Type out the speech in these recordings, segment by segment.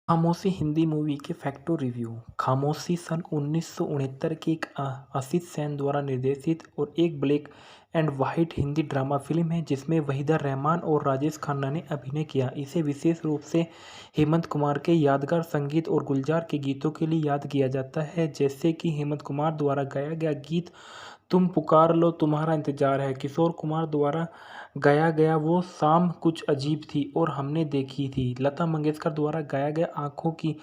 खामोशी हिंदी मूवी के facto review. खामोशी सन 1969 की एक असित सेन द्वारा निर्देशित और एक black and white Hindi drama film है जिसमें वहीदा रहमान और राजेश खन्ना ने अभिनय किया। इसे विशेष रूप से हेमंत कुमार के यादगार संगीत और गुलजार के गीतों के लिए याद किया जाता है, जैसे कि हेमंत कुमार द्वारा गाया गया गीत तुम पुकार लो तुम्हारा इंतजार है, किशोर कुमार द्वारा गाया गया वो शाम कुछ अजीब थी और हमने देखी थी, लता मंगेशकर द्वारा गाया गया आंखों की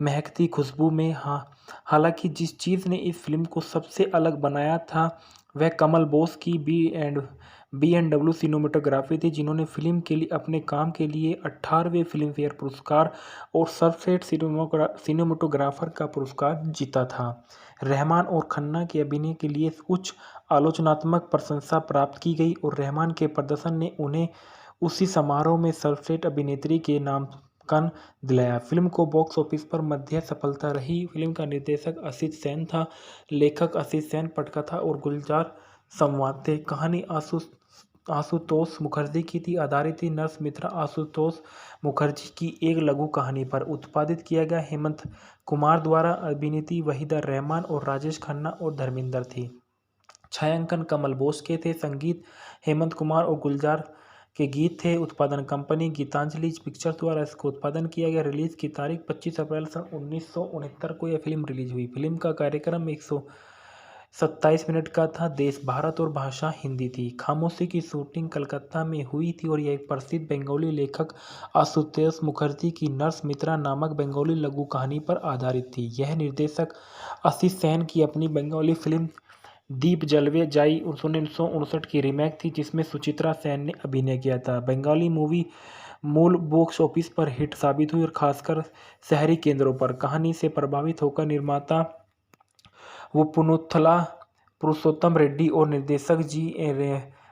महकती खुशबू में। हाँ, हालांकि जिस चीज़ ने इस फिल्म को सबसे अलग बनाया था वह कमल बोस की बी एंड डब्ल्यू सिनेमेटोग्राफी थी, जिन्होंने फिल्म के लिए अपने काम के लिए 18वें फिल्म फेयर पुरस्कार और सर्वश्रेष्ठ सिनेमेटोग्राफर का पुरस्कार जीता था। रहमान और खन्ना के अभिनय के लिए उच्च आलोचनात्मक प्रशंसा प्राप्त की गई और रहमान के प्रदर्शन ने उन्हें उसी समारोह में सर्वश्रेष्ठ अभिनेत्री के नामांकन दिलाया। फिल्म को बॉक्स ऑफिस पर मध्य सफलता रही। फिल्म का निर्देशक असित सेन था, लेखक असित सेन, पटकथा और गुलजार संवाद थे। कहानी आशुतोष मुखर्जी की थी, आधारित थी नर्स मित्रा आशुतोष मुखर्जी की एक लघु कहानी पर। उत्पादित किया गया हेमंत कुमार द्वारा, अभिनेत्री वहीदा रहमान और राजेश खन्ना और धर्मेंद्र थी। छायांकन कमल बोस के थे, संगीत हेमंत कुमार और गुलजार के गीत थे। उत्पादन कंपनी गीतांजलि पिक्चर्स द्वारा इसको उत्पादन किया गया। रिलीज की तारीख 25 अप्रैल सन 1969 को यह फिल्म रिलीज हुई। फिल्म का कार्यक्रम 127 मिनट का था। देश भारत और भाषा हिंदी थी। खामोशी की शूटिंग कलकत्ता में हुई थी और यह एक प्रसिद्ध बंगाली लेखक आशुतोष मुखर्जी की नर्स मित्रा नामक बंगाली लघु कहानी पर आधारित थी। यह निर्देशक असित सेन की अपनी बंगाली फिल्म दीप जलवे जाई 1959 की रीमेक थी, जिसमें सुचित्रा सेन ने अभिनय किया था। बंगाली मूवी मूल बॉक्स ऑफिस पर हिट साबित हुई और खासकर शहरी केंद्रों पर। कहानी से प्रभावित होकर निर्माता पुनुथला पुरुषोत्तम रेड्डी और निर्देशक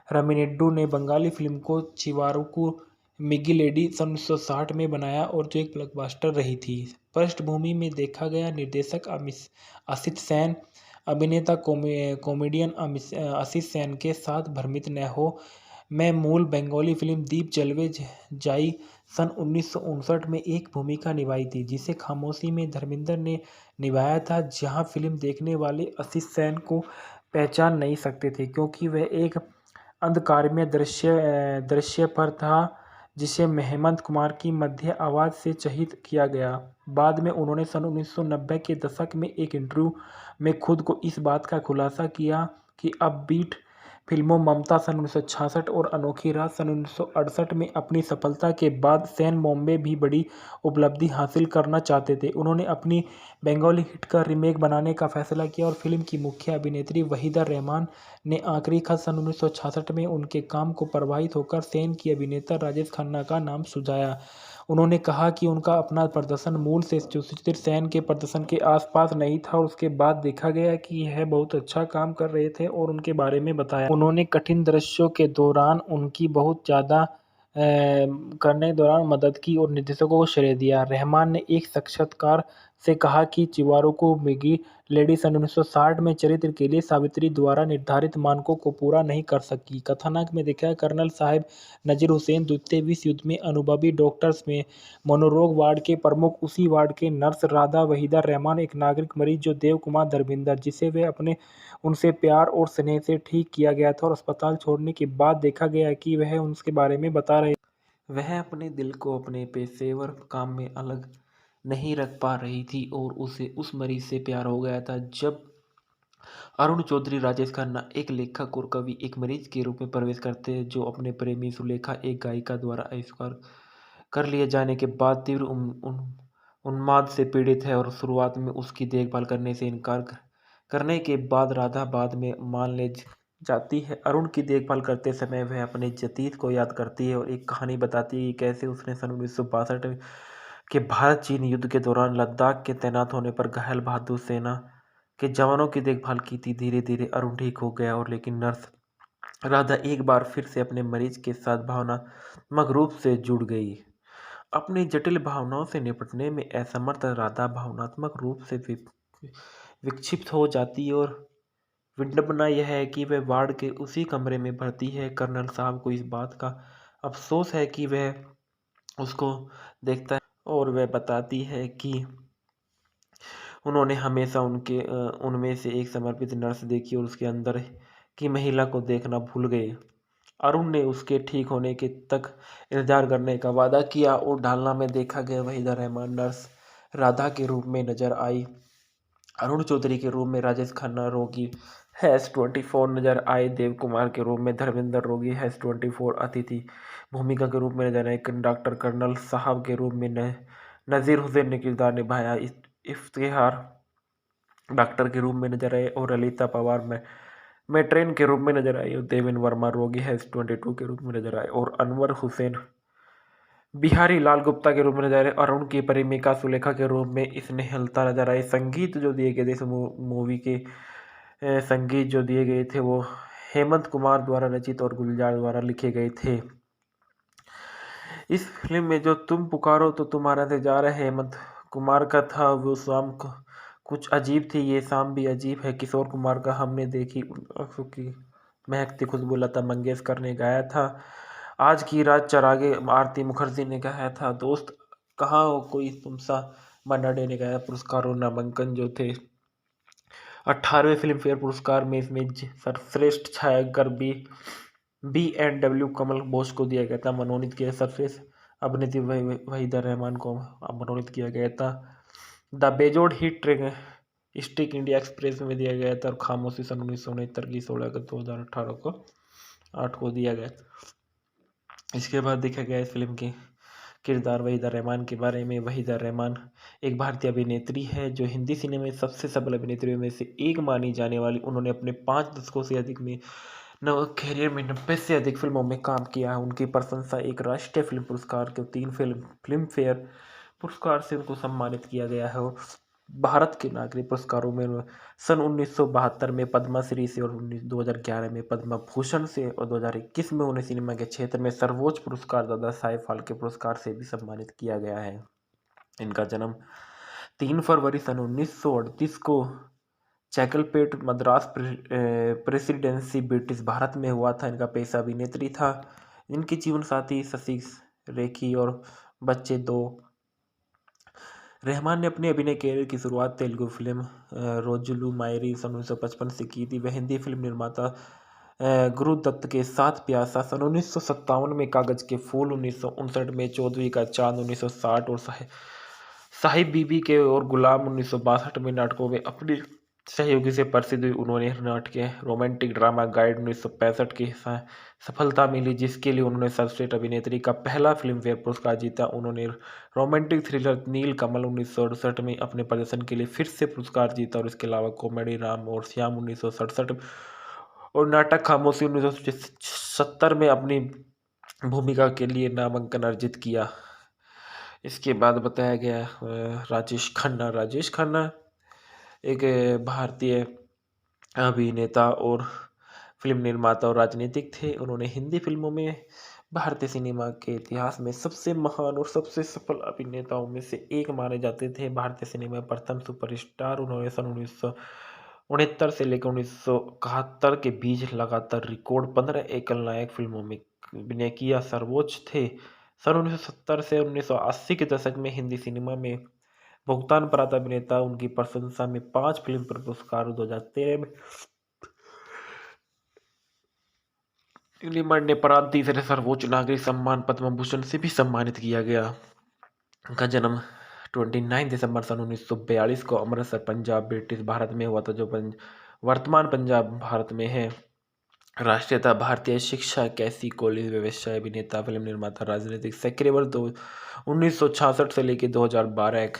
रमिनेड्डू ने बंगाली फिल्म को चिवारुकु मिगिलेडी सन 1960 में बनाया और जो एक ब्लॉकबस्टर रही थी। पृष्ठभूमि में देखा गया निर्देशक असित सेन, अभिनेता कॉमेडियन आशीष सेन के साथ भ्रमित न हो मैं मूल बंगाली फिल्म दीप जलवे जाई सन 1959 में एक भूमिका निभाई थी, जिसे खामोशी में धर्मेंद्र ने निभाया था, जहां फिल्म देखने वाले आशीष सेन को पहचान नहीं सकते थे क्योंकि वह एक अंधकारमय दृश्य पर था जिसे हेमंत कुमार की मध्य आवाज़ से चहित किया गया। बाद में उन्होंने सन 1990 के दशक में एक इंटरव्यू में खुद को इस बात का खुलासा किया कि अपबीट फिल्मों ममता सन 1966 और अनोखी रात सन 1968 में अपनी सफलता के बाद सेन बॉम्बे भी बड़ी उपलब्धि हासिल करना चाहते थे। उन्होंने अपनी बंगाली हिट का रीमेक बनाने का फैसला किया और फिल्म की मुख्य अभिनेत्री वहीदा रहमान ने आखिरी खत सन 1966 में उनके काम को प्रभावित होकर सेन की अभिनेता राजेश खन्ना का नाम सुझाया। उन्होंने कहा कि उनका अपना प्रदर्शन मूल से सुचित्रा सेन के प्रदर्शन के आसपास नहीं था और उसके बाद देखा गया कि यह बहुत अच्छा काम कर रहे थे और उनके बारे में बताया। उन्होंने कठिन दृश्यों के दौरान उनकी बहुत ज़्यादा करने के दौरान मदद की और निर्देशकों को श्रेय दिया। रहमान ने एक साक्षात्कार से कहा कि चिवारुकु मिगी लेडी सन 1960 में चरित्र के लिए सावित्री द्वारा निर्धारित मानकों को पूरा नहीं कर सकी। कथानक में दिखाया कर्नल साहिब नजीर हुसैन द्वितीय विश्व युद्ध में अनुभवी डॉक्टर्स में मनोरोग वार्ड के प्रमुख, उसी वार्ड के नर्स राधा वहीदा रहमान एक नागरिक मरीज जो देव कुमार धर्मेंद्र, जिसे वे अपने उनसे प्यार और स्नेह से ठीक किया गया था और अस्पताल छोड़ने के बाद देखा गया कि वह उसके बारे में बता रहे। वह अपने दिल को अपने पेशेवर काम में अलग नहीं रख पा रही थी और उसे उस मरीज से प्यार हो गया था। जब अरुण चौधरी राजेश खन्ना एक लेखक और कवि एक मरीज के रूप में प्रवेश करते हैं जो अपने प्रेमी सुलेखा एक गायिका द्वारा आविष्कार कर लिए जाने के बाद तीव्र उन्माद से पीड़ित है और शुरुआत में उसकी देखभाल करने से इनकार करने के बाद राधा बाद में मान ले जाती है। अरुण की देखभाल करते समय वह अपने जतीत को याद करती है और एक कहानी बताती है कि कैसे उसने सन 1962 के भारत चीन युद्ध के दौरान लद्दाख के तैनात होने पर घायल बहादुर सेना के जवानों की देखभाल की थी। धीरे धीरे अरुण ठीक हो गया और लेकिन नर्स राधा एक बार फिर से अपने मरीज के साथ भावनात्मक रूप से जुड़ गई। अपनी जटिल भावनाओं से निपटने में असमर्थ राधा भावनात्मक रूप से विक्षिप्त हो जाती और विडंबना यह है कि वह वार्ड के उसी कमरे में भर्ती है। कर्नल साहब को इस बात का अफसोस है कि वह उसको देखता है और वह बताती है कि उन्होंने हमेशा उनमें से एक समर्पित नर्स देखी और उसके अंदर की महिला को देखना भूल गए। अरुण ने उसके ठीक होने के तक इंतजार करने का वादा किया और ढालना में देखा गया वहीदा रहमान नर्स राधा के रूप में नजर आई। अरुण चौधरी के रूप में राजेश खन्ना रोगी हैस 24 नजर आए। देव कुमार के रूप में धर्मेंद्र रोगी हैस 24 अतिथि भूमिका के रूप में नजर आए। डॉक्टर कर्नल साहब के रूप में नजीर हुसैन ने किरदार निभाया। इफ्तिखार डॉक्टर के रूप में नजर आए और ललिता पवार में मेट्रेन के रूप में नजर आई और देवेन वर्मा रोगी हैस 22 के रूप में नजर आए और अनवर हुसैन बिहारी लाल गुप्ता के रूप में नजर आए। अरुण की प्रेमिका सुलेखा के रूप में स्नेहलता नजर आई। संगीत जो दिए गए थे इस मूवी के संगीत जो दिए गए थे वो हेमंत कुमार द्वारा रचित और गुलजार द्वारा लिखे गए थे। इस फिल्म में जो तुम पुकारो तो तुम्हारा इंतजार है हेमंत कुमार का था, वो शाम कुछ अजीब थी, ये शाम भी अजीब है किशोर कुमार का हमने देखी आंखों की महकती खुशबू लता मंगेशकर ने गाया था। आज की रात चरागे आरती मुखर्जी ने गाया था। दोस्त कहाँ हो कोई तुम सा मन्ना डे ने गाया। पुरस्कार और नामांकन जो थे 18वें फिल्म फेयर पुरस्कार में इसमें सर्वश्रेष्ठ छायाग्रह बी एंड डब्ल्यू कमल बोस को दिया गया था। मनोनीत किया सर्वश्रेष्ठ अभिनेत्री वहीदा रहमान को मनोनीत किया गया था। द बेजोड़ hit train stick India express में दिया गया था और खामोशी सन 1969 की 16 अगस्त 2018 को 8 को दिया गया। इसके बाद देखा गया इस फिल्म के किरदार वहीदा रहमान के बारे में। वहीदा रहमान एक भारतीय अभिनेत्री है जो हिंदी सिनेमा में सबसे सफल अभिनेत्रियों में से एक मानी जाने वाली। उन्होंने अपने 5 दशकों से अधिक में कैरियर में 90 से अधिक फिल्मों में काम किया है। उनकी प्रशंसा एक राष्ट्रीय फिल्म पुरस्कार के 3 फिल्म फेयर पुरस्कार से उनको सम्मानित किया गया है और भारत के नागरिक पुरस्कारों में सन 1972 में पद्मश्री से और 2011 में पद्म भूषण से और 2021 में उन्हें सिनेमा के क्षेत्र में सर्वोच्च पुरस्कार दादा साहेब फाल्के पुरस्कार से भी सम्मानित किया गया है। इनका जन्म 3 फरवरी सन 1938 को चैकलपेट मद्रास प्रेसिडेंसी ब्रिटिश भारत में हुआ था। इनका पेशा अभिनेत्री था। इनकी जीवन साथी शशि रेखी और बच्चे 2। रहमान ने अपने अभिनय कैरियर की शुरुआत तेलुगु फिल्म रोजुलू मायरी सन 1955 से की थी। वह हिंदी फिल्म निर्माता गुरु दत्त के साथ प्यासा सन 1957 में, कागज के फूल 1959 में, चौदहवीं का चांद 1960 और साहिब बीबी के और गुलाम 1962 में नाटकों में अपनी सहयोगी से प्रसिद्ध हुई। उन्होंने नाटक रोमांटिक ड्रामा गाइड 1965 की सफलता मिली जिसके लिए उन्होंने सर्वश्रेष्ठ अभिनेत्री का पहला फिल्म फेयर पुरस्कार जीता। उन्होंने रोमांटिक थ्रिलर नील कमल 1968 में अपने प्रदर्शन के लिए फिर से पुरस्कार जीता और इसके अलावा कॉमेडी राम और श्याम 1967 और नाटक खामोशी 1970 में अपनी भूमिका के लिए नामांकन अर्जित किया। इसके बाद बताया गया राजेश खन्ना एक भारतीय अभिनेता और फिल्म निर्माता और राजनीतिक थे। उन्होंने हिंदी फिल्मों में भारतीय सिनेमा के इतिहास में सबसे महान और सबसे सफल अभिनेताओं में से एक माने जाते थे। भारतीय सिनेमा में प्रथम सुपरस्टार उन्होंने सन 1969 से लेकर 1971 के बीच लगातार रिकॉर्ड 15 एकल नायक फिल्मों में अभिनय किया। सर्वोच्च थे सन 1970 से 1980 के दशक में हिंदी सिनेमा में भुगतान प्राप्त अभिनेता। उनकी प्रशंसा में 5 फिल्म पुरस्कार 2013 में ने प्रांत तीसरे सर्वोच्च नागरिक सम्मान पद्म भूषण से भी सम्मानित किया गया। उनका जन्म 29 दिसंबर सन 1942 को अमृतसर पंजाब ब्रिटिश भारत में हुआ था जो वर्तमान पंजाब भारत में है। राष्ट्रीयता भारतीय, शिक्षा कैसी कॉलेज, व्यवसाय, अभिनेता, फिल्म निर्माता, राजनीतिक सक्रिय 1966 से लेकर 2012 एक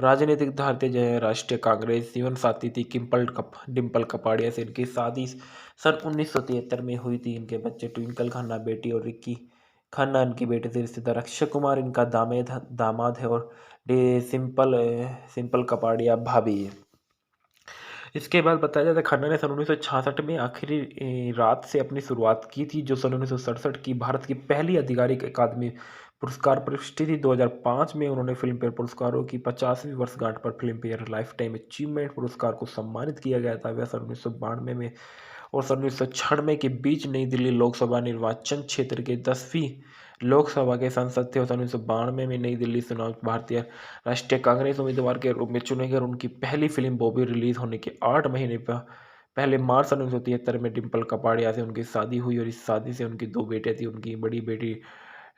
राजनीतिक भारतीय राष्ट्रीय कांग्रेस। जीवन साथी थी डिम्पल कपाड़िया से इनकी शादी सन 1973 में हुई थी। इनके बच्चे ट्विंकल खन्ना बेटी और रिक्की खन्ना इनकी बेटे थे। रिश्तेदार अक्षय कुमार इनका दामाद है और सिंपल कपाड़िया भाभी है। इसके बाद बताया जाता है खन्ना ने सन 1966 में आखिरी रात से अपनी शुरुआत की थी जो सन 1967 की भारत की पहली आधिकारिक अकादमी पुरस्कार प्रविष्टि थी। 2005 में उन्होंने फिल्म फेयर पुरस्कारों की 50वीं वर्षगांठ पर film fair life time achievement पुरस्कार को सम्मानित किया गया था। वह सन 1992 में और सन 1996 के बीच नई दिल्ली लोकसभा निर्वाचन क्षेत्र के 10वीं लोकसभा के सांसद थे और सन 1992 में नई दिल्ली चुनाव भारतीय राष्ट्रीय कांग्रेस उम्मीदवार के रूप में चुने गए और उनकी पहली फिल्म बॉबी रिलीज होने के 8 महीने पहले मार्च सन 1973 में डिम्पल कपाड़िया से उनकी शादी हुई और इस शादी से उनकी 2 बेटे थी। उनकी बड़ी बेटी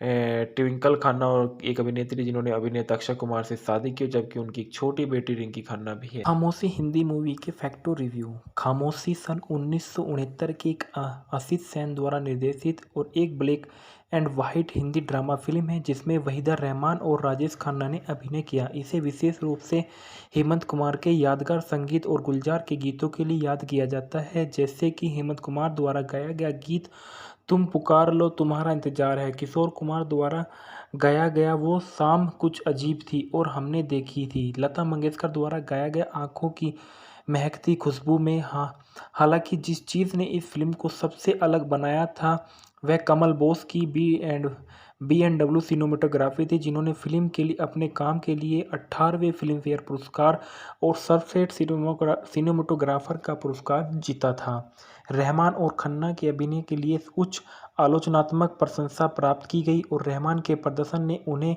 ट्विंकल खन्ना और एक अभिनेत्री जिन्होंने अभिनेता अक्षय कुमार से शादी की, जबकि उनकी एक छोटी बेटी रिंकी खन्ना भी है। खामोशी हिंदी मूवी के फैक्टो रिव्यू। खामोशी सन 1969 की एक आशीष सेन द्वारा निर्देशित और एक black and white Hindi drama film है जिसमें वहीदा रहमान और राजेश खन्ना ने अभिनय किया। इसे विशेष रूप से हेमंत कुमार के यादगार संगीत और गुलजार के गीतों के लिए याद किया जाता है, जैसे कि हेमंत कुमार द्वारा गाया गया गीत तुम पुकार लो तुम्हारा इंतजार है, किशोर कुमार द्वारा गाया गया वो शाम कुछ अजीब थी और हमने देखी थी, लता मंगेशकर द्वारा गाया गया आंखों की महकती खुशबू में। हालांकि जिस चीज़ ने इस फिल्म को सबसे अलग बनाया था वह कमल बोस की बी एंड डब्ल्यू सिनेमेटोग्राफी थी, जिन्होंने फिल्म के लिए अपने काम के लिए 18वें फिल्म फेयर पुरस्कार और सर्वश्रेष्ठ सिनेमेटोग्राफर का पुरस्कार जीता था। रहमान और खन्ना के अभिनय के लिए उच्च आलोचनात्मक प्रशंसा प्राप्त की गई और रहमान के प्रदर्शन ने उन्हें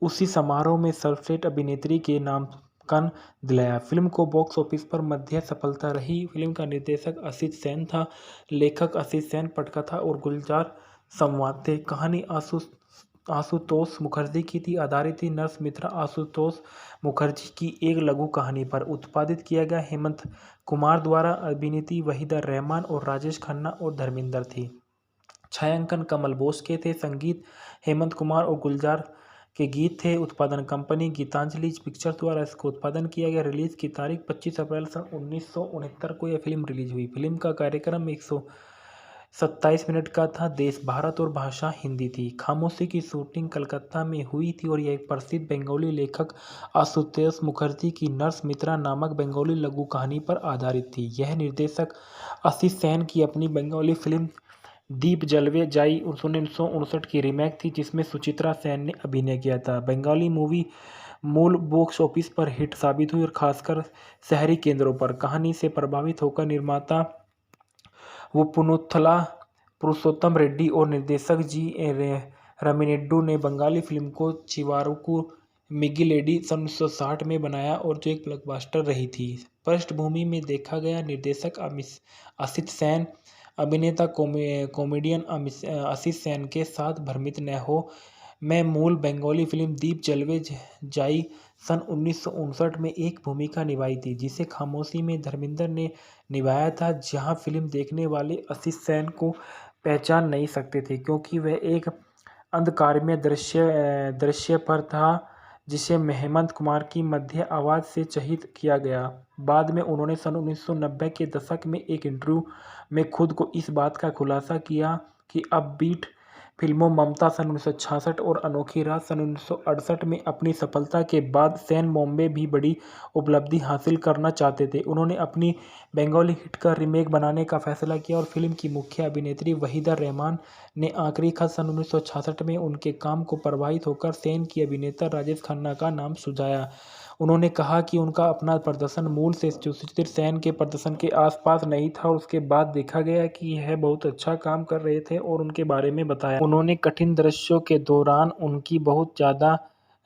उसी समारोह में सर्वश्रेष्ठ अभिनेत्री के नामांकन दिलाया। फिल्म को बॉक्स ऑफिस पर मध्य सफलता रही। फिल्म का निर्देशक आशीष सेन था, लेखक आशीष सेन, पटकथा और गुलजार संवाद थे। कहानी आशुतोष मुखर्जी की थी, आधारित थी नर्स मित्रा आशुतोष मुखर्जी की एक लघु कहानी पर। उत्पादित किया गया हेमंत कुमार द्वारा, अभिनेत्री वहीदा रहमान और राजेश खन्ना और धर्मेंद्र थी। छायांकन कमल बोस के थे, संगीत हेमंत कुमार और गुलजार के गीत थे। उत्पादन कंपनी गीतांजलि पिक्चर्स द्वारा इसको उत्पादन किया गया। रिलीज की तारीख 25 अप्रैल सन 1969 को यह फिल्म रिलीज हुई। फिल्म का कार्यक्रम 127 मिनट का था। देश भारत और भाषा हिंदी थी। खामोशी की शूटिंग कलकत्ता में हुई थी और यह एक प्रसिद्ध बंगाली लेखक आशुतोष मुखर्जी की नर्स मित्रा नामक बंगाली लघु कहानी पर आधारित थी। यह निर्देशक आशीष सेन की अपनी बंगाली फिल्म दीप जलवे जाई 1959 की रीमेक थी, जिसमें सुचित्रा सेन ने अभिनय किया था। बंगाली मूवी मूल बॉक्स ऑफिस पर हिट साबित हुई और खासकर शहरी केंद्रों पर। कहानी से प्रभावित होकर निर्माता पुनुथला पुरुषोत्तम रेड्डी और निर्देशक रामिनेड्डी ने बंगाली फिल्म को चिवारुकु मिगिलेडी सन 1960 में बनाया और जो एक ब्लॉकबस्टर रही थी। पृष्ठभूमि में देखा गया निर्देशक आशीष सेन, अभिनेता कॉमेडियन आशीष सेन के साथ भ्रमित न हो मैं मूल बंगाली फिल्म दीप जलवे जाई सन 1959 में एक भूमिका निभाई थी, जिसे खामोशी में धर्मेंद्र ने निभाया था, जहां फिल्म देखने वाले आशीष सेन को पहचान नहीं सकते थे क्योंकि वह एक अंधकारमय दृश्य पर था जिसे हेमंत कुमार की मध्य आवाज़ से चहित किया गया। बाद में उन्होंने सन 1990 के दशक में एक इंटरव्यू में खुद को इस बात का खुलासा किया कि अपबीट फिल्मों ममता सन 1966 और अनोखी रात सन 1968 में अपनी सफलता के बाद सेन बॉम्बे भी बड़ी उपलब्धि हासिल करना चाहते थे। उन्होंने अपनी बंगाली हिट का रीमेक बनाने का फैसला किया और फिल्म की मुख्य अभिनेत्री वहीदा रहमान ने आखिरी खत सन 1966 में उनके काम को प्रभावित होकर सेन की अभिनेता राजेश खन्ना का नाम सुझाया। उन्होंने कहा कि उनका अपना प्रदर्शन मूल से सुचित्रा सेन के प्रदर्शन के आसपास नहीं था और उसके बाद देखा गया कि यह बहुत अच्छा काम कर रहे थे और उनके बारे में बताया। उन्होंने कठिन दृश्यों के दौरान उनकी बहुत ज़्यादा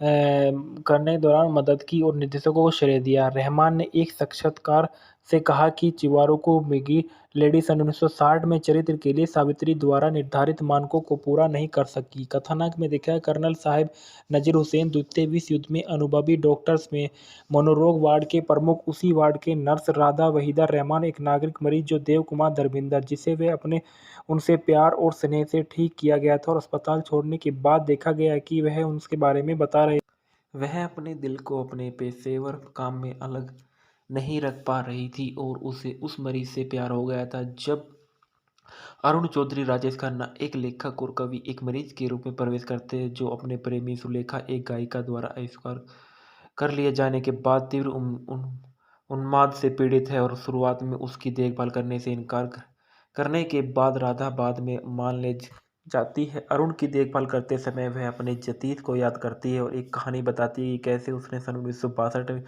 करने के दौरान मदद की और निर्देशकों को श्रेय दिया। रहमान ने एक साक्षात्कार से कहा कि चिवारुकु मिगी लेडी सन 1960 में चरित्र के लिए सावित्री द्वारा निर्धारित मानकों को पूरा नहीं कर सकी। कथानक में दिखाया कर्नल साहिब नजीर हुसैन द्वितीय विश्व युद्ध में अनुभवी डॉक्टर्स में मनोरोग वार्ड के प्रमुख, उसी वार्ड के नर्स राधा वहीदा रहमान एक नागरिक मरीज जो देव कुमार धर्मेंद्र, जिसे वे अपने उनसे प्यार और स्नेह से ठीक किया गया था और अस्पताल छोड़ने के बाद देखा गया कि वह उसके बारे में बता रहे। वह अपने दिल को अपने पेशेवर काम में अलग नहीं रख पा रही थी और उसे उस मरीज से प्यार हो गया था। जब अरुण चौधरी राजेश खन्ना एक लेखक और कवि एक मरीज के रूप में प्रवेश करते हैं जो अपने प्रेमी सुलेखा एक गायिका द्वारा आविष्कार कर लिए जाने के बाद तीव्र उन्माद से पीड़ित है और शुरुआत में उसकी देखभाल करने से इनकार करने के बाद राधा बाद में मान ले जाती है। अरुण की देखभाल करते समय वह अपने जतीत को याद करती है और एक कहानी बताती है कि कैसे उसने सन 1962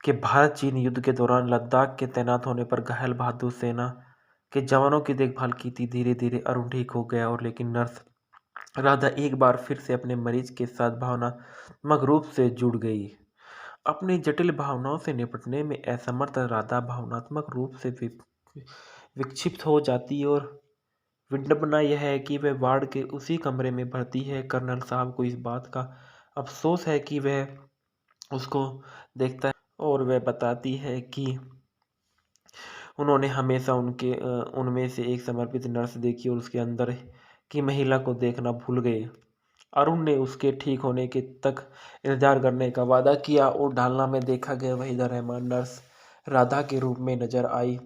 के भारत चीन युद्ध के दौरान लद्दाख के तैनात होने पर घायल बहादुर सेना के जवानों की देखभाल की थी। धीरे धीरे अरुण ठीक हो गया और लेकिन नर्स राधा एक बार फिर से अपने मरीज के साथ भावनात्मक रूप से जुड़ गई। अपनी जटिल भावनाओं से निपटने में असमर्थ राधा भावनात्मक रूप से विक्षिप्त हो जाती और विडंबना यह है कि वह वार्ड के उसी कमरे में भर्ती है। कर्नल साहब को इस बात का अफसोस है कि वह उसको देखता है और वह बताती है कि उन्होंने हमेशा उनमें से एक समर्पित नर्स देखी और उसके अंदर की महिला को देखना भूल गए। अरुण ने उसके ठीक होने के तक इंतजार करने का वादा किया और ढालना में देखा गया वहीदा रहमान नर्स राधा के रूप में नजर आई।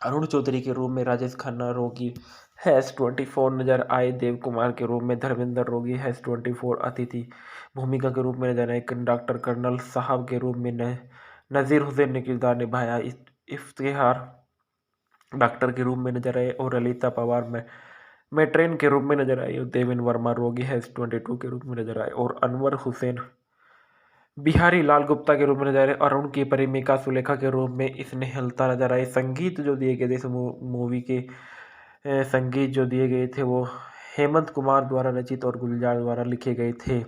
अरुण चौधरी के रूप में राजेश खन्ना रोगी हैस 24 नजर आए। देव कुमार के रूप में धर्मेंद्र रोगी हैस 24 अतिथि भूमिका के रूप में नजर आए। डॉक्टर कर्नल साहब के रूप में नज़ीर हुसैन ने किरदार निभाया। इफ्तिखार डॉक्टर के रूप में नजर आए और ललिता पवार में मेट्रेन के रूप में नजर आई और देवेन वर्मा रोगी हैस 22 के रूप में नजर आए और अनवर हुसैन बिहारी लाल गुप्ता के रूप में नजर आए। अरुण की प्रेमिका सुलेखा के रूप में स्नेहलता नजर आई। संगीत जो दिए गए थे इस मूवी के संगीत जो दिए गए थे वो हेमंत कुमार द्वारा रचित और गुलजार द्वारा लिखे गए थे।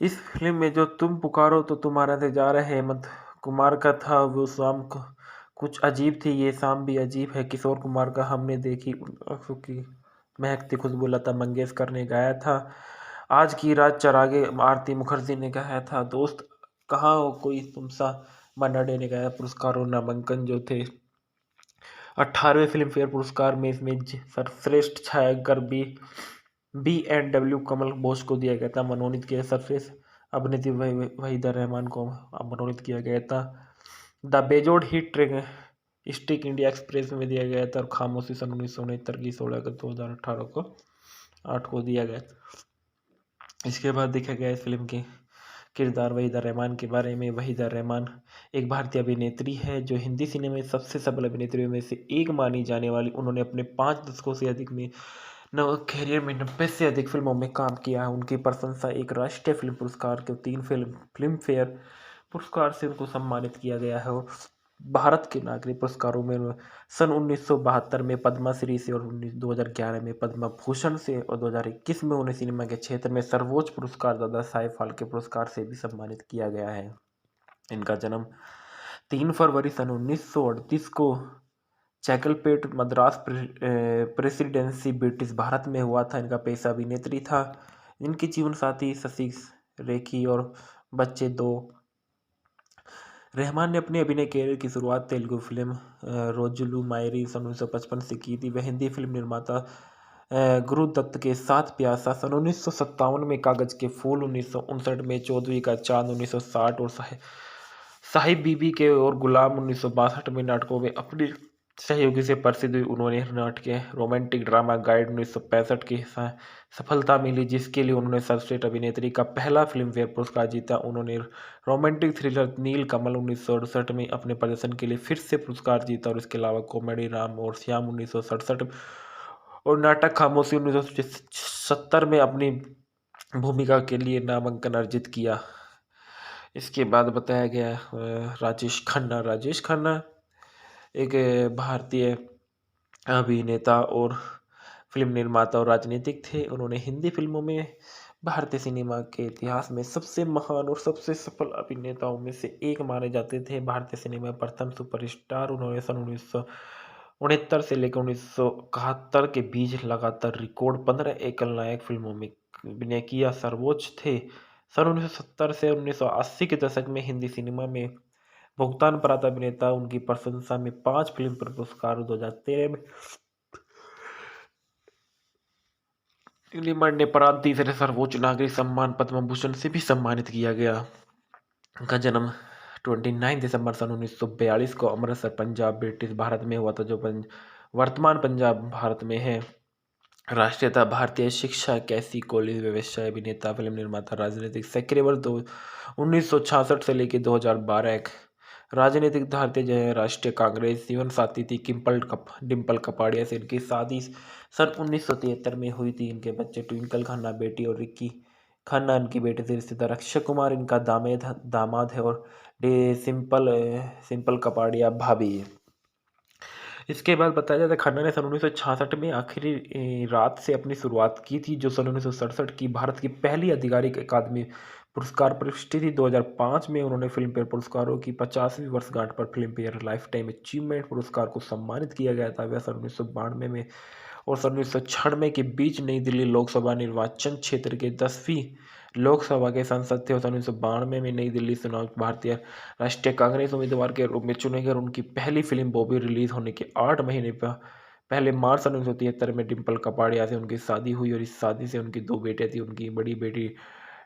इस फिल्म में जो तुम पुकारो तो तुम्हारा इंतजार है हेमंत कुमार का था। वो शाम कुछ अजीब थी, ये शाम भी अजीब है किशोर कुमार का हमने देखी आंखों की महकती खुशबू लता मंगेशकर ने गाया था। आज की रात चरागे आरती मुखर्जी ने गाया था। दोस्त कहाँ हो कोई तुम सा मन्ना डे ने गाया। पुरस्कार और नामांकन जो थे 18वें फिल्म फेयर पुरस्कार में इसमें सर्वश्रेष्ठ छायाग्रह बी एंड डब्ल्यू कमल बोस को दिया गया था। मनोनीत किया सर्वश्रेष्ठ अभिनेत्री वहीदा रहमान को मनोनीत किया गया था। द बेजोड़ hit train stick India express में दिया गया था और खामोशी सन 1969 की 16 अगस्त 2018 को 8 को दिया गया। इसके बाद देखा गया इस फिल्म के किरदार वहीदा रहमान के बारे में। वहीदा रहमान एक भारतीय अभिनेत्री है जो हिंदी सिनेमा में सबसे सफल अभिनेत्रियों में से एक मानी जाने वाली। उन्होंने अपने 5 दशकों से अधिक में कैरियर में 90 से अधिक फिल्मों में काम किया है। उनकी प्रशंसा एक राष्ट्रीय फिल्म पुरस्कार के 3 फिल्म फेयर पुरस्कार से उनको सम्मानित किया गया है और भारत के नागरिक पुरस्कारों में सन 1972 में पद्मश्री से और 2011 में पद्म भूषण से और 2021 में उन्हें सिनेमा के क्षेत्र में सर्वोच्च पुरस्कार दादा साहेब फाल्के पुरस्कार से भी सम्मानित किया गया है। इनका जन्म 3 फरवरी सन 1938 को चैकलपेट मद्रास प्रेसिडेंसी ब्रिटिश भारत में हुआ था। इनका पेशा अभिनेत्री था। इनकी जीवन साथी शशि रेखी और बच्चे 2। रहमान ने अपने अभिनय कैरियर की शुरुआत तेलुगु फिल्म रोजुलू मायरी सन 1955 से की थी। वह हिंदी फिल्म निर्माता गुरु दत्त के साथ प्यासा सन 1957 में, कागज के फूल 1959 में, चौदहवीं का चांद 1960 और साहिब बीबी के और गुलाम 1962 में नाटकों में अपनी सहयोगी से प्रसिद्ध हुई। उन्होंने नाटक रोमांटिक ड्रामा गाइड 1965 की सफलता मिली जिसके लिए उन्होंने सर्वश्रेष्ठ अभिनेत्री का पहला फिल्म फेयर पुरस्कार जीता। उन्होंने रोमांटिक थ्रिलर नील कमल 1968 में अपने प्रदर्शन के लिए फिर से पुरस्कार जीता और इसके अलावा कॉमेडी राम और श्याम 1967 और नाटक खामोशी 1970 में अपनी भूमिका के लिए नामांकन अर्जित किया। इसके बाद बताया गया राजेश खन्ना एक भारतीय अभिनेता और फिल्म निर्माता और राजनीतिक थे। उन्होंने हिंदी फिल्मों में भारतीय सिनेमा के इतिहास में सबसे महान और सबसे सफल अभिनेताओं में से एक माने जाते थे। भारतीय सिनेमा में प्रथम सुपरस्टार उन्होंने सन 1969 से लेकर 1971 के बीच लगातार रिकॉर्ड 15 एकल नायक फिल्मों में अभिनय किया। सर्वोच्च थे सन 1970 से 1980 के दशक में हिंदी सिनेमा में भुगतान प्राप्त अभिनेता। उनकी प्रशंसा में 5 फिल्म पुरस्कार 2013 में ने प्रांत तीसरे सर्वोच्च नागरिक सम्मान पद्म भूषण से भी सम्मानित किया गया। उनका जन्म 29 दिसंबर सन 1942 को अमृतसर पंजाब ब्रिटिश भारत में हुआ था जो वर्तमान पंजाब भारत में है। राष्ट्रीयता भारतीय, शिक्षा कैसी कॉलेज, व्यवसाय, अभिनेता, फिल्म निर्माता, राजनीतिक सक्रिय वर्ष 1966 से लेकर 2012 एक राजनीतिक भारतीय राष्ट्रीय कांग्रेस। जीवन साथी थी डिम्पल कपाड़िया से इनकी शादी सन 1973 में हुई थी। इनके बच्चे ट्विंकल खन्ना बेटी और रिक्की खन्ना इनकी बेटे से रिश्तेदार। अक्षय कुमार इनका दामाद है और सिंपल कपाड़िया भाभी है। इसके बाद बताया जाता है खन्ना ने सन 1966 में आखिरी रात से अपनी शुरुआत की थी, जो सन 1967 की भारत की पहली आधिकारिक अकादमी पुरस्कार प्रविष्टि थी। 2005 में उन्होंने फिल्म फेयर पुरस्कारों की 50वीं वर्षगांठ पर film fair life time achievement पुरस्कार को सम्मानित किया गया था। वह सन 1992 में और सन 1996 के बीच नई दिल्ली लोकसभा निर्वाचन क्षेत्र के 10वीं लोकसभा के सांसद थे और सन 1992 में नई दिल्ली चुनाव भारतीय राष्ट्रीय कांग्रेस उम्मीदवार के रूप में चुने गए और उनकी पहली फिल्म बॉबी रिलीज होने के 8 महीने पहले मार्च सन 1973 में डिम्पल कपाड़िया से उनकी शादी हुई और इस शादी से उनकी 2 बेटे थी। उनकी बड़ी बेटी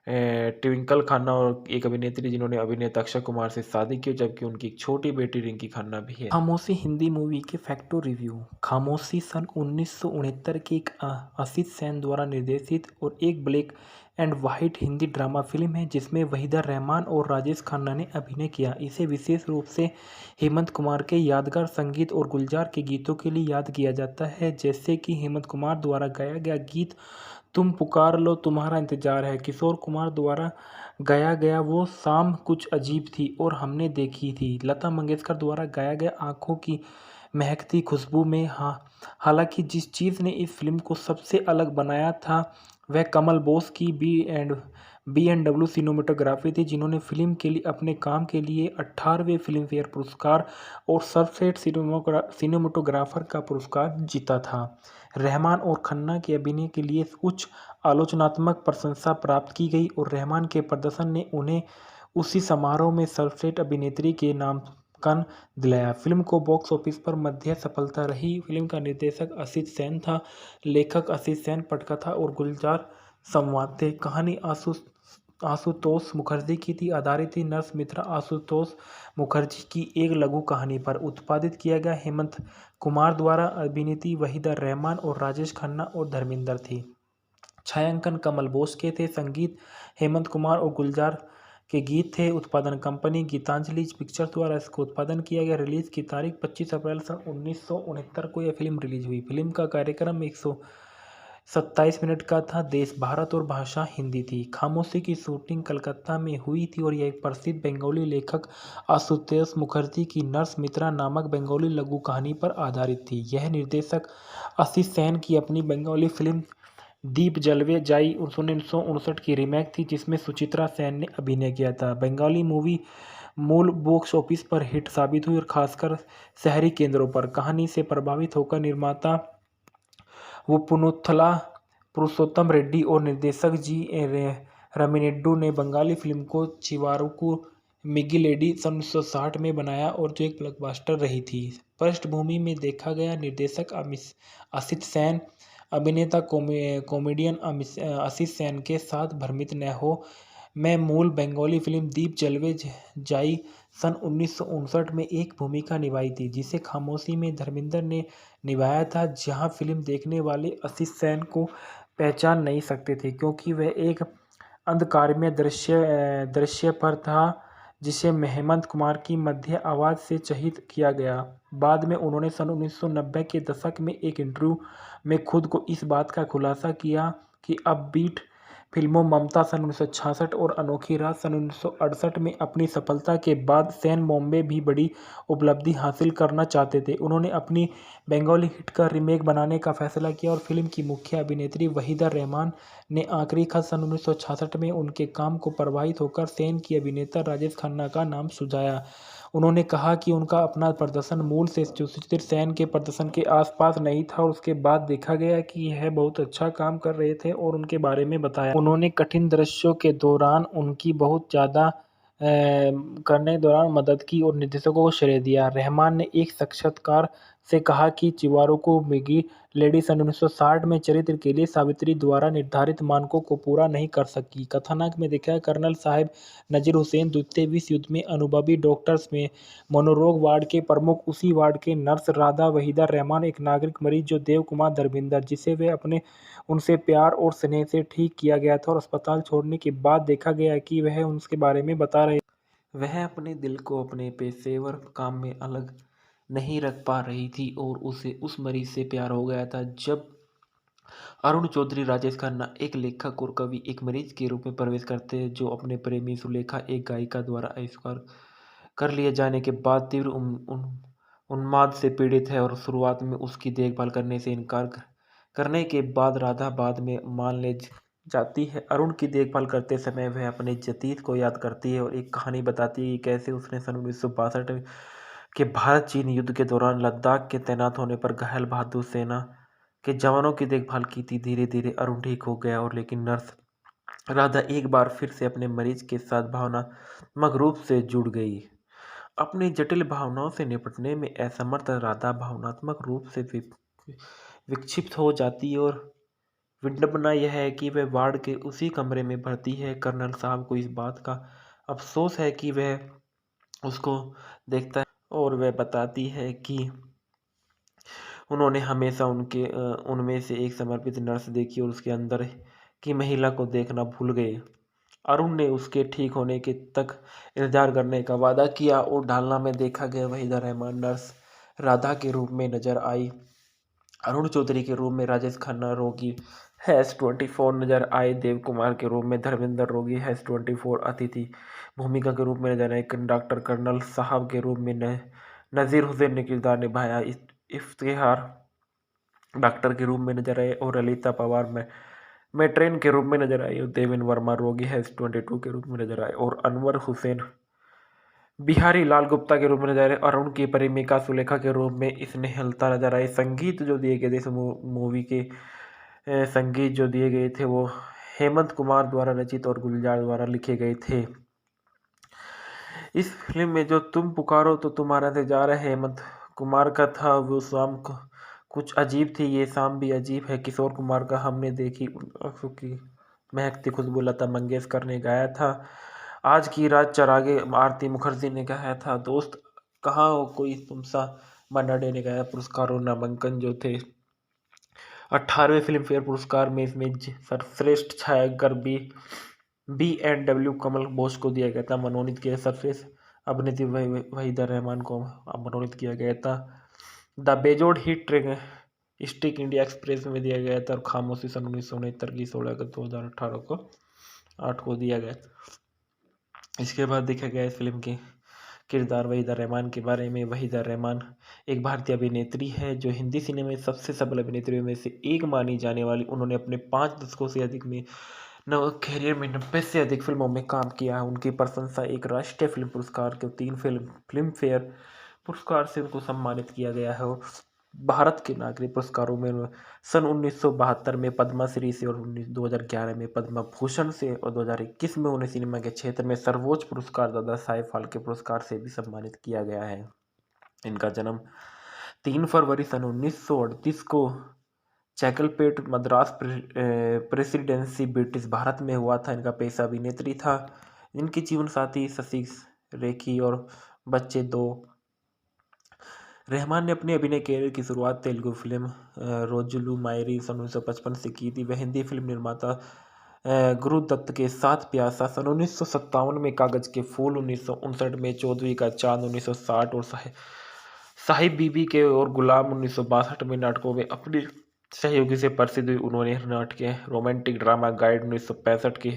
ट्विंकल खन्ना और एक अभिनेत्री जिन्होंने अभिनेता अक्षय कुमार से शादी की, जबकि उनकी एक छोटी बेटी रिंकी खन्ना भी है। खामोशी हिंदी मूवी के फैक्टो रिव्यू। खामोशी सन 1969 की एक असित सेन द्वारा निर्देशित और एक black and white Hindi drama film है जिसमें वहीदा रहमान और राजेश खन्ना ने अभिनय किया। इसे विशेष रूप से हेमंत कुमार के यादगार संगीत और गुलजार के गीतों के लिए याद किया जाता है, जैसे कि हेमंत कुमार द्वारा गाया गया गीत तुम पुकार लो तुम्हारा इंतजार है, किशोर कुमार द्वारा गाया गया वो शाम कुछ अजीब थी और हमने देखी थी, लता मंगेशकर द्वारा गाया गया आंखों की महकती खुशबू में। हालांकि जिस चीज़ ने इस फिल्म को सबसे अलग बनाया था वह कमल बोस की बी एंड डब्ल्यू सिनेमेटोग्राफी थी, जिन्होंने फिल्म के लिए अपने काम के लिए 18वें फिल्म फेयर पुरस्कार और सर्वश्रेष्ठ सिनेमेटोग्राफर का पुरस्कार जीता था। रहमान और खन्ना के अभिनय के लिए उच्च आलोचनात्मक प्रशंसा प्राप्त की गई और रहमान के प्रदर्शन ने उन्हें उसी समारोह में सर्वश्रेष्ठ अभिनेत्री के नामांकन दिलाया। फिल्म को बॉक्स ऑफिस पर मध्य सफलता रही। फिल्म का निर्देशक असित सेन था, लेखक असित सेन, पटकथा और गुलजार संवाद थे। कहानी आशुतोष मुखर्जी की थी, आधारित थी नर्स मित्रा आशुतोष मुखर्जी की एक लघु कहानी पर। उत्पादित किया गया हेमंत कुमार द्वारा, अभिनेत्री वहीदा रहमान और राजेश खन्ना और धर्मेंद्र थी। छायांकन कमल बोस के थे, संगीत हेमंत कुमार और गुलजार के गीत थे। उत्पादन कंपनी गीतांजलि पिक्चर्स द्वारा इसको उत्पादन किया गया। रिलीज की तारीख 25 अप्रैल सन 1969 को यह फिल्म रिलीज हुई। फिल्म का कार्यक्रम 127 मिनट का था। देश भारत और भाषा हिंदी थी। खामोशी की शूटिंग कलकत्ता में हुई थी और यह एक प्रसिद्ध बंगाली लेखक आशुतोष मुखर्जी की नर्स मित्रा नामक बंगाली लघु कहानी पर आधारित थी। यह निर्देशक असित सेन की अपनी बंगाली फिल्म दीप जलवे जाई 1959 की रीमेक थी, जिसमें सुचित्रा सेन ने अभिनय किया था। बंगाली मूवी मूल बॉक्स ऑफिस पर हिट साबित हुई और खासकर शहरी केंद्रों पर। कहानी से प्रभावित होकर निर्माता पुनुथला पुरुषोत्तम रेड्डी और निर्देशक रामिनेड्डू ने बंगाली फिल्म को चिवारुकु मिगिलेडी सन 1960 में बनाया और जो एक ब्लॉकबस्टर रही थी। पृष्ठभूमि में देखा गया निर्देशक असित सेन, अभिनेता कॉमेडियन असित सेन के साथ भ्रमित न हो मैं मूल बंगाली फिल्म दीप जलवे जाई सन 1959 में एक भूमिका निभाई थी, जिसे खामोशी में धर्मेंद्र ने निभाया था, जहां फिल्म देखने वाले असित सेन को पहचान नहीं सकते थे क्योंकि वह एक अंधकारमय दृश्य पर था जिसे हेमंत कुमार की मध्य आवाज़ से चहित किया गया। बाद में उन्होंने सन 1990 के दशक में एक इंटरव्यू में खुद को इस बात का खुलासा किया कि अपबीट फिल्मों ममता सन 1966 और अनोखी रात सन 1968 में अपनी सफलता के बाद सेन बॉम्बे भी बड़ी उपलब्धि हासिल करना चाहते थे। उन्होंने अपनी बंगाली हिट का रीमेक बनाने का फैसला किया और फिल्म की मुख्य अभिनेत्री वहीदा रहमान ने आखिरी खत सन 1966 में उनके काम को प्रभावित होकर सेन की अभिनेता राजेश खन्ना का नाम सुझाया। उन्होंने कहा कि उनका अपना प्रदर्शन मूल से सुचित्रा सेन के प्रदर्शन के आसपास नहीं था और उसके बाद देखा गया कि यह बहुत अच्छा काम कर रहे थे और उनके बारे में बताया। उन्होंने कठिन दृश्यों के दौरान उनकी बहुत ज़्यादा करने के दौरान मदद की और निर्देशकों को श्रेय दिया। रहमान ने एक साक्षात्कार से कहा कि चिवारुकु मिगी लेडी सन 1960 में चरित्र के लिए सावित्री द्वारा निर्धारित मानकों को पूरा नहीं कर सकी। कथानक में दिखाया कर्नल साहिब नजीर हुसैन द्वितीय विश्व युद्ध में अनुभवी डॉक्टर्स में मनोरोग वार्ड के प्रमुख, उसी वार्ड के नर्स राधा वहीदा रहमान एक नागरिक मरीज जो देव कुमार धर्मेंद्र, जिसे वे अपने उनसे प्यार और स्नेह से ठीक किया गया था और अस्पताल छोड़ने के बाद देखा गया कि वह उसके बारे में बता रहे। वह अपने दिल को अपने पेशेवर काम में अलग नहीं रख पा रही थी और उसे उस मरीज से प्यार हो गया था। जब अरुण चौधरी राजेश खन्ना एक लेखक और कवि एक मरीज के रूप में प्रवेश करते हैं जो अपने प्रेमी सुलेखा एक गायिका द्वारा आविष्कार कर लिए जाने के बाद तीव्र उन्माद से पीड़ित है और शुरुआत में उसकी देखभाल करने से इनकार करने के बाद राधा बाद में मान ले जाती है। अरुण की देखभाल करते समय वह अपने जतीत को याद करती है और एक कहानी बताती है कि कैसे उसने सन 1962 के भारत चीन युद्ध के दौरान लद्दाख के तैनात होने पर घायल बहादुर सेना के जवानों की देखभाल की थी। धीरे धीरे अरुण ठीक हो गया और लेकिन नर्स राधा एक बार फिर से अपने मरीज के साथ भावनात्मक रूप से जुड़ गई। अपनी जटिल भावनाओं से निपटने में असमर्थ राधा भावनात्मक रूप से विक्षिप्त हो जाती है और विडंबना यह है कि वह वार्ड के उसी कमरे में भर्ती है। कर्नल साहब को इस बात का अफसोस है कि वह उसको देखता है और वह बताती है कि उन्होंने हमेशा उनमें से एक समर्पित नर्स देखी और उसके अंदर की महिला को देखना भूल गए। अरुण ने उसके ठीक होने के तक इंतजार करने का वादा किया और ढालना में देखा गया वहीदा रहमान नर्स राधा के रूप में नजर आई। अरुण चौधरी के रूप में राजेश खन्ना रोगी -24 नजर आए। देव कुमार के रूप में धर्मेंद्र रोगी -24 अतिथि भूमिका के रूप में नजर आए। डॉक्टर कर्नल साहब के रूप में नजीर हुसैन ने किरदार निभाया। इफ्तिखार डॉक्टर के रूप में नजर आए और ललिता पवार में ट्रेन के रूप में नजर आई और देवेन वर्मा रोगी -22 के रूप में नजर आए और अनवर हुसैन बिहारी लाल गुप्ता के रूप में नजर आए। अरुण की प्रेमिका सुलेखा के रूप में स्नेहलता नजर आई। संगीत जो दिए गए थे इस मूवी के संगीत जो दिए गए थे वो हेमंत कुमार द्वारा रचित और गुलजार द्वारा लिखे गए थे। इस फिल्म में जो तुम पुकारो तो तुम्हारा इंतजार है हेमंत कुमार का था। वो शाम को कुछ अजीब थी, ये शाम भी अजीब है किशोर कुमार का हमने देखी आंखों की महकती खुशबू लता मंगेशकर ने गाया था। आज की रात चरागे आरती मुखर्जी ने गाया था। दोस्त कहाँ हो कोई तुम सा मन्ना डे ने गाया। पुरस्कार और नामांकन जो थे 18वें फिल्म फेयर पुरस्कार में इसमें सर्वश्रेष्ठ छायाग्रह बी एंड डब्ल्यू कमल बोस को दिया गया था। मनोनीत किया सर्वश्रेष्ठ अभिनेत्री वहीदा रहमान को मनोनीत किया गया था। द बेजोड़ हिट स्टिक इंडिया एक्सप्रेस में दिया गया था और खामोशी सन 1969 की 16 अगस्त 2018 को 8 को दिया गया। इसके बाद देखा गया इस फिल्म के किरदार वहीदा रहमान के बारे में। वहीदा रहमान एक भारतीय अभिनेत्री है जो हिंदी सिनेमा में सबसे सफल अभिनेत्रियों में से एक मानी जाने वाली। उन्होंने अपने 5 दशकों से अधिक में कैरियर में 90 से अधिक फिल्मों में काम किया है। उनकी प्रशंसा एक राष्ट्रीय फिल्म पुरस्कार के 3 फिल्म फेयर पुरस्कार से उनको सम्मानित किया गया है और भारत के नागरिक पुरस्कारों में सन 1972 में पद्मश्री से और 2011 में पद्म भूषण से और 2021 में उन्हें सिनेमा के क्षेत्र में सर्वोच्च पुरस्कार दादा साहेब फाल्के पुरस्कार से भी सम्मानित किया गया है। इनका जन्म 3 फरवरी सन 1938 को चैकलपेट मद्रास प्रेसिडेंसी ब्रिटिश भारत में हुआ था। इनका पेशा अभिनेत्री था। इनकी जीवन साथी शशि रेखी और बच्चे 2। रहमान ने अपने अभिनय कैरियर की शुरुआत तेलुगु फिल्म रोजुलू मायरी सन 1955 से की थी। वह हिंदी फिल्म निर्माता गुरु दत्त के साथ प्यासा सन 1957 में, कागज के फूल 1959 में, चौदहवीं का चांद 1960 और साहिब बीबी के और गुलाम 1962 में नाटकों में अपनी सहयोगी से प्रसिद्ध हुई। उन्होंने नाटक रोमांटिक ड्रामा गाइड 1965 की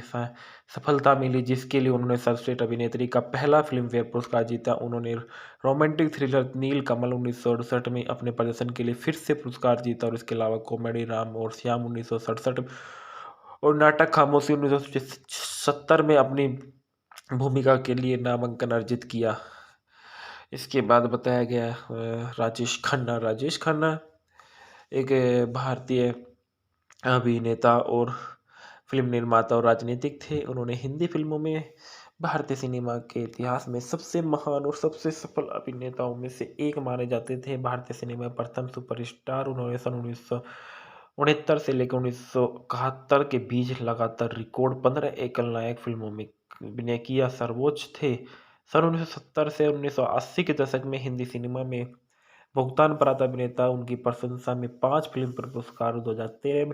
सफलता मिली जिसके लिए उन्होंने सर्वश्रेष्ठ अभिनेत्री का पहला फिल्म फेयर पुरस्कार जीता। उन्होंने रोमांटिक थ्रिलर नील कमल 1968 में अपने प्रदर्शन के लिए फिर से पुरस्कार जीता और इसके अलावा कॉमेडी राम और श्याम 1967 और नाटक खामोशी 1970 में अपनी भूमिका के लिए नामांकन अर्जित किया। इसके बाद बताया गया राजेश खन्ना एक भारतीय अभिनेता और फिल्म निर्माता और राजनीतिक थे। उन्होंने हिंदी फिल्मों में भारतीय सिनेमा के इतिहास में सबसे महान और सबसे सफल अभिनेताओं में से एक माने जाते थे। भारतीय सिनेमा में प्रथम सुपरस्टार उन्होंने सन 1969 से लेकर 1971 के बीच लगातार रिकॉर्ड 15 एकल नायक फिल्मों में अभिनय किया। सर्वोच्च थे सन 1970 से 1980 के दशक में हिंदी सिनेमा में भुगतान प्राप्त अभिनेता। उनकी प्रशंसा में 5 फिल्म पुरस्कार 2013 में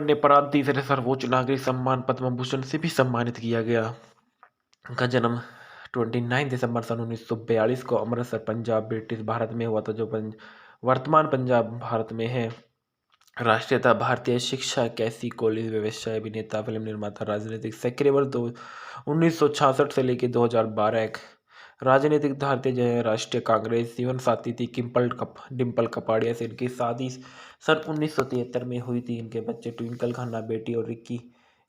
ने प्रांत तीसरे सर्वोच्च नागरिक सम्मान पद्म भूषण से भी सम्मानित किया गया। उनका जन्म 29 दिसंबर सन 1942 को अमृतसर पंजाब ब्रिटिश भारत में हुआ था जो वर्तमान पंजाब भारत में है। राष्ट्रीयता भारतीय, शिक्षा कैसी कॉलेज, व्यवसाय, अभिनेता, फिल्म निर्माता, राजनीतिक सक्रिय वर्ष 1966 से लेकर 2012 राजनीतिक भारतीय राष्ट्रीय कांग्रेस जीवन साथी थी डिम्पल कपाड़िया से इनकी शादी सन 1973 में हुई थी। इनके बच्चे ट्विंकल खन्ना बेटी और रिक्की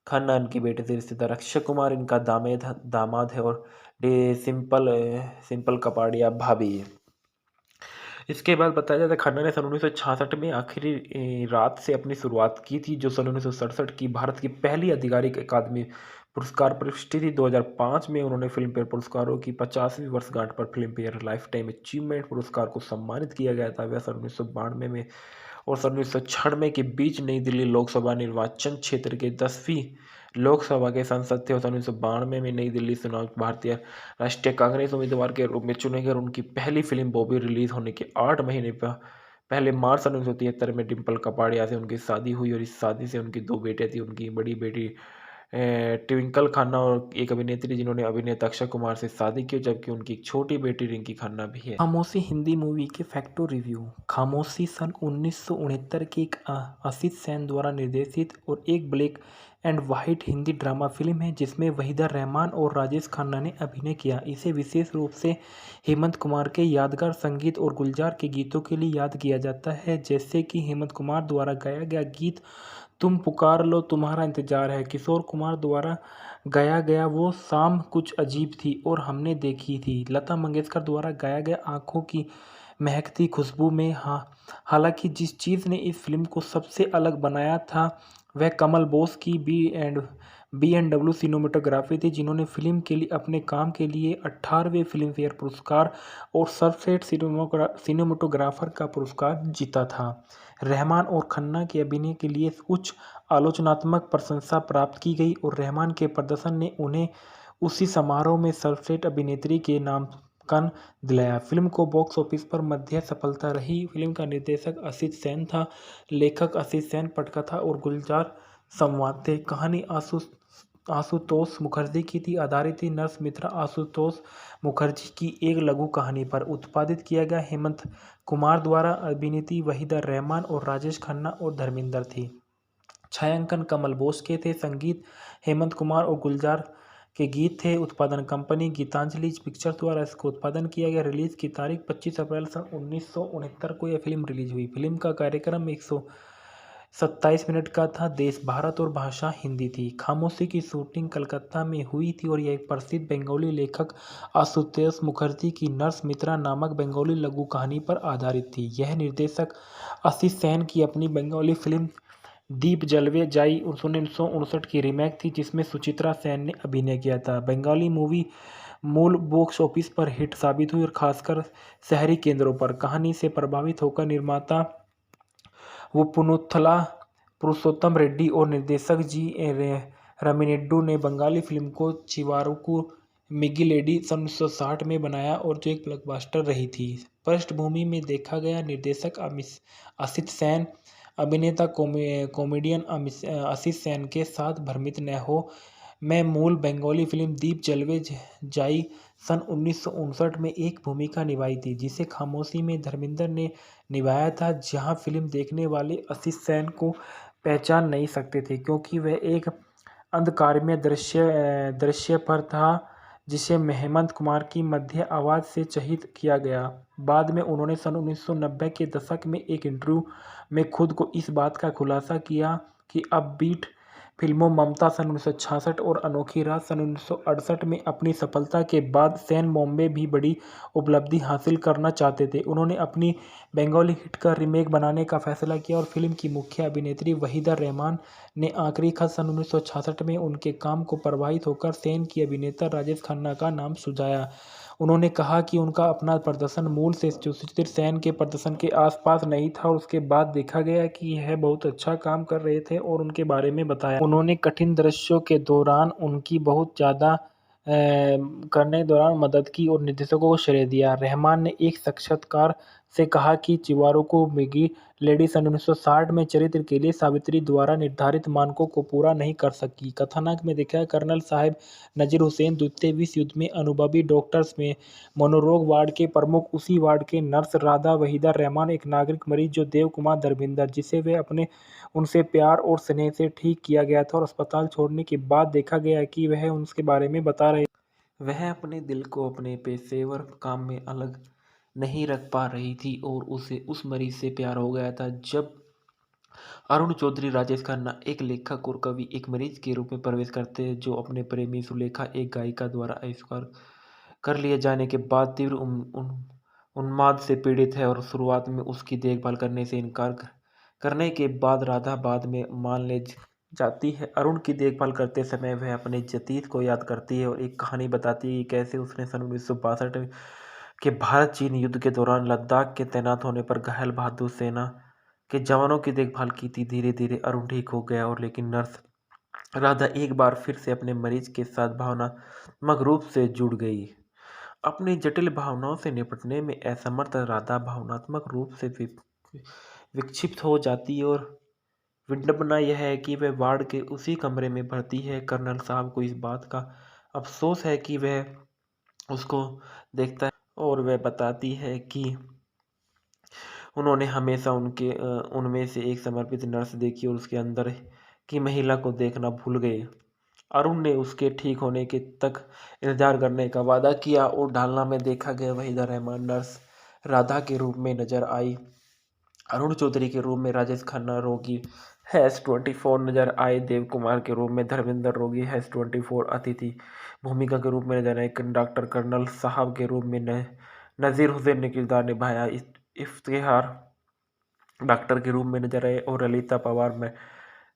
खन्ना इनकी बेटे थे। रिश्तेदार अक्षय कुमार इनका दामाद है और सिंपल कपाड़िया भाभी है। इसके बाद बताया जाता है खन्ना ने सन 1966 में आखिरी रात से अपनी शुरुआत की थी, जो सन 1967 की भारत की पहली आधिकारिक अकादमी पुरस्कार प्रविष्टि थी। 2005 में उन्होंने फिल्म फेयर पुरस्कारों की 50वीं वर्षगांठ पर film fair life time achievement पुरस्कार को सम्मानित किया गया था। वह सन 1992 में और सन 1996 के बीच नई दिल्ली लोकसभा निर्वाचन क्षेत्र के 10वीं लोकसभा के सांसद थे और सन 1992 में नई दिल्ली चुनाव भारतीय राष्ट्रीय कांग्रेस उम्मीदवार के रूप में चुने गए और उनकी पहली फिल्म बॉबी रिलीज होने के 8 महीने पहले मार्च सन 1973 में डिम्पल कपाड़िया से उनकी शादी हुई और इस शादी से उनकी 2 बेटे थी। उनकी बड़ी बेटी ट्विंकल खन्ना और एक अभिनेत्री जिन्होंने अभिनेता अक्षय कुमार से शादी की, जबकि उनकी एक छोटी बेटी रिंकी खन्ना भी है। खामोशी हिंदी मूवी के फैक्टो रिव्यू। खामोशी सन 1969 की एक असित सेन द्वारा निर्देशित और एक black and white Hindi drama film है जिसमें वहीदा रहमान और राजेश खन्ना ने अभिनय किया। इसे विशेष रूप से हेमंत कुमार के यादगार संगीत और गुलजार के गीतों के लिए याद किया जाता है, जैसे कि हेमंत कुमार द्वारा गाया गया गीत तुम पुकार लो तुम्हारा इंतजार है, किशोर कुमार द्वारा गाया गया वो शाम कुछ अजीब थी और हमने देखी थी, लता मंगेशकर द्वारा गाया गया आंखों की महकती खुशबू में। हालांकि जिस चीज़ ने इस फिल्म को सबसे अलग बनाया था वह कमल बोस की B&W सिनेमेटोग्राफी थी, जिन्होंने फिल्म के लिए अपने काम के लिए 18वें फिल्म फेयर पुरस्कार और सर्वश्रेष्ठ सिनेमेटोग्राफर का पुरस्कार जीता था। रहमान और खन्ना के अभिनय के लिए उच्च आलोचनात्मक प्रशंसा प्राप्त की गई और रहमान के प्रदर्शन ने उन्हें उसी समारोह में सर्वश्रेष्ठ अभिनेत्री के नामांकन दिलाया। फिल्म को बॉक्स ऑफिस पर मध्य सफलता रही। फिल्म का निर्देशक असित सेन था, लेखक असित सेन, पटकथा और गुलजार संवाद थे। कहानी आशुतोष मुखर्जी की थी, आधारित थी नर्स मित्रा आशुतोष मुखर्जी की एक लघु कहानी पर। उत्पादित किया गया हेमंत कुमार द्वारा, अभिनेत्री वहीदा रहमान और राजेश खन्ना और धर्मेंद्र थी। छायांकन कमल बोस के थे, संगीत हेमंत कुमार और गुलजार के गीत थे। उत्पादन कंपनी गीतांजलि पिक्चर्स द्वारा इसको उत्पादन किया गया। रिलीज की तारीख 25 अप्रैल सन 1969 को यह फिल्म रिलीज हुई। फिल्म का कार्यक्रम 127 मिनट का था। देश भारत और भाषा हिंदी थी। खामोशी की शूटिंग कलकत्ता में हुई थी और यह एक प्रसिद्ध बंगाली लेखक आशुतोष मुखर्जी की नर्स मित्रा नामक बंगाली लघु कहानी पर आधारित थी। यह निर्देशक असित सेन की अपनी बंगाली फिल्म दीप जलवे जाई 1959 की रीमेक थी, जिसमें सुचित्रा सेन ने अभिनय किया था। बंगाली मूवी मूल बॉक्स ऑफिस पर हिट साबित हुई और खासकर शहरी केंद्रों पर। कहानी से प्रभावित होकर निर्माता पुनुथला पुरुषोत्तम रेड्डी और निर्देशक रामिनेड्डू ने बंगाली फिल्म को चिवारुकु मिगिलेडी सन 1960 में बनाया और जो एक ब्लॉकबस्टर रही थी। पृष्ठभूमि में देखा गया निर्देशक असित सेन, अभिनेता कॉमेडियन असित सेन के साथ भ्रमित न हो मैं मूल बंगाली फिल्म दीप जलवे जाई सन 1959 में एक भूमिका निभाई थी, जिसे खामोशी में धर्मेंद्र ने निभाया था, जहां फिल्म देखने वाले असित सेन को पहचान नहीं सकते थे क्योंकि वह एक अंधकारमय दृश्य पर था जिसे हेमंत कुमार की मध्य आवाज़ से चहित किया गया। बाद में उन्होंने सन 1990 के दशक में एक इंटरव्यू में खुद को इस बात का खुलासा किया कि अपबीट फिल्मों ममता सन 1966 और अनोखी रात सन 1968 में अपनी सफलता के बाद सेन बॉम्बे भी बड़ी उपलब्धि हासिल करना चाहते थे। उन्होंने अपनी बंगाली हिट का रीमेक बनाने का फैसला किया और फिल्म की मुख्य अभिनेत्री वहीदा रहमान ने आखिरी खत सन 1966 में उनके काम को प्रभावित होकर सेन की अभिनेता राजेश खन्ना का नाम सुझाया। उन्होंने कहा कि उनका अपना प्रदर्शन मूल से सुचित्रा सेन के प्रदर्शन के आसपास नहीं था और उसके बाद देखा गया कि यह बहुत अच्छा काम कर रहे थे और उनके बारे में बताया। उन्होंने कठिन दृश्यों के दौरान उनकी बहुत ज़्यादा करने के दौरान मदद की और निर्देशकों को श्रेय दिया। रहमान ने एक साक्षात्कार से कहा कि चिवारुकु मिगी लेडी सन 1960 में चरित्र के लिए सावित्री द्वारा निर्धारित मानकों को पूरा नहीं कर सकी। कथानक में दिखाया कर्नल साहिब नजीर हुसैन द्वितीय विश्व युद्ध में अनुभवी डॉक्टर्स में मनोरोग वार्ड के प्रमुख, उसी वार्ड के नर्स राधा वहीदा रहमान एक नागरिक मरीज जो देव कुमार धर्मेंद्र, जिसे वे अपने उनसे प्यार और स्नेह से ठीक किया गया था और अस्पताल छोड़ने के बाद देखा गया कि वह उसके बारे में बता रहे वह अपने दिल को अपने पेशेवर काम में अलग नहीं रख पा रही थी और उसे उस मरीज से प्यार हो गया था। जब अरुण चौधरी राजेश खन्ना एक लेखक और कवि एक मरीज के रूप में प्रवेश करते हैं जो अपने प्रेमी सुलेखा एक गायिका द्वारा आविष्कार कर लिए जाने के बाद तीव्र उन्माद से पीड़ित है और शुरुआत में उसकी देखभाल करने से इनकार करने के बाद राधा बाद में मान ले जाती है। अरुण की देखभाल करते समय वह अपने जतीत को याद करती है और एक कहानी बताती है कि कैसे उसने सन 1962 के भारत चीन युद्ध के दौरान लद्दाख के तैनात होने पर घायल बहादुर सेना के जवानों की देखभाल की थी। धीरे धीरे अरुण ठीक हो गया और लेकिन नर्स राधा एक बार फिर से अपने मरीज के साथ भावनात्मक रूप से जुड़ गई। अपनी जटिल भावनाओं से निपटने में असमर्थ राधा भावनात्मक रूप से विक्षिप्त हो जाती है और विडंबना यह है कि वह वार्ड के उसी कमरे में भर्ती है। कर्नल साहब को इस बात का अफसोस है कि वह उसको देखता है और वह बताती है कि उन्होंने हमेशा उनमें से एक समर्पित नर्स देखी और उसके अंदर की महिला को देखना भूल गए। अरुण ने उसके ठीक होने के तक इंतजार करने का वादा किया और ढालना में देखा गया वहीदा रहमान नर्स राधा के रूप में नजर आई। अरुण चौधरी के रूप में राजेश खन्ना रोगी हैस 24 नजर आए। देव कुमार के रूप में धर्मेंद्र रोगी हैस 24 अतिथि भूमिका के रूप में नजर आए। डॉक्टर कर्नल साहब के रूप में नज़ीर हुसैन ने किरदार निभाया। इफ्तिखार डॉक्टर के रूप में नजर आए और ललिता पवार में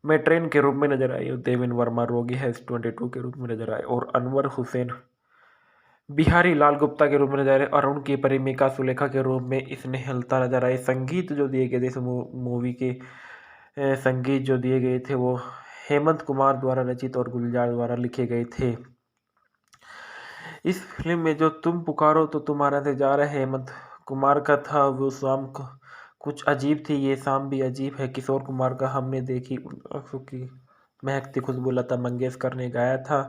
मेट्रेन के रूप में नजर आई और देवेन वर्मा रोगी हैस 22 के रूप में नजर आए और अनवर हुसैन बिहारी लाल गुप्ता के रूप में नजर आए। अरुण की प्रेमिका सुलेखा के रूप में स्नेहलता नजर आई। संगीत जो दिए गए थे इस मूवी के संगीत जो दिए गए थे वो हेमंत कुमार द्वारा रचित और गुलजार द्वारा लिखे गए थे। इस फिल्म में जो तुम पुकारो तो तुम्हारा से जा रहा है हेमंत कुमार का था। वो शाम कुछ अजीब थी, ये शाम भी अजीब है किशोर कुमार का हमने देखी आंखों की महकती खुशबू लता मंगेशकर ने गाया था।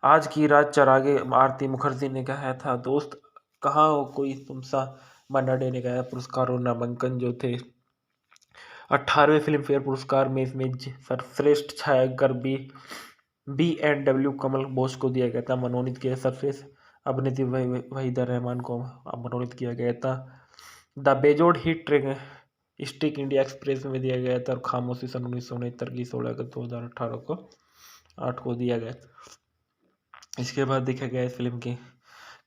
आज की रात चरागे आरती मुखर्जी ने गाया था। दोस्त कहाँ हो कोई तुम सा मन्ना डे ने गाया। पुरस्कार और नामांकन जो थे 18वें फिल्म फेयर पुरस्कार में इसमें सर्वश्रेष्ठ छायाग्रह बी एंड डब्ल्यू कमल बोस को दिया गया था। मनोनीत किया सर्वश्रेष्ठ अभिनेत्री वहीदा रहमान को मनोनीत किया गया था। द बेजोड़ hit train stick India express में दिया गया था और खामोशी सन 1969 की 16 अगस्त 2018 को 8 को दिया गया। इसके बाद देखा गया इस फिल्म के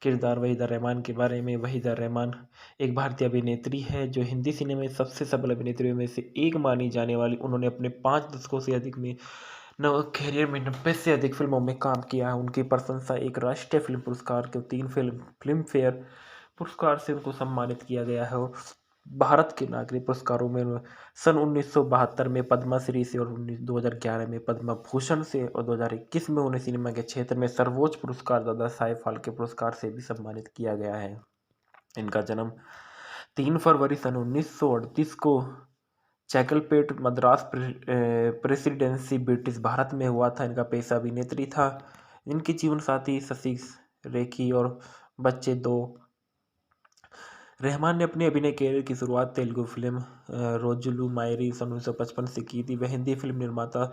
किरदार वहीदा रहमान के बारे में। वहीदा रहमान एक भारतीय अभिनेत्री है जो हिंदी सिनेमा में सबसे सफल अभिनेत्रियों में से एक मानी जाने वाली। उन्होंने अपने 5 दशकों से अधिक में कैरियर में 90 से अधिक फिल्मों में काम किया है। उनकी प्रशंसा एक राष्ट्रीय फिल्म पुरस्कार के 3 फिल्म फेयर पुरस्कार से उनको सम्मानित किया गया है और भारत के नागरिक पुरस्कारों में सन 1972 में पद्मश्री से और 2011 में पद्म भूषण से और 2021 में उन्हें सिनेमा के क्षेत्र में सर्वोच्च पुरस्कार दादा साहेब फाल्के पुरस्कार से भी सम्मानित किया गया है। इनका जन्म 3 फरवरी सन 1938 को चैकलपेट मद्रास प्रेसिडेंसी ब्रिटिश भारत में हुआ था। इनका पेशा अभिनेत्री था। इनकी जीवन साथी शशि रेखी और बच्चे 2। रहमान ने अपने अभिनय कैरियर की शुरुआत तेलुगु फिल्म रोजुलू मायरी सन 1955 से की थी। वह हिंदी फिल्म निर्माता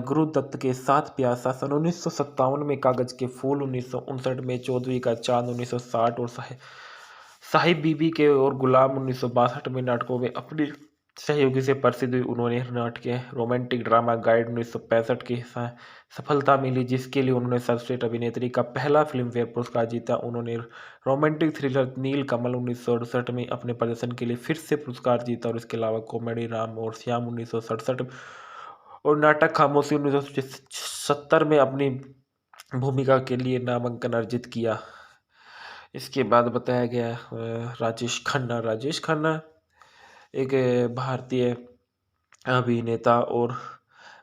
गुरु दत्त के साथ प्यासा सन 1957 में, कागज के फूल 1959 में, चौदहवीं का चांद 1960 और साहिब बीबी के और गुलाम 1962 में नाटकों में अपनी सहयोगी से प्रसिद्ध हुई। उन्होंने नाटक रोमांटिक ड्रामा गाइड 1965 की सफलता मिली जिसके लिए उन्होंने सर्वश्रेष्ठ अभिनेत्री का पहला फिल्म फेयर पुरस्कार जीता। उन्होंने रोमांटिक थ्रिलर नील कमल 1968 में अपने प्रदर्शन के लिए फिर से पुरस्कार जीता और इसके अलावा कॉमेडी राम और श्याम 1967 और नाटक खामोशी 1970 में अपनी भूमिका के लिए नामांकन अर्जित किया। इसके बाद बताया गया राजेश खन्ना एक भारतीय अभिनेता और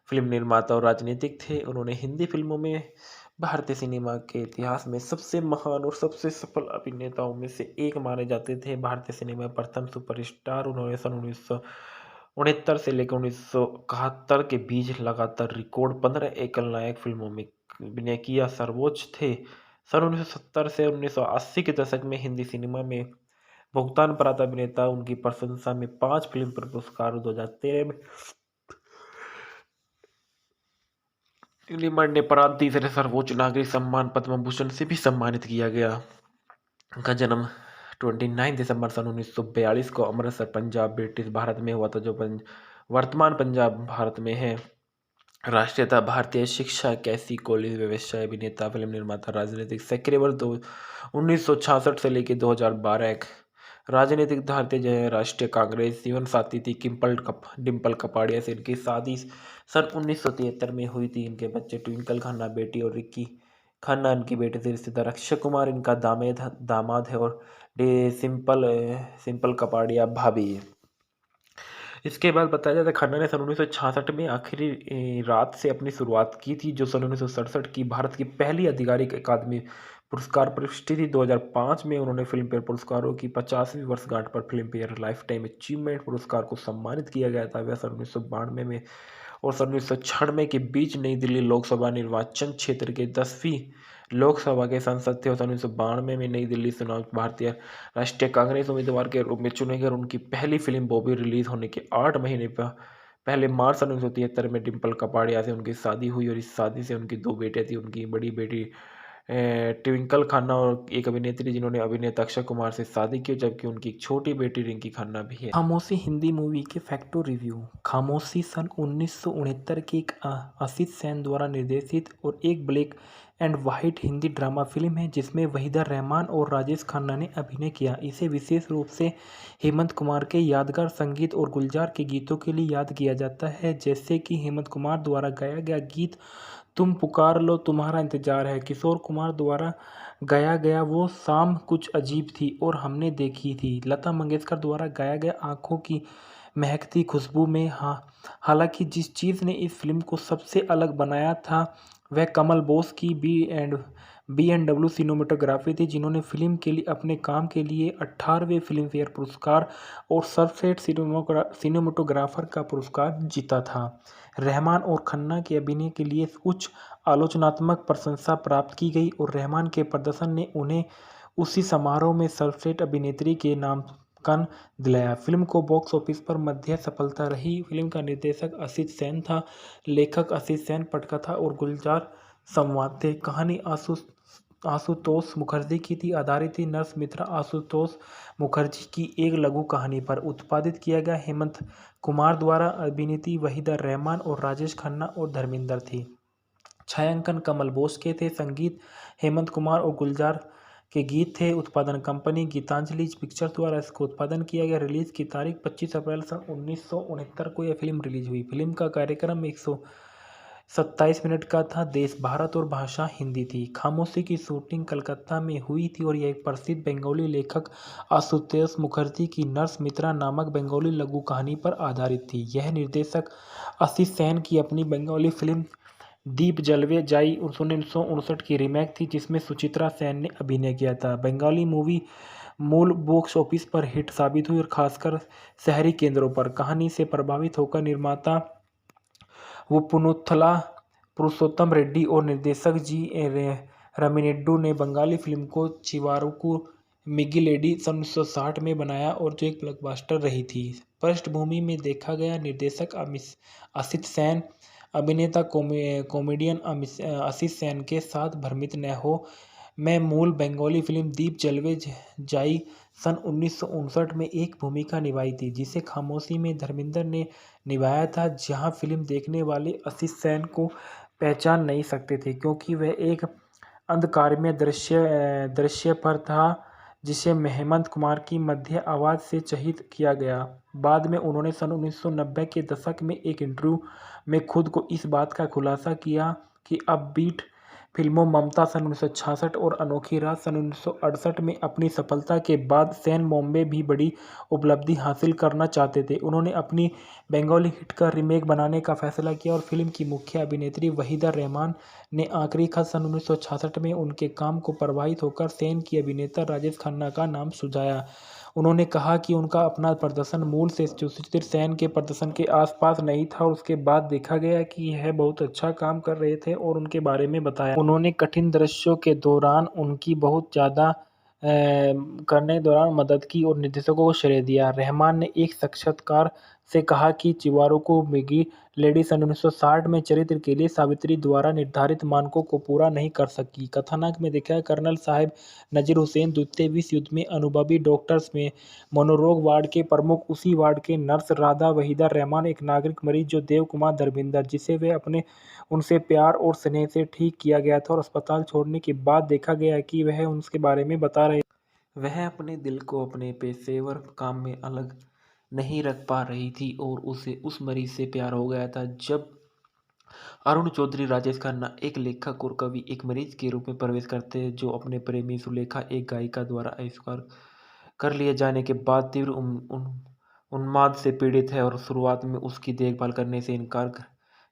फिल्म निर्माता और राजनीतिक थे। उन्होंने हिंदी फिल्मों में भारतीय सिनेमा के इतिहास में सबसे महान और सबसे सफल अभिनेताओं में से एक माने जाते थे। भारतीय सिनेमा में प्रथम सुपरस्टार उन्होंने सन 1969 से लेकर 1971 के बीच लगातार रिकॉर्ड 15 एकल नायक फिल्मों में अभिनय किया। सर्वोच्च थे सन 1970 से 1980 के दशक में हिंदी सिनेमा में भुगतान प्राप्त अभिनेता। उनकी प्रशंसा में 5 फिल्म पुरस्कार 2013 में निमर ने प्रांत तीसरे सर्वोच्च नागरिक सम्मान पद्म भूषण से भी सम्मानित किया गया। उनका जन्म 29 दिसंबर सन 1942 को अमृतसर पंजाब ब्रिटिश भारत में हुआ था, जो वर्तमान पंजाब भारत में है। राष्ट्रीयता भारतीय, शिक्षा कैसी कॉलेज, व्यवसाय, अभिनेता, फिल्म निर्माता, राजनीतिक सक्रिय वर्ष 1966 से लेकर 2012। एक राजनीतिक भारतीय राष्ट्रीय कांग्रेस। जीवन साथी थी डिम्पल कपाड़िया से इनकी शादी सन 1973 में हुई थी। इनके बच्चे ट्विंकल खन्ना बेटी और रिक्की खन्ना इनकी बेटे थे। रिश्तेदार अक्षय कुमार इनका दामाद है और सिंपल कपाड़िया भाभी है। इसके बाद बताया जाता है खन्ना ने सन 1966 में आखिरी रात से अपनी शुरुआत की थी, जो सन 1967 की भारत की पहली आधिकारिक अकादमी पुरस्कार प्रविष्टि थी। 2005 में उन्होंने फिल्म फेयर पुरस्कारों की 50वीं वर्षगांठ पर film fair life time achievement पुरस्कार को सम्मानित किया गया था। वह सन 1992 में और सन 1996 के बीच नई दिल्ली लोकसभा निर्वाचन क्षेत्र के 10वीं लोकसभा के सांसद थे और सन 1992 में नई दिल्ली चुनाव भारतीय राष्ट्रीय कांग्रेस उम्मीदवार के रूप में चुने गए। उनकी पहली फिल्म बॉबी रिलीज होने के 8 महीने पहले मार्च सन 1973 में डिम्पल कपाड़िया से उनकी शादी हुई और इस शादी से उनकी 2 बेटे थी। उनकी बड़ी बेटी ट्विंकल खन्ना और एक अभिनेत्री जिन्होंने अभिनेता अक्षय कुमार से शादी की, जबकि उनकी एक छोटी बेटी रिंकी खन्ना भी है। खामोशी हिंदी मूवी के फैक्टो रिव्यू। खामोशी सन 1969 की एक आशीष सेन द्वारा निर्देशित और एक black and white Hindi drama film है जिसमें वहीदा रहमान और राजेश खन्ना ने अभिनय किया। इसे विशेष रूप से हेमंत कुमार के यादगार संगीत और गुलजार के गीतों के लिए याद किया जाता है, जैसे कि हेमंत कुमार द्वारा गाया गया गीत तुम पुकार लो तुम्हारा इंतजार है, किशोर कुमार द्वारा गाया गया वो शाम कुछ अजीब थी और हमने देखी थी, लता मंगेशकर द्वारा गाया गया आंखों की महकती खुशबू में। हालांकि जिस चीज़ ने इस फिल्म को सबसे अलग बनाया था वह कमल बोस की बी एंड डब्ल्यू सिनेमेटोग्राफी थी, जिन्होंने फिल्म के लिए अपने काम के लिए 18वें फिल्म फेयर पुरस्कार और सर्वश्रेष्ठ सिनेमेटोग्राफर का पुरस्कार जीता था। रहमान और खन्ना के अभिनय के लिए उच्च आलोचनात्मक प्रशंसा प्राप्त की गई और रहमान के प्रदर्शन ने उन्हें उसी समारोह में सर्वश्रेष्ठ अभिनेत्री के नामांकन दिलाया। फिल्म को बॉक्स ऑफिस पर मध्य सफलता रही। फिल्म का निर्देशक आशीष सेन था, लेखक आशीष सेन, पटकथा और गुलजार संवाद थे। कहानी आशुतोष मुखर्जी की थी, आधारित थी नर्स मित्रा आशुतोष मुखर्जी की एक लघु कहानी पर। उत्पादित किया गया हेमंत कुमार द्वारा, अभिनेत्री वहीदा रहमान और राजेश खन्ना और धर्मेंद्र थी। छायांकन कमल बोस के थे, संगीत हेमंत कुमार और गुलजार के गीत थे। उत्पादन कंपनी गीतांजलि पिक्चर्स द्वारा इसको उत्पादन किया गया। रिलीज की तारीख 25 अप्रैल सन 1969 को यह फिल्म रिलीज हुई। फिल्म का कार्यक्रम 127 मिनट का था। देश भारत और भाषा हिंदी थी। खामोशी की शूटिंग कलकत्ता में हुई थी और यह एक प्रसिद्ध बंगाली लेखक आशुतोष मुखर्जी की नर्स मित्रा नामक बंगाली लघु कहानी पर आधारित थी। यह निर्देशक आशीष सेन की अपनी बंगाली फिल्म दीप जलवे जाई 1959 की रीमेक थी, जिसमें सुचित्रा सेन ने अभिनय किया था। बंगाली मूवी मूल बॉक्स ऑफिस पर हिट साबित हुई और खासकर शहरी केंद्रों पर। कहानी से प्रभावित होकर निर्माता पुनुथला पुरुषोत्तम रेड्डी और निर्देशक रामिनेड्डू ने बंगाली फिल्म को चिवारुकु मिगिलेडी सन 1960 में बनाया और जो एक ब्लॉकबस्टर रही थी। पृष्ठभूमि में देखा गया निर्देशक आशीष सेन, अभिनेता कॉमेडियन आशीष सेन के साथ भ्रमित न हो मैं मूल बंगाली फिल्म दीप जलवे जाई सन 1959 में एक भूमिका निभाई थी, जिसे खामोशी में धर्मेंद्र ने निभाया था, जहां फिल्म देखने वाले आशीष सेन को पहचान नहीं सकते थे क्योंकि वह एक अंधकारमय दृश्य पर था जिसे हेमंत कुमार की मध्य आवाज़ से चहित किया गया। बाद में उन्होंने सन 1990 के दशक में एक इंटरव्यू में खुद को इस बात का खुलासा किया कि अपबीट फिल्मों ममता सन 1966 और अनोखी रात सन 1968 में अपनी सफलता के बाद सेन बॉम्बे भी बड़ी उपलब्धि हासिल करना चाहते थे। उन्होंने अपनी बंगाली हिट का रीमेक बनाने का फैसला किया और फिल्म की मुख्य अभिनेत्री वहीदा रहमान ने आखिरी खत सन 1966 में उनके काम को प्रभावित होकर सेन की अभिनेता राजेश खन्ना का नाम सुझाया। उन्होंने कहा कि उनका अपना प्रदर्शन मूल से सुचित्रा सेन के प्रदर्शन के आसपास नहीं था और उसके बाद देखा गया कि यह बहुत अच्छा काम कर रहे थे और उनके बारे में बताया। उन्होंने कठिन दृश्यों के दौरान उनकी बहुत ज़्यादा करने के दौरान मदद की और निर्देशकों को श्रेय दिया। रहमान ने एक साक्षात्कार से कहा कि चिवारो को मिगी लेडी सन 1960 में चरित्र के लिए सावित्री द्वारा निर्धारित मानकों को पूरा नहीं कर सकी। कथानक में देखा है कर्नल साहिब नजीर हुसैन द्वितीय विश्व युद्ध में अनुभवी डॉक्टर्स में मनोरोग वार्ड के प्रमुख, उसी वार्ड के नर्स राधा वहीदा रहमान एक नागरिक मरीज जो देव कुमार धर्मेंद्र जिसे वे अपने उनसे प्यार और स्नेह से ठीक किया गया था और अस्पताल छोड़ने के बाद देखा गया कि वह उनके बारे में बता रहे। वह अपने दिल को अपने पेशेवर काम में अलग नहीं रख पा रही थी और उसे उस मरीज से प्यार हो गया था। जब अरुण चौधरी राजेश खन्ना एक लेखक और कवि एक मरीज के रूप में प्रवेश करते हैं जो अपने प्रेमी सुलेखा एक गायिका द्वारा आविष्कार कर लिए जाने के बाद तीव्र उन्माद से पीड़ित है और शुरुआत में उसकी देखभाल करने से इनकार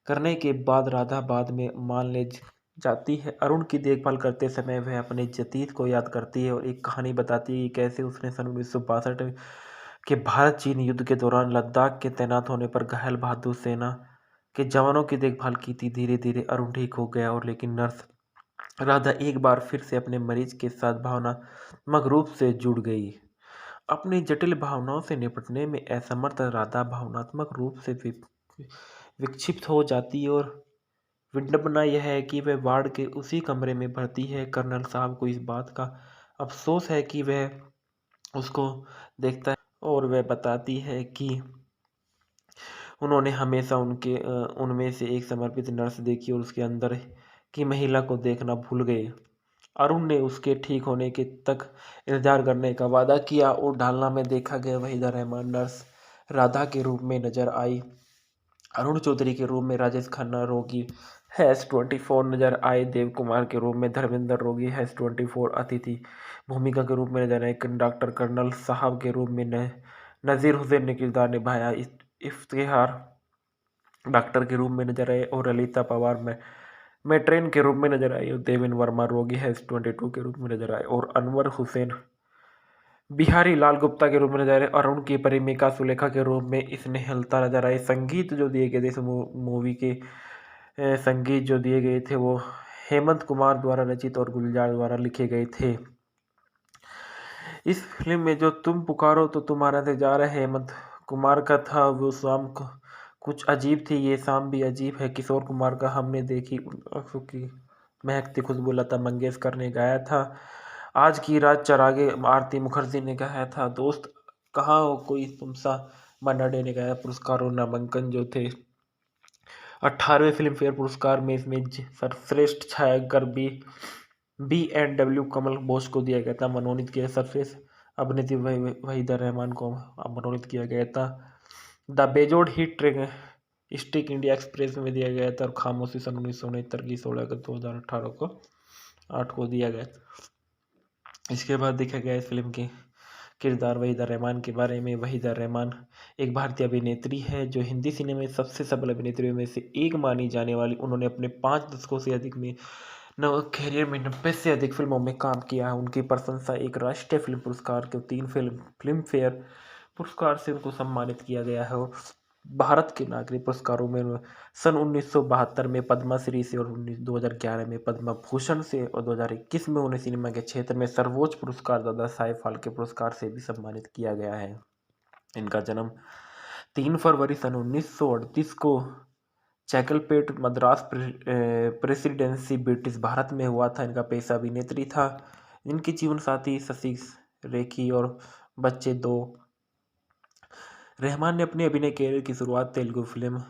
करने के बाद राधा बाद में मान ले जाती है। अरुण की देखभाल करते समय वह अपने जतीत को याद करती है और एक कहानी बताती है कि कैसे उसने सन 1962 के भारत चीन युद्ध के दौरान लद्दाख के तैनात होने पर घायल बहादुर सेना के जवानों की देखभाल की थी। धीरे धीरे अरुण ठीक हो गया और लेकिन नर्स राधा एक बार फिर से अपने मरीज के साथ भावनात्मक रूप से जुड़ गई। अपनी जटिल भावनाओं से निपटने में असमर्थ राधा भावनात्मक रूप से विक्षिप्त हो जाती और विडंबना यह है कि वह वार्ड के उसी कमरे में भर्ती है। कर्नल साहब को इस बात का अफसोस है कि वह उसको देखता है और वह बताती है कि उन्होंने हमेशा उनमें से एक समर्पित नर्स देखी और उसके अंदर की महिला को देखना भूल गए। अरुण ने उसके ठीक होने के तक इंतजार करने का वादा किया और ढालना में देखा गया वहीदा रहमान नर्स राधा के रूप में नजर आई। अरुण चौधरी के रूप में राजेश खन्ना रोगी -24 नजर आए। देव कुमार के रूप में धर्मेंद्र रोगी -24 अतिथि भूमिका के रूप में नजर आए। डॉक्टर कर्नल साहब के रूप में नजीर हुसैन ने किरदार निभाया। इफ्तिखार डॉक्टर के रूप में नजर आए और ललिता पवार में मेट्रेन के रूप में नजर आई और देवेन वर्मा रोगी -22 के रूप में नजर आए और अनवर हुसैन बिहारी लाल गुप्ता के रूप में नजर आए। अरुण की प्रेमिका सुलेखा के रूप में स्नेहलता नजर आई। संगीत जो दिए गए थे इस मूवी के संगीत जो दिए गए थे वो हेमंत कुमार द्वारा रचित और गुलजार द्वारा लिखे गए थे। इस फिल्म में जो तुम पुकारो तो तुम्हारा इंतजार है हेमंत कुमार का था। वो शाम कुछ अजीब थी, ये शाम भी अजीब है किशोर कुमार का हमने देखी आंखों की महकती खुशबू लता मंगेशकर ने गाया था। आज की रात चरागे आरती मुखर्जी ने गाया था। दोस्त कहाँ हो कोई तुम सा मन्ना डे ने गाया। पुरस्कार और नामांकन जो थे 18वें फिल्म फेयर पुरस्कार में इसमें सर्वश्रेष्ठ छायाग्रह बी एंड डब्ल्यू कमल बोस को दिया गया था। मनोनीत किया सर्वश्रेष्ठ अभिनेत्री वहीदा रहमान को मनोनीत किया गया था। द बेजोड़ hit train stick India express में दिया गया था और खामोशी सन 1969 की 16 अगस्त 2018 को 8 को दिया गया। इसके बाद देखा गया इस फिल्म के किरदार वहीदा रहमान के बारे में। वहीदा रहमान एक भारतीय अभिनेत्री है जो हिंदी सिनेमा में सबसे सफल अभिनेत्रियों में से एक मानी जाने वाली। उन्होंने अपने 5 दशकों से अधिक में कैरियर में 90 से अधिक फिल्मों में काम किया है। उनकी प्रशंसा एक राष्ट्रीय फिल्म पुरस्कार के 3 फिल्म फेयर पुरस्कार से उनको सम्मानित किया गया है और भारत के नागरिक पुरस्कारों में सन 1972 में पद्मश्री से और 2011 में पद्म भूषण से और 2021 में उन्हें सिनेमा के क्षेत्र में सर्वोच्च पुरस्कार दादा साहेब फाल्के पुरस्कार से भी सम्मानित किया गया है। इनका जन्म 3 फरवरी सन 1938 को चैकलपेट मद्रास प्रेसिडेंसी ब्रिटिश भारत में हुआ था। इनका पेशा अभिनेत्री था। इनकी जीवन साथी शशि रेखी और बच्चे 2। रहमान ने अपने अभिनय कैरियर की शुरुआत तेलुगु फिल्म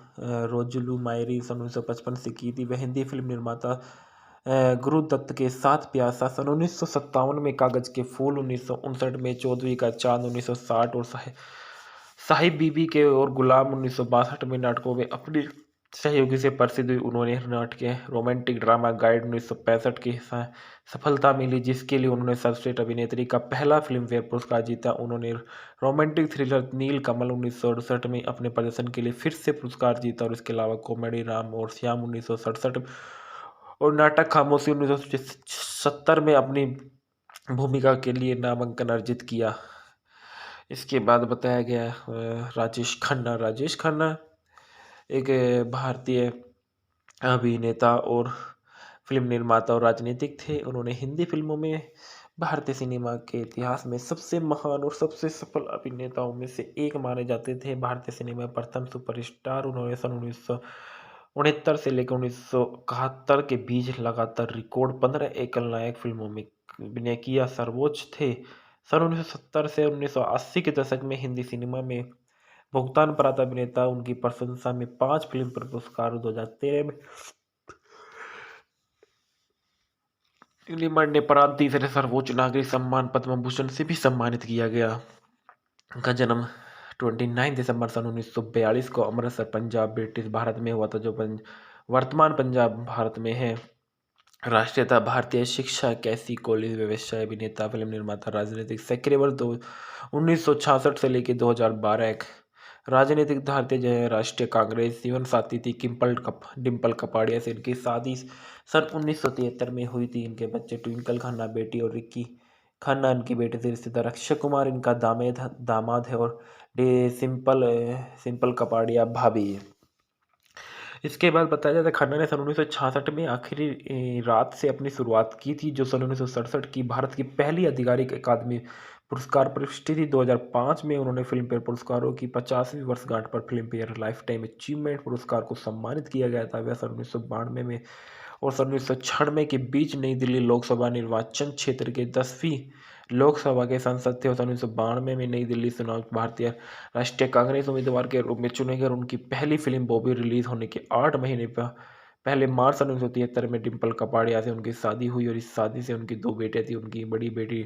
रोजुलू मायरी सन 1955 से की थी। वह हिंदी फिल्म निर्माता गुरु दत्त के साथ प्यासा सन 1957 में, कागज के फूल 1959 में, चौदहवीं का चांद 1960 और साहिब बीबी के और गुलाम 1962 में नाटकों में अपनी सहयोगी से प्रसिद्ध हुई। उन्होंने नाटक रोमांटिक ड्रामा गाइड 1965 की सफलता मिली जिसके लिए उन्होंने सर्वश्रेष्ठ अभिनेत्री का पहला फिल्म फेयर पुरस्कार जीता। उन्होंने रोमांटिक थ्रिलर नील कमल 1968 में अपने प्रदर्शन के लिए फिर से पुरस्कार जीता और इसके अलावा कॉमेडी राम और श्याम 1967 और नाटक खामोशी 1970 में अपनी भूमिका के लिए नामांकन अर्जित किया। इसके बाद बताया गया राजेश खन्ना एक भारतीय अभिनेता और फिल्म निर्माता और राजनीतिक थे। उन्होंने हिंदी फिल्मों में भारतीय सिनेमा के इतिहास में सबसे महान और सबसे सफल अभिनेताओं में से एक माने जाते थे। भारतीय सिनेमा में प्रथम सुपरस्टार उन्होंने सन 1969 से लेकर 1971 के बीच लगातार रिकॉर्ड 15 एकल नायक फिल्मों में अभिनय किया। सर्वोच्च थे सन 1970 से 1980 के दशक में हिंदी सिनेमा में भुगतान प्राप्त अभिनेता उनकी प्रशंसा में 5 फिल्म पुरस्कार 2013 में मरणोपरांत तीसरे सर्वोच्च नागरिक सम्मान पद्म भूषण से भी सम्मानित किया गया। उनका जन्म 29 दिसंबर सन 1942 को अमृतसर पंजाब ब्रिटिश भारत में हुआ था, जो वर्तमान पंजाब भारत में है। राष्ट्रीयता भारतीय, शिक्षा कैसी कॉलेज, व्यवसाय, अभिनेता, फिल्म निर्माता, राजनीतिक सक्रिय वर्ष 1966 से लेकर 2012। राजनीतिक भारतीय राष्ट्रीय कांग्रेस। जीवन साथी थी डिम्पल कपाड़िया से इनकी शादी सन 1973 में हुई थी। इनके बच्चे ट्विंकल खन्ना बेटी और रिक्की खन्ना इनकी बेटे थे। रिश्तेदार अक्षय कुमार इनका दामाद है और सिंपल कपाड़िया भाभी है। इसके बाद बताया जाता है खन्ना ने सन 1966 में आखिरी रात से अपनी शुरुआत की थी, जो सन 1967 की भारत की पहली आधिकारिक अकादमी पुरस्कार प्रविष्टि थी। 2005 में उन्होंने फिल्म फेयर पुरस्कारों की 50वीं वर्षगांठ पर film fair life time achievement पुरस्कार को सम्मानित किया गया था। वह सन 1992 में और सन 1996 के बीच नई दिल्ली लोकसभा निर्वाचन क्षेत्र के 10वीं लोकसभा के सांसद थे और सन 1992 में नई दिल्ली चुनाव भारतीय राष्ट्रीय कांग्रेस उम्मीदवार के रूप में चुने गए। उनकी पहली फिल्म बॉबी रिलीज होने के 8 महीने पहले मार्च सन 1973 में डिम्पल कपाड़िया से उनकी शादी हुई और इस शादी से उनकी 2 बेटे थी। उनकी बड़ी बेटी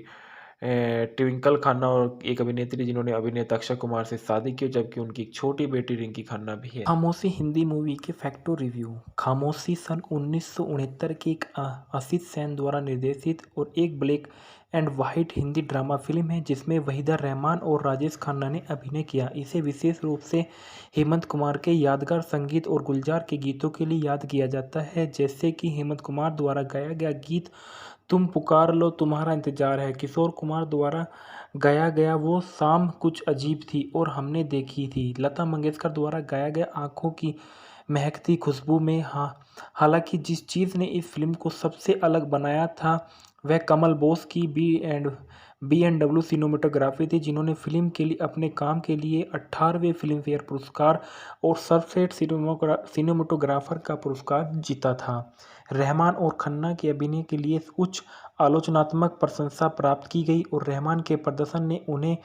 ट्विंकल खन्ना और एक अभिनेत्री जिन्होंने अभिनेता अक्षय कुमार से शादी की, जबकि उनकी एक छोटी बेटी रिंकी खन्ना भी है। खामोशी हिंदी मूवी के फैक्टो रिव्यू। खामोशी सन 1969 की एक आशीष सेन द्वारा निर्देशित और एक black and white Hindi drama film है जिसमें वहीदा रहमान और राजेश खन्ना ने अभिनय किया। इसे विशेष रूप से हेमंत कुमार के यादगार संगीत और गुलजार के गीतों के लिए याद किया जाता है, जैसे कि हेमंत कुमार द्वारा गाया गया गीत तुम पुकार लो तुम्हारा इंतजार है, किशोर कुमार द्वारा गाया गया वो शाम कुछ अजीब थी और हमने देखी थी, लता मंगेशकर द्वारा गाया गया आंखों की महकती खुशबू में। हालांकि जिस चीज़ ने इस फिल्म को सबसे अलग बनाया था वह कमल बोस की बी एंड डब्ल्यू सिनेमेटोग्राफी थी, जिन्होंने फिल्म के लिए अपने काम के लिए 18वें फिल्म फेयर पुरस्कार और सर्वश्रेष्ठ सिनेमेटोग्राफर का पुरस्कार जीता था। रहमान और खन्ना के अभिनय के लिए उच्च आलोचनात्मक प्रशंसा प्राप्त की गई और रहमान के प्रदर्शन ने उन्हें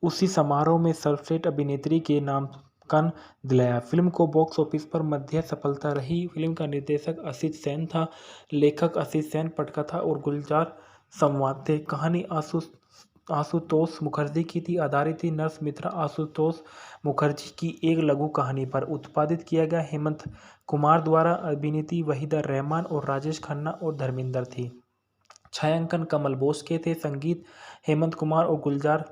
उसी समारोह में सर्वश्रेष्ठ अभिनेत्री के नामांकन दिलाया। फिल्म को बॉक्स ऑफिस पर मध्य सफलता रही। फिल्म का निर्देशक आशीष सेन था, लेखक आशीष सेन, पटकथा और गुलजार संवाद थे। कहानी आशुतोष मुखर्जी की थी, आधारित थी नर्स मित्रा आशुतोष मुखर्जी की एक लघु कहानी पर। उत्पादित किया गया हेमंत कुमार द्वारा। अभिनेत्री वहीदा रहमान और राजेश खन्ना और धर्मेंद्र थी। छायांकन कमल बोस के थे। संगीत हेमंत कुमार और गुलजार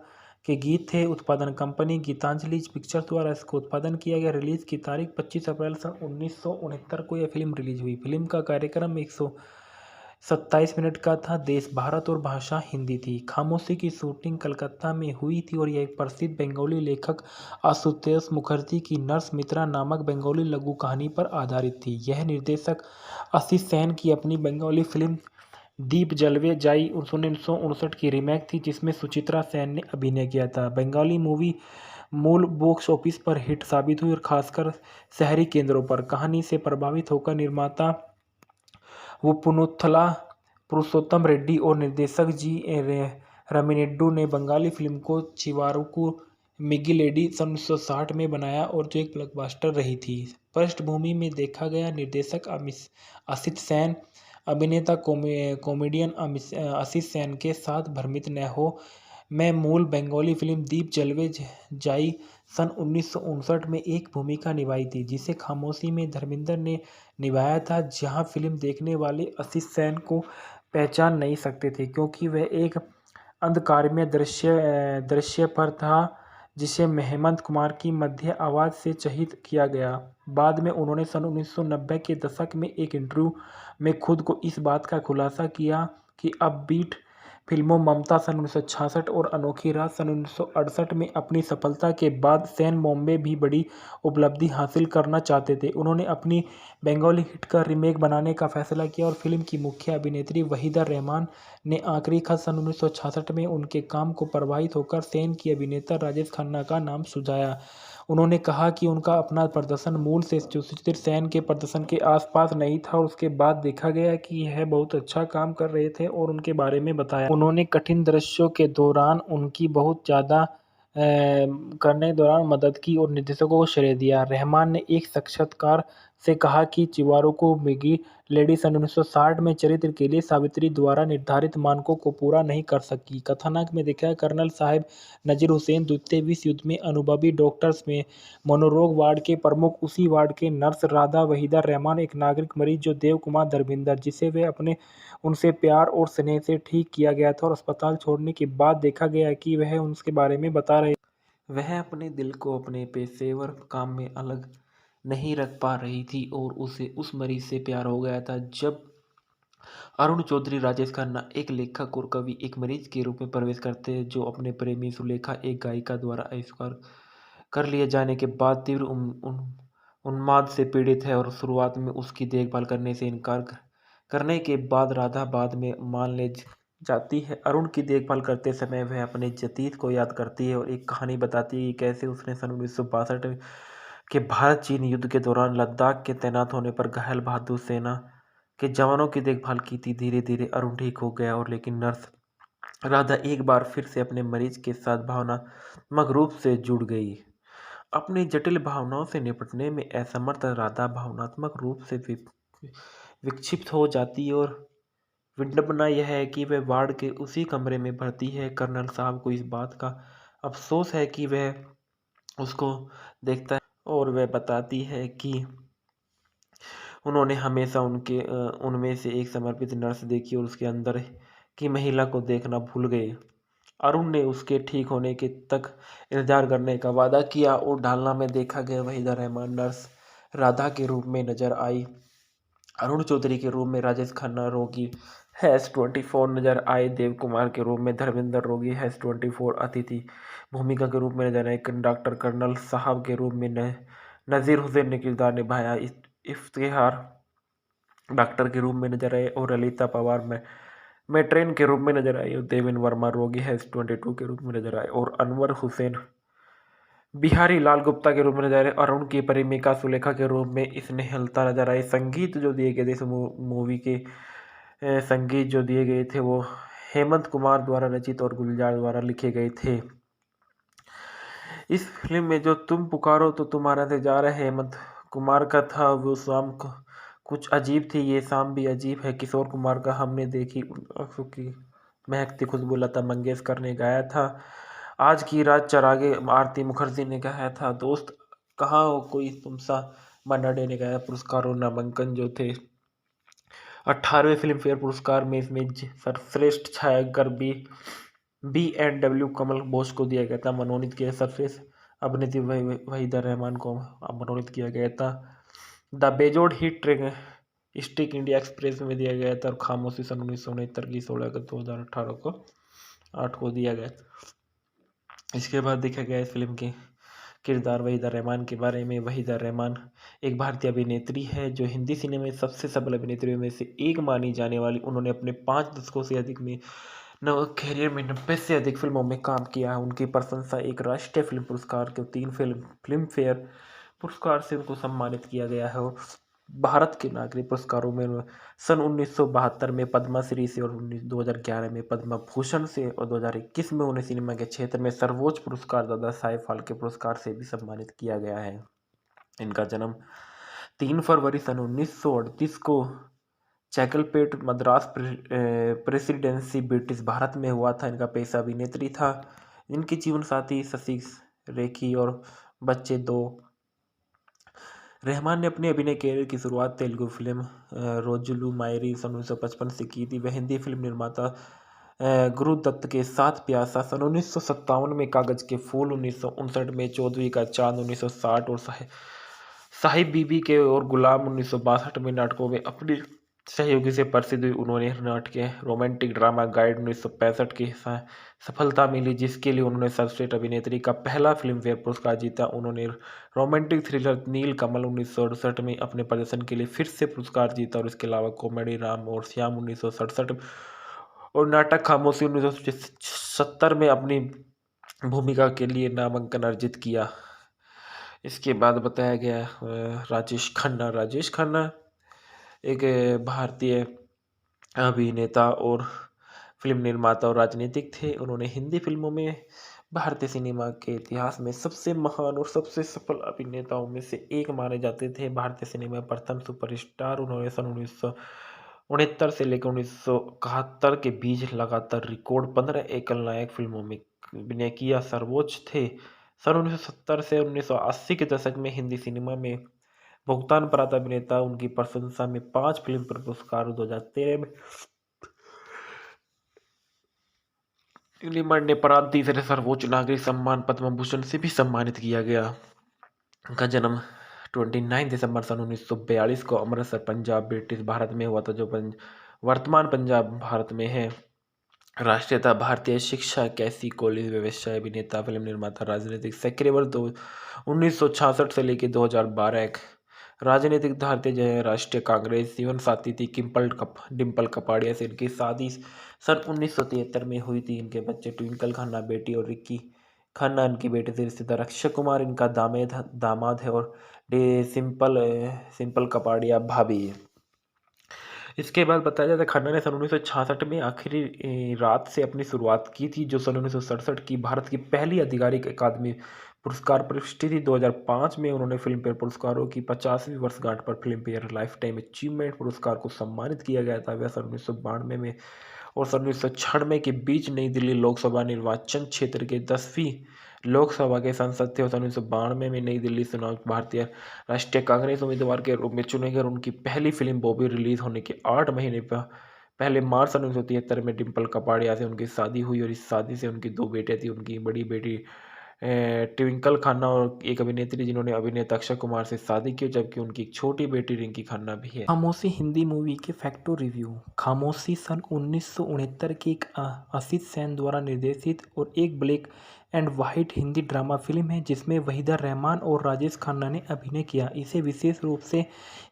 के गीत थे। उत्पादन कंपनी गीतांजलि पिक्चर्स द्वारा इसको उत्पादन किया गया। रिलीज की तारीख 25 अप्रैल सन 1969 को यह फिल्म रिलीज हुई। फिल्म का कार्यक्रम 127 मिनट का था। देश भारत और भाषा हिंदी थी। खामोशी की शूटिंग कलकत्ता में हुई थी और यह एक प्रसिद्ध बंगाली लेखक आशुतोष मुखर्जी की नर्स मित्रा नामक बंगाली लघु कहानी पर आधारित थी। यह निर्देशक आशीष सेन की अपनी बंगाली फिल्म दीप जलवे जाई 1959 की रीमेक थी, जिसमें सुचित्रा सेन ने अभिनय किया था। बंगाली मूवी मूल बॉक्स ऑफिस पर हिट साबित हुई और खासकर शहरी केंद्रों पर। कहानी से प्रभावित होकर निर्माता पुनुथला पुरुषोत्तम रेड्डी और निर्देशक रामिनेड्डू ने बंगाली फिल्म को चिवारुकु मिगिलेडी सन 1960 में बनाया और जो एक ब्लॉकबस्टर रही थी। पृष्ठभूमि में देखा गया निर्देशक आशीष सेन, अभिनेता कॉमेडियन आशीष सेन के साथ भ्रमित न हो मैं मूल बंगाली फिल्म दीप जलवे जाई सन 1959 में एक भूमिका निभाई थी, जिसे खामोशी में धर्मेंद्र ने निभाया था, जहां फिल्म देखने वाले आशीष सेन को पहचान नहीं सकते थे क्योंकि वह एक अंधकारमय दृश्य पर था जिसे हेमंत कुमार की मध्य आवाज़ से चहित किया गया। बाद में उन्होंने सन 1990 के दशक में एक इंटरव्यू में खुद को इस बात का खुलासा किया कि अपबीट फिल्मों ममता सन 1966 और अनोखी रात सन 1968 में अपनी सफलता के बाद सेन बॉम्बे भी बड़ी उपलब्धि हासिल करना चाहते थे। उन्होंने अपनी बंगाली हिट का रीमेक बनाने का फैसला किया और फिल्म की मुख्य अभिनेत्री वहीदा रहमान ने आखिरी खत सन 1966 में उनके काम को प्रभावित होकर सेन की अभिनेता राजेश खन्ना का नाम सुझाया। उन्होंने कहा कि उनका अपना प्रदर्शन मूल से सुचित्रा सेन के प्रदर्शन के आसपास नहीं था और उसके बाद देखा गया कि यह बहुत अच्छा काम कर रहे थे और उनके बारे में बताया। उन्होंने कठिन दृश्यों के दौरान उनकी बहुत ज़्यादा करने के दौरान मदद की और निर्देशकों को श्रेय दिया। रहमान ने एक साक्षात्कार से कहा कि चिवारो को मिगी लेडी सन 1960 में चरित्र के लिए सावित्री द्वारा निर्धारित मानकों को पूरा नहीं कर सकी। कथानक में दिखाया कर्नल साहिब नजीर हुसैन द्वितीय विश्व युद्ध में अनुभवी डॉक्टर्स में मनोरोग वार्ड के प्रमुख, उसी वार्ड के नर्स राधा वहीदा रहमान एक नागरिक मरीज जो देव कुमार धर्मेंद्र जिसे वे अपने उनसे प्यार और स्नेह से ठीक किया गया था और अस्पताल छोड़ने के बाद देखा गया कि वह उसके बारे में बता रहे। वह अपने दिल को अपने पेशेवर काम में अलग नहीं रख पा रही थी और उसे उस मरीज से प्यार हो गया था। जब अरुण चौधरी राजेश खन्ना एक लेखक और कवि एक मरीज के रूप में प्रवेश करते हैं जो अपने प्रेमी सुलेखा एक गायिका द्वारा आविष्कार कर लिए जाने के बाद तीव्र उन्माद से पीड़ित है और शुरुआत में उसकी देखभाल करने से इनकार करने के बाद राधा बाद में मान ले जाती है। अरुण की देखभाल करते समय वह अपने जतीत को याद करती है और एक कहानी बताती है कि कैसे उसने सन 1962 के भारत चीन युद्ध के दौरान लद्दाख के तैनात होने पर घायल बहादुर सेना के जवानों की देखभाल की थी। धीरे धीरे अरुण ठीक हो गया और लेकिन नर्स राधा एक बार फिर से अपने मरीज के साथ भावनात्मक रूप से जुड़ गई। अपनी जटिल भावनाओं से निपटने में असमर्थ राधा भावनात्मक रूप से विक्षिप्त हो जाती और विडंबना यह है कि वह वार्ड के उसी कमरे में भर्ती है। कर्नल साहब को इस बात का अफसोस है कि वह उसको देखता है और वह बताती है कि उन्होंने हमेशा उनमें से एक समर्पित नर्स देखी और उसके अंदर की महिला को देखना भूल गए। अरुण ने उसके ठीक होने के तक इंतजार करने का वादा किया और ढालना में देखा गया वहीदा रहमान नर्स राधा के रूप में नजर आई। अरुण चौधरी के रूप में राजेश खन्ना रोगी -24 नजर आए। देव कुमार के रूप में धर्मेंद्र रोगी -24 अतिथि भूमिका के रूप में नजर आए। डॉक्टर कर्नल साहब के रूप में नजीर हुसैन ने किरदार निभाया। इफ्तिखार डॉक्टर के रूप में नजर आए और ललिता पवार में मेट्रेन के रूप में नजर आई और देवेंद्र वर्मा रोगी -22 के रूप में नजर आए और अनवर हुसैन बिहारी लाल गुप्ता के रूप में नजर आए। अरुण की प्रेमिका सुलेखा के रूप में स्नेहलता नजर आई। संगीत जो दिए गए थे इस मूवी के संगीत जो दिए गए थे वो हेमंत कुमार द्वारा रचित और गुलजार द्वारा लिखे गए थे। इस फिल्म में जो तुम पुकारो तो तुम्हारा इंतजार है हेमंत कुमार का था, वो शाम कुछ अजीब थी, ये शाम भी अजीब है किशोर कुमार का हमने देखी आंखों की महकती खुशबू लता मंगेशकर ने गाया था। आज की रात चरागे आरती मुखर्जी ने गाया था। दोस्त कहाँ हो कोई तुम सा मन्ना डे ने गाया। पुरस्कार और नामांकन जो थे 18वें फिल्म फेयर पुरस्कार में इसमें सर्वश्रेष्ठ छायाग्रह बी.एन.डब्ल्यू कमल बोस को दिया गया था। मनोनीत किया सर्वश्रेष्ठ अभिनेत्री वहीदा रहमान को मनोनीत किया गया था। द बेजोड़ hit train stick India express में दिया गया था और खामोशी सन 1969 की 16 अगस्त 2018 को 8 को दिया गया। इसके बाद देखा गया इस फिल्म के किरदार वहीदा रहमान के बारे में। वहीदा रहमान एक भारतीय अभिनेत्री है जो हिंदी सिनेमा में सबसे सफल अभिनेत्रियों में से एक मानी जाने वाली। उन्होंने अपने 5 दशकों से अधिक में कैरियर में 90 से अधिक फिल्मों में काम किया है। उनकी प्रशंसा एक राष्ट्रीय फिल्म पुरस्कार के 3 फिल्म फेयर पुरस्कार से उनको सम्मानित किया गया है और भारत के नागरिक पुरस्कारों में सन 1972 में पद्मश्री से और 2011 में पद्म भूषण से और 2021 में उन्हें सिनेमा के क्षेत्र में सर्वोच्च पुरस्कार दादा साहेब फाल्के पुरस्कार से भी सम्मानित किया गया है। इनका जन्म 3 फरवरी सन 1938 को चैकलपेट मद्रास प्रेसिडेंसी ब्रिटिश भारत में हुआ था। इनका पेशा अभिनेत्री था। इनकी जीवन साथी शशि रेखी और बच्चे 2। रहमान ने अपने अभिनय कैरियर की शुरुआत तेलुगु फिल्म रोजुलू मायरी सन 1955 से की थी। वह हिंदी फिल्म निर्माता गुरु दत्त के साथ प्यासा सन 1957 में, कागज के फूल 1959 में, चौदहवीं का चांद 1960 और साहिब बीबी के और गुलाम 1962 में नाटकों में अपनी सहयोगी से प्रसिद्ध हुई। उन्होंने नाटक रोमांटिक ड्रामा गाइड 1965 की सफलता मिली, जिसके लिए उन्होंने सर्वश्रेष्ठ अभिनेत्री का पहला फिल्मफेयर पुरस्कार जीता। उन्होंने रोमांटिक थ्रिलर नील कमल 1968 में अपने प्रदर्शन के लिए फिर से पुरस्कार जीता, और इसके अलावा कॉमेडी राम और श्याम 1967 और नाटक खामोशी 1970 में अपनी भूमिका के लिए नामांकन अर्जित किया। इसके बाद बताया गया राजेश खन्ना एक भारतीय अभिनेता और फिल्म निर्माता और राजनीतिक थे। उन्होंने हिंदी फिल्मों में भारतीय सिनेमा के इतिहास में सबसे महान और सबसे सफल अभिनेताओं में से एक माने जाते थे। भारतीय सिनेमा में प्रथम सुपरस्टार उन्होंने सन 1969 से लेकर 1971 के बीच लगातार रिकॉर्ड 15 एकल नायक फिल्मों में अभिनय किया। सर्वोच्च थे सन 1970 से 1980 के दशक में हिंदी सिनेमा में भुगतान प्राप्त अभिनेता। उनकी प्रशंसा में 5 फिल्म पुरस्कार 2013 में मरने पर तीसरे सर्वोच्च नागरिक सम्मान पद्म भूषण से भी सम्मानित किया गया। उनका जन्म 29 दिसंबर सन 1942 को अमृतसर पंजाब ब्रिटिश भारत में हुआ था, जो वर्तमान पंजाब भारत में है। राष्ट्रीयता भारतीय, शिक्षा कैसी कॉलेज, व्यवसाय, अभिनेता, फिल्म निर्माता, राजनीतिक सक्रिय वर्ष 1966 से लेकर 2012। एक राजनीतिक भारतीय राष्ट्रीय कांग्रेस। जीवन साथी थी डिम्पल कपाड़िया से इनकी शादी सन 1973 में हुई थी। इनके बच्चे ट्विंकल खन्ना बेटी और रिक्की खन्ना इनकी बेटे थे। रिश्तेदार अक्षय कुमार इनका दामाद है और सिंपल कपाड़िया भाभी है। इसके बाद बताया जाता है खन्ना ने सन 1966 में आखिरी रात से अपनी शुरुआत की थी, जो सन 1967 की भारत की पहली आधिकारिक अकादमी पुरस्कार प्रविष्टि थी। 2005 में उन्होंने फिल्मफेयर पुरस्कारों की 50वीं वर्षगांठ पर फिल्मफेयर लाइफ टाइम अचीवमेंट पुरस्कार को सम्मानित किया गया था। वह सन 1992 में और सन 1996 के बीच नई दिल्ली लोकसभा निर्वाचन क्षेत्र के 10वीं लोकसभा के सांसद थे और सन 1992 में नई दिल्ली चुनाव भारतीय राष्ट्रीय कांग्रेस उम्मीदवार के रूप में चुने गए। उनकी पहली फिल्म बॉबी रिलीज होने के 8 महीने पहले मार्च सन 1973 में डिम्पल कपाड़िया से उनकी शादी हुई, और इस शादी से उनकी 2 बेटे थी। उनकी बड़ी बेटी ट्विंकल खन्ना और एक अभिनेत्री जिन्होंने अभिनेता अक्षय कुमार से शादी की, जबकि उनकी एक छोटी बेटी रिंकी खन्ना भी है। खामोशी हिंदी मूवी के फैक्टो रिव्यू। खामोशी सन 1969 की एक आशीष सेन द्वारा निर्देशित और एक black and white Hindi drama film है, जिसमें वहीदा रहमान और राजेश खन्ना ने अभिनय किया। इसे विशेष रूप से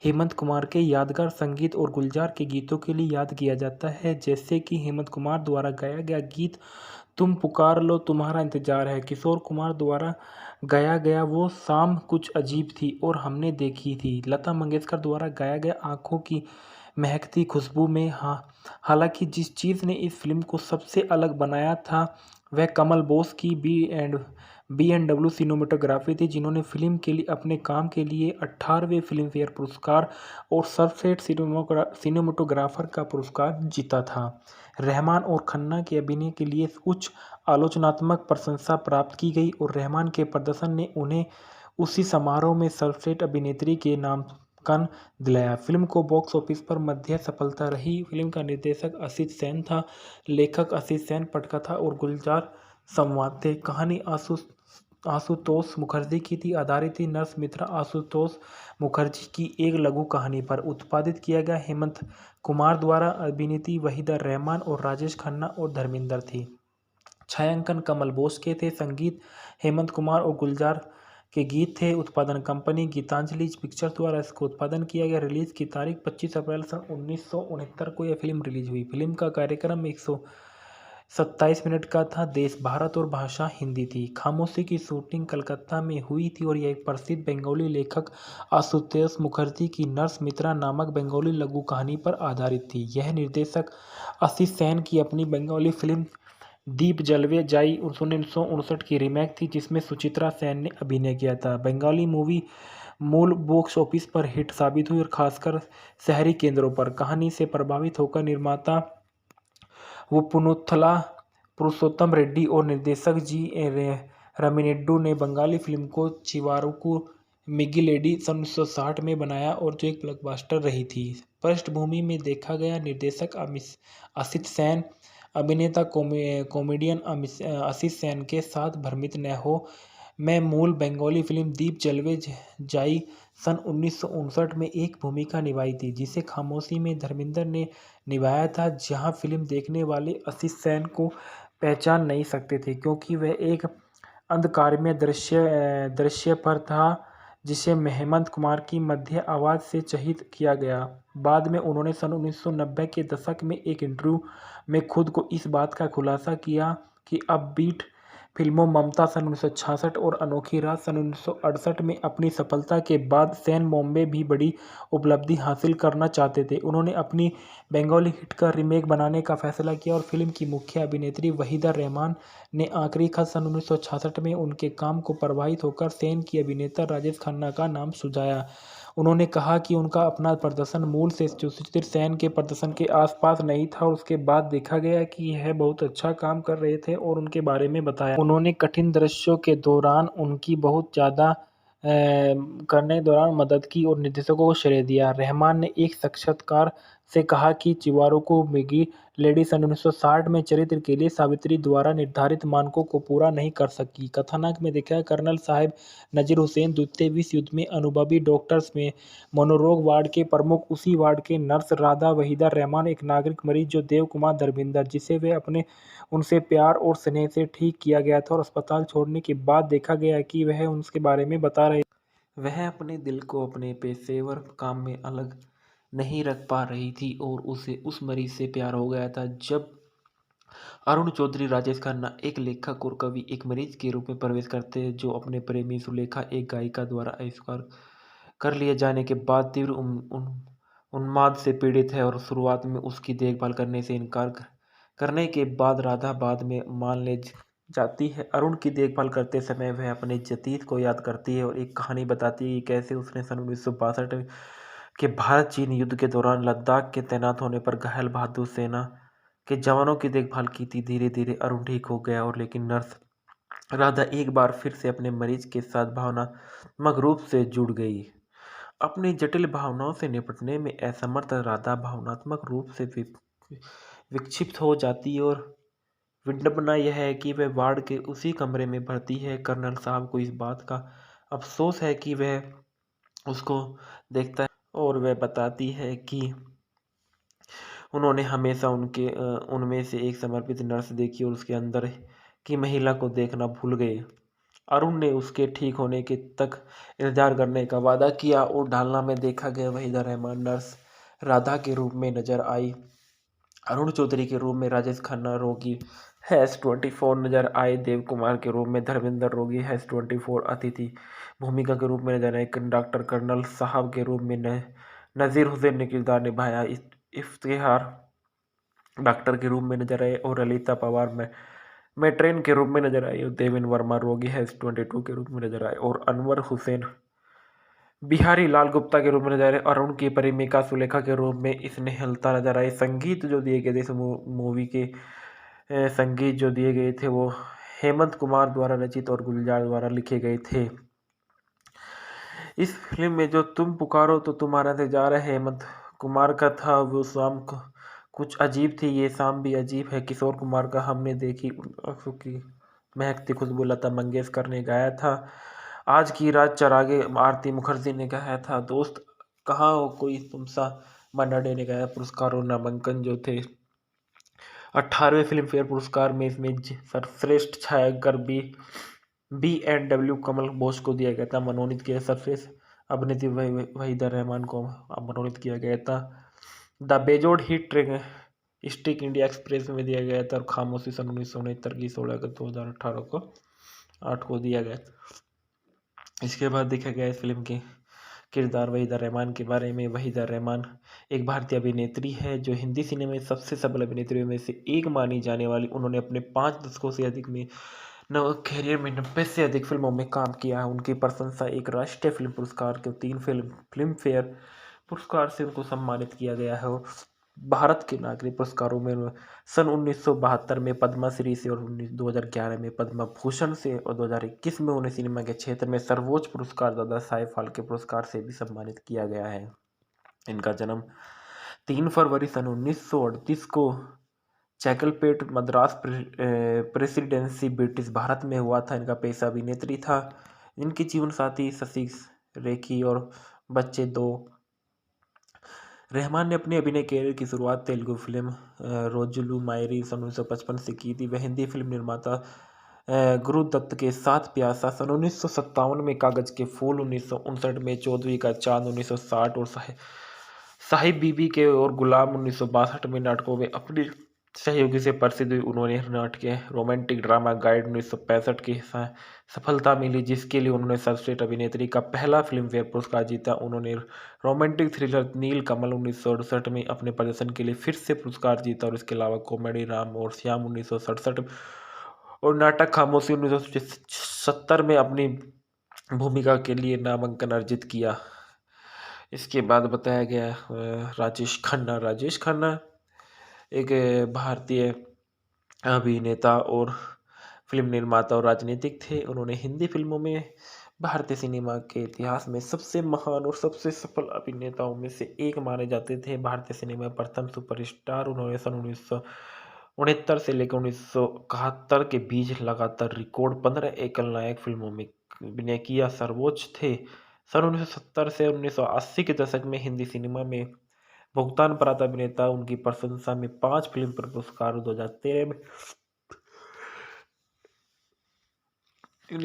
हेमंत कुमार के यादगार संगीत और गुलजार के गीतों के लिए याद किया जाता है, जैसे कि हेमंत कुमार द्वारा गाया गया गीत तुम पुकार लो तुम्हारा इंतजार है, किशोर कुमार द्वारा गाया गया वो शाम कुछ अजीब थी और हमने देखी थी, लता मंगेशकर द्वारा गाया गया आंखों की महकती खुशबू में। हालांकि जिस चीज़ ने इस फिल्म को सबसे अलग बनाया था वह कमल बोस की बी एंड डब्ल्यू सिनेमेटोग्राफी थी, जिन्होंने फिल्म के लिए अपने काम के लिए 18वें फिल्म फेयर पुरस्कार और सर्वश्रेष्ठ सिनेमेटोग्राफर का पुरस्कार जीता था। रहमान और खन्ना के अभिनय के लिए उच्च आलोचनात्मक प्रशंसा प्राप्त की गई और रहमान के प्रदर्शन ने उन्हें उसी समारोह में सर्वश्रेष्ठ अभिनेत्री के नामांकन दिलाया। फिल्म को बॉक्स ऑफिस पर मध्य सफलता रही। फिल्म का निर्देशक आशीष सेन था, लेखक आशीष सेन, पटकथा और गुलजार संवाद थे। कहानी आशुतोष मुखर्जी की थी, आधारित थी नर्स मित्रा आशुतोष मुखर्जी की एक लघु कहानी पर। उत्पादित किया गया हेमंत कुमार द्वारा, अभिनेत्री वहीदा रहमान और राजेश खन्ना और धर्मेंद्र थी। छायांकन कमल बोस के थे, संगीत हेमंत कुमार और गुलजार के गीत थे। उत्पादन कंपनी गीतांजलि पिक्चर्स द्वारा इसको उत्पादन किया गया। रिलीज की तारीख 25 अप्रैल सन 1969 को यह फिल्म रिलीज हुई। फिल्म का कार्यक्रम 127 मिनट का था। देश भारत और भाषा हिंदी थी। खामोशी की शूटिंग कलकत्ता में हुई थी और यह एक प्रसिद्ध बंगाली लेखक आशुतोष मुखर्जी की नर्स मित्रा नामक बंगाली लघु कहानी पर आधारित थी। यह निर्देशक आशीष सेन की अपनी बंगाली फिल्म दीप जलवे जाई 1959 की रीमेक थी, जिसमें सुचित्रा सेन ने अभिनय किया था। बंगाली मूवी मूल बॉक्स ऑफिस पर हिट साबित हुई और खासकर शहरी केंद्रों पर। कहानी से प्रभावित होकर निर्माता पुनुथला पुरुषोत्तम रेड्डी और निर्देशक रामिनेड्डू ने बंगाली फिल्म को चिवारुकु मिगिलेडी सन 1960 में बनाया, और जो एक ब्लॉकबस्टर रही थी। पृष्ठभूमि में देखा गया निर्देशक आशीष सेन, अभिनेता कॉमेडियन आशीष सेन के साथ भ्रमित न हो। में मूल बंगाली फिल्म दीप जलवे जाई सन 1959 में एक भूमिका निभाई थी, जिसे खामोशी में धर्मेंद्र ने निभाया था, जहां फिल्म देखने वाले आशीष सेन को पहचान नहीं सकते थे, क्योंकि वह एक अंधकारमय दृश्य पर था जिसे हेमंत कुमार की मध्य आवाज़ से चित्रित किया गया। बाद में उन्होंने सन 1990 के दशक में एक इंटरव्यू में खुद को इस बात का खुलासा किया कि अपबीट फिल्मों ममता सन 1966 और अनोखी रात सन 1968 में अपनी सफलता के बाद सेन बॉम्बे भी बड़ी उपलब्धि हासिल करना चाहते थे। उन्होंने अपनी बंगाली हिट का रीमेक बनाने का फैसला किया और फिल्म की मुख्य अभिनेत्री वहीदा रहमान ने आखिरी खत सन 1966 में उनके काम को प्रभावित होकर सेन की अभिनेता राजेश खन्ना का नाम सुझाया। उन्होंने कहा कि उनका अपना प्रदर्शन मूल से सुचित्रा सेन के प्रदर्शन के आसपास नहीं था और उसके बाद देखा गया कि यह बहुत अच्छा काम कर रहे थे और उनके बारे में बताया। उन्होंने कठिन दृश्यों के दौरान उनकी बहुत ज़्यादा करने के दौरान मदद की और निर्देशकों को श्रेय दिया। रहमान ने एक साक्षात्कार से कहा कि चिवारो को मिगी लेडी सन 1960 में चरित्र के लिए सावित्री द्वारा निर्धारित मानकों को पूरा नहीं कर सकी। कथानक में दिखाया कर्नल साहिब नजीर हुसैन द्वितीय विश्व युद्ध में अनुभवी डॉक्टर्स में मनोरोग वार्ड के प्रमुख, उसी वार्ड के नर्स राधा वहीदा रहमान एक नागरिक मरीज जो देव कुमार धर्मेंद्र, जिसे वे अपने उनसे प्यार और स्नेह से ठीक किया गया था और अस्पताल छोड़ने के बाद देखा गया कि वह उसके बारे में बता रहे। वह अपने दिल को अपने पेशेवर काम में अलग नहीं रख पा रही थी और उसे उस मरीज से प्यार हो गया था। जब अरुण चौधरी राजेश खन्ना एक लेखक और कवि एक मरीज के रूप में प्रवेश करते हैं जो अपने प्रेमी सुलेखा एक गायिका द्वारा आविष्कार कर लिए जाने के बाद तीव्र उन्माद से पीड़ित है और शुरुआत में उसकी देखभाल करने से इनकार करने के बाद राधा बाद में मान ले जाती है। अरुण की देखभाल करते समय वह अपने जतीत को याद करती है और एक कहानी बताती है कि कैसे उसने सन 1962 के भारत चीन युद्ध के दौरान लद्दाख के तैनात होने पर घायल बहादुर सेना के जवानों की देखभाल की थी। धीरे धीरे अरुण ठीक हो गया और लेकिन नर्स राधा एक बार फिर से अपने मरीज के साथ भावनात्मक रूप से जुड़ गई। अपनी जटिल भावनाओं से निपटने में असमर्थ राधा भावनात्मक रूप से विक्षिप्त हो जाती और विडंबना यह है कि वह वार्ड के उसी कमरे में भर्ती है। कर्नल साहब को इस बात का अफसोस है कि वह उसको देखता है और वह बताती है कि उन्होंने हमेशा उनमें से एक समर्पित नर्स देखी और उसके अंदर की महिला को देखना भूल गए। अरुण ने उसके ठीक होने के तक इंतजार करने का वादा किया और ढालना में देखा गया वहीदा रहमान नर्स राधा के रूप में नजर आई। अरुण चौधरी के रूप में राजेश खन्ना रोगी -24 नजर आए। देव कुमार के रूप में धर्मेंद्र रोगी -24 अतिथि भूमिका के रूप में नजर आए। डॉक्टर कर्नल साहब के रूप में नजीर हुसैन ने किरदार निभाया। इफ्तिखार डॉक्टर के रूप में नजर आए और ललिता पवार में मेट्रेन के रूप में नजर आई और देवेंद्र वर्मा रोगी -22 के रूप में नजर आए और अनवर हुसैन बिहारी लाल गुप्ता के रूप में नजर आए। अरुण की प्रेमिका सुलेखा के रूप में स्नेहलता नजर आई। संगीत जो दिए गए थे इस मूवी के संगीत जो दिए गए थे वो हेमंत कुमार द्वारा रचित और गुलजार द्वारा लिखे गए थे। इस फिल्म में जो तुम पुकारो तो तुम्हारा इंतजार है हेमंत कुमार का था, वो शाम कुछ अजीब थी, ये शाम भी अजीब है किशोर कुमार का हमने देखी आंखों की महकती खुशबू लता मंगेशकर ने गाया था। आज की रात चरागे आरती मुखर्जी ने गाया था। दोस्त कहाँ हो कोई तुम सा मन्ना डे ने गाया। पुरस्कार और नामांकन जो थे 18वें फिल्म फेयर पुरस्कार में इसमें सर्वश्रेष्ठ छायाग्रह बी.एन.डब्ल्यू कमल बोस को दिया गया था। मनोनीत किया सर्वश्रेष्ठ अभिनेत्री वहीदा रहमान को मनोनीत किया गया था। द बेजोड़ hit train stick India express में दिया गया था और खामोशी सन 1969 की 16 अगस्त 2018 को 8 को दिया गया। इसके बाद देखा गया इस फिल्म के किरदार वहीदा रहमान के बारे में। वहीदा रहमान एक भारतीय अभिनेत्री है जो हिंदी सिनेमा में सबसे सफल अभिनेत्रियों में से एक मानी जाने वाली। उन्होंने अपने 5 दशकों से अधिक में कैरियर में 90 से अधिक फिल्मों में काम किया है। उनकी प्रशंसा एक राष्ट्रीय फिल्म पुरस्कार के 3 फिल्म फेयर पुरस्कार से उनको सम्मानित किया गया है और भारत के नागरिक पुरस्कारों में सन 1972 में पद्मश्री से और 2011 में पद्म भूषण से और 2021 में उन्हें सिनेमा के क्षेत्र में सर्वोच्च पुरस्कार दादा साहेब फाल्के पुरस्कार से भी सम्मानित किया गया है। इनका जन्म 3 फरवरी सन 1938 को चैकलपेट मद्रास प्रेसिडेंसी ब्रिटिश भारत में हुआ था। इनका पेशा अभिनेत्री था। इनकी जीवन साथी शशि रेखी और बच्चे 2। रहमान ने अपने अभिनय कैरियर की शुरुआत तेलुगु फिल्म रोजुलु मायरी सन 1955 से की थी। वह हिंदी फिल्म निर्माता गुरु दत्त के साथ प्यासा सन 1957 में, कागज के फूल 1959 में, चौदहवीं का चांद 1960 और साहिब बीबी के और गुलाम 1962 में नाटकों में अपनी सहयोगी से प्रसिद्ध हुई। उन्होंने नाटक रोमांटिक ड्रामा गाइड 1965 की सफलता मिली, जिसके लिए उन्होंने सर्वश्रेष्ठ अभिनेत्री का पहला फिल्मफेयर पुरस्कार जीता। उन्होंने रोमांटिक थ्रिलर नील कमल 1968 में अपने प्रदर्शन के लिए फिर से पुरस्कार जीता और इसके अलावा कॉमेडी राम और श्याम 1967 और नाटक खामोशी 1970 में अपनी भूमिका के लिए नामांकन अर्जित किया। इसके बाद बताया गया राजेश खन्ना एक भारतीय अभिनेता और फिल्म निर्माता और राजनीतिक थे। उन्होंने हिंदी फिल्मों में भारतीय सिनेमा के इतिहास में सबसे महान और सबसे सफल अभिनेताओं में से एक माने जाते थे। भारतीय सिनेमा में प्रथम सुपरस्टार। उन्होंने सन 1969 से लेकर 1971 के बीच लगातार रिकॉर्ड 15 एकल नायक फिल्मों में अभिनय किया। सर्वोच्च थे सन 1970 से 1980 के दशक में हिंदी सिनेमा में भुगतान प्राप्त अभिनेता। उनकी प्रशंसा में 5 फिल्म पर पुरस्कार। 2013 में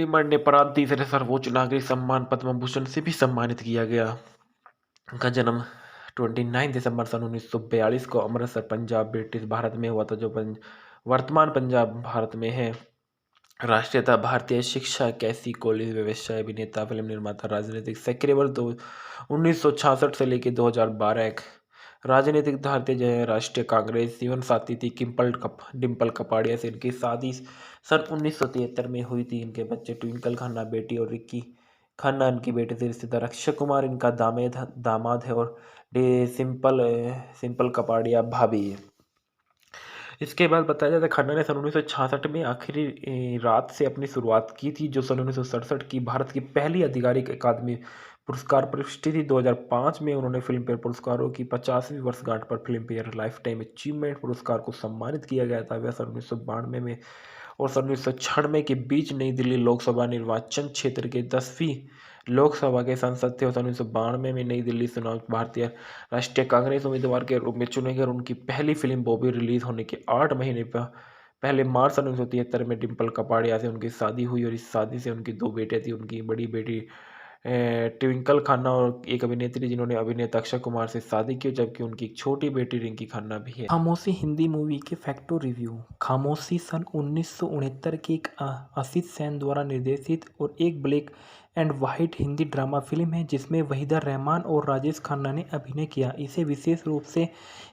मरणोपरांत तीसरे सर्वोच्च नागरिक सम्मान पद्म भूषण से भी सम्मानित किया गया। उनका जन्म 29 दिसंबर सन 1942 को अमृतसर, पंजाब, ब्रिटिश भारत में हुआ था, जो वर्तमान पंजाब भारत में है। राष्ट्रीयता भारतीय, शिक्षा कैसी कॉलेज, व्यवसाय, अभिनेता, फिल्म निर्माता, राजनीतिक सक्रिय वर्ष 1966 से लेकर 2012। एक राजनीतिक भारतीय राष्ट्रीय कांग्रेस। जीवन साथी थी डिम्पल कपाड़िया से इनकी शादी सन 1973 में हुई थी। इनके बच्चे ट्विंकल खन्ना बेटी और रिक्की खन्ना इनकी बेटे थे। रिश्तेदार अक्षय कुमार इनका दामाद है और सिंपल कपाड़िया भाभी है। इसके बाद बताया जाता है खन्ना ने सन 1966 में आखिरी रात से अपनी शुरुआत की थी, जो सन 1967 की भारत की पहली आधिकारिक अकादमी पुरस्कार प्रविष्टि थी। 2005 में उन्होंने फिल्मफेयर पुरस्कारों की 50वीं वर्षगांठ पर फिल्मफेयर लाइफ टाइम अचीवमेंट पुरस्कार को सम्मानित किया गया था। वह सन 1992 में और सन 1996 के बीच नई दिल्ली लोकसभा निर्वाचन क्षेत्र के 10वीं लोकसभा के सांसद थे और सन 1992 में नई दिल्ली चुनाव भारतीय राष्ट्रीय कांग्रेस उम्मीदवार के रूप में चुने गए। उनकी पहली फिल्म बॉबी रिलीज होने के 8 महीने पहले मार्च सन 1973 में डिम्पल कपाड़िया से उनकी शादी हुई और इस शादी से उनकी 2 बेटे थी। उनकी बड़ी बेटी ट्विंकल खन्ना और एक अभिनेत्री जिन्होंने अभिनेता अक्षय कुमार से शादी की, जबकि उनकी एक छोटी बेटी रिंकी खन्ना भी है। खामोशी हिंदी मूवी के फैक्टो रिव्यू। खामोशी सन 1969 की एक आशीष सेन द्वारा निर्देशित और एक black and white Hindi drama film है, जिसमें वहीदा रहमान और राजेश खन्ना ने अभिनय किया। इसे विशेष रूप से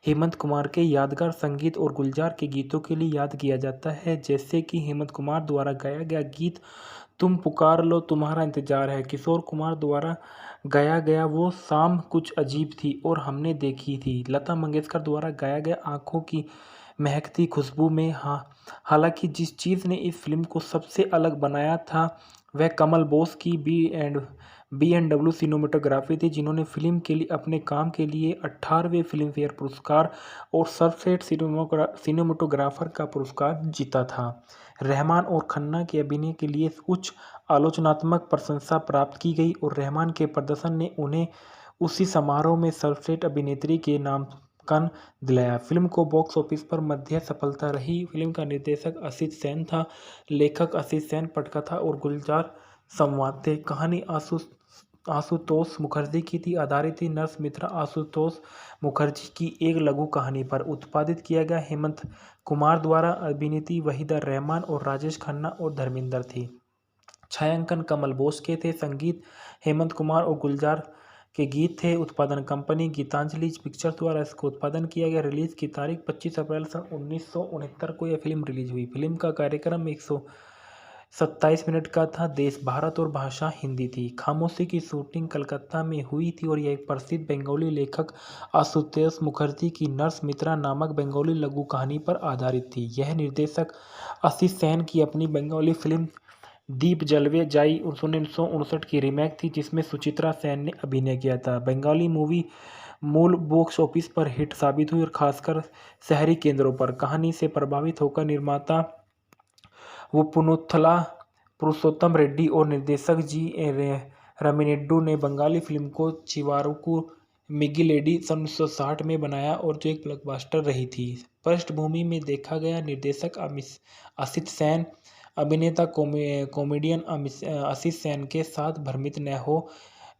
हेमंत कुमार के यादगार संगीत और गुलजार के गीतों के लिए याद किया जाता है, जैसे कि हेमंत कुमार द्वारा गाया गया गीत तुम पुकार लो तुम्हारा इंतजार है, किशोर कुमार द्वारा गाया गया वो शाम कुछ अजीब थी और हमने देखी थी, लता मंगेशकर द्वारा गाया गया आंखों की महकती खुशबू में। हालांकि जिस चीज़ ने इस फिल्म को सबसे अलग बनाया था वह कमल बोस की B&W सिनेमेटोग्राफी थी, जिन्होंने फिल्म के लिए अपने काम के लिए 18वें फिल्म फेयर पुरस्कार और सर्वश्रेष्ठ सिनेमेटोग्राफर का पुरस्कार जीता था। रहमान और खन्ना के अभिनय के लिए उच्च आलोचनात्मक प्रशंसा प्राप्त की गई और रहमान के प्रदर्शन ने उन्हें उसी समारोह में सर्वश्रेष्ठ अभिनेत्री के नामांकन दिलाया। फिल्म को बॉक्स ऑफिस पर मध्य सफलता रही। फिल्म का निर्देशक आशीष सेन था, लेखक आशीष सेन, पटकथा और गुलजार संवाद थे। कहानी आशुतोष मुखर्जी की थी, आधारित थी नर्स मित्रा आशुतोष मुखर्जी की एक लघु कहानी पर। उत्पादित किया गया हेमंत कुमार द्वारा। अभिनेत्री वहीदा रहमान और राजेश खन्ना और धर्मेंद्र थी। छायांकन कमल बोस के थे। संगीत हेमंत कुमार और गुलजार के गीत थे। उत्पादन कंपनी गीतांजलि पिक्चर्स द्वारा इसको उत्पादन किया गया। रिलीज की तारीख 25 अप्रैल सन 1969 को यह फिल्म रिलीज हुई। फिल्म का कार्यक्रम 127 मिनट का था। देश भारत और भाषा हिंदी थी। खामोशी की शूटिंग कलकत्ता में हुई थी और यह एक प्रसिद्ध बंगाली लेखक आशुतोष मुखर्जी की नर्स मित्रा नामक बंगाली लघु कहानी पर आधारित थी। यह निर्देशक आशीष सेन की अपनी बंगाली फिल्म दीप जलवे जाई 1959 की रीमेक थी, जिसमें सुचित्रा सेन ने अभिनय किया था। बंगाली मूवी मूल बॉक्स ऑफिस पर हिट साबित हुई और खासकर शहरी केंद्रों पर। कहानी से प्रभावित होकर निर्माता पुनुथला पुरुषोत्तम रेड्डी और निर्देशक रामिनेड्डी ने बंगाली फिल्म को चिवारुकु मिगिलेडी सन 1960 में बनाया और जो एक ब्लॉकबस्टर रही थी। पृष्ठभूमि में देखा गया निर्देशक आशीष सेन, अभिनेता कॉमेडियन आशीष सेन के साथ भ्रमित न हो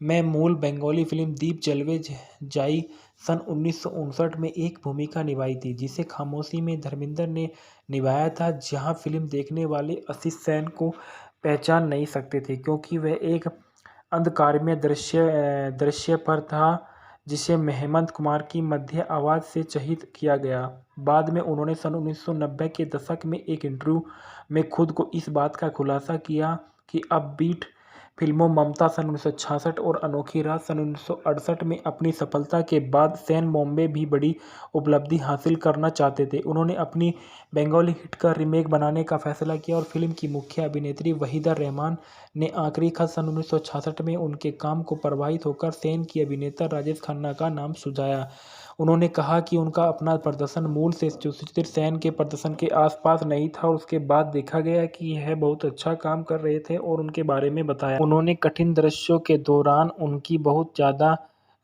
मैं मूल बंगाली फिल्म दीप जलवे जाई सन 1959 में एक भूमिका निभाई थी, जिसे खामोशी में धर्मेंद्र ने निभाया था, जहां फिल्म देखने वाले आशीष सेन को पहचान नहीं सकते थे क्योंकि वह एक अंधकारमय दृश्य पर था जिसे हेमंत कुमार की मध्य आवाज़ से चित्रित किया गया। बाद में उन्होंने सन 1990 के दशक में एक इंटरव्यू में खुद को इस बात का खुलासा किया कि अपबीट फिल्मों ममता सन 1966 और अनोखी रात सन 1968 में अपनी सफलता के बाद सेन बॉम्बे भी बड़ी उपलब्धि हासिल करना चाहते थे। उन्होंने अपनी बंगाली हिट का रीमेक बनाने का फैसला किया और फिल्म की मुख्य अभिनेत्री वहीदा रहमान ने आखिरी खत सन 1966 में उनके काम को प्रभावित होकर सेन की अभिनेता राजेश खन्ना का नाम सुझाया। उन्होंने कहा कि उनका अपना प्रदर्शन मूल से सुचित्र सेन के प्रदर्शन के आसपास नहीं था और उसके बाद देखा गया कि यह बहुत अच्छा काम कर रहे थे और उनके बारे में बताया। उन्होंने कठिन दृश्यों के दौरान उनकी बहुत ज़्यादा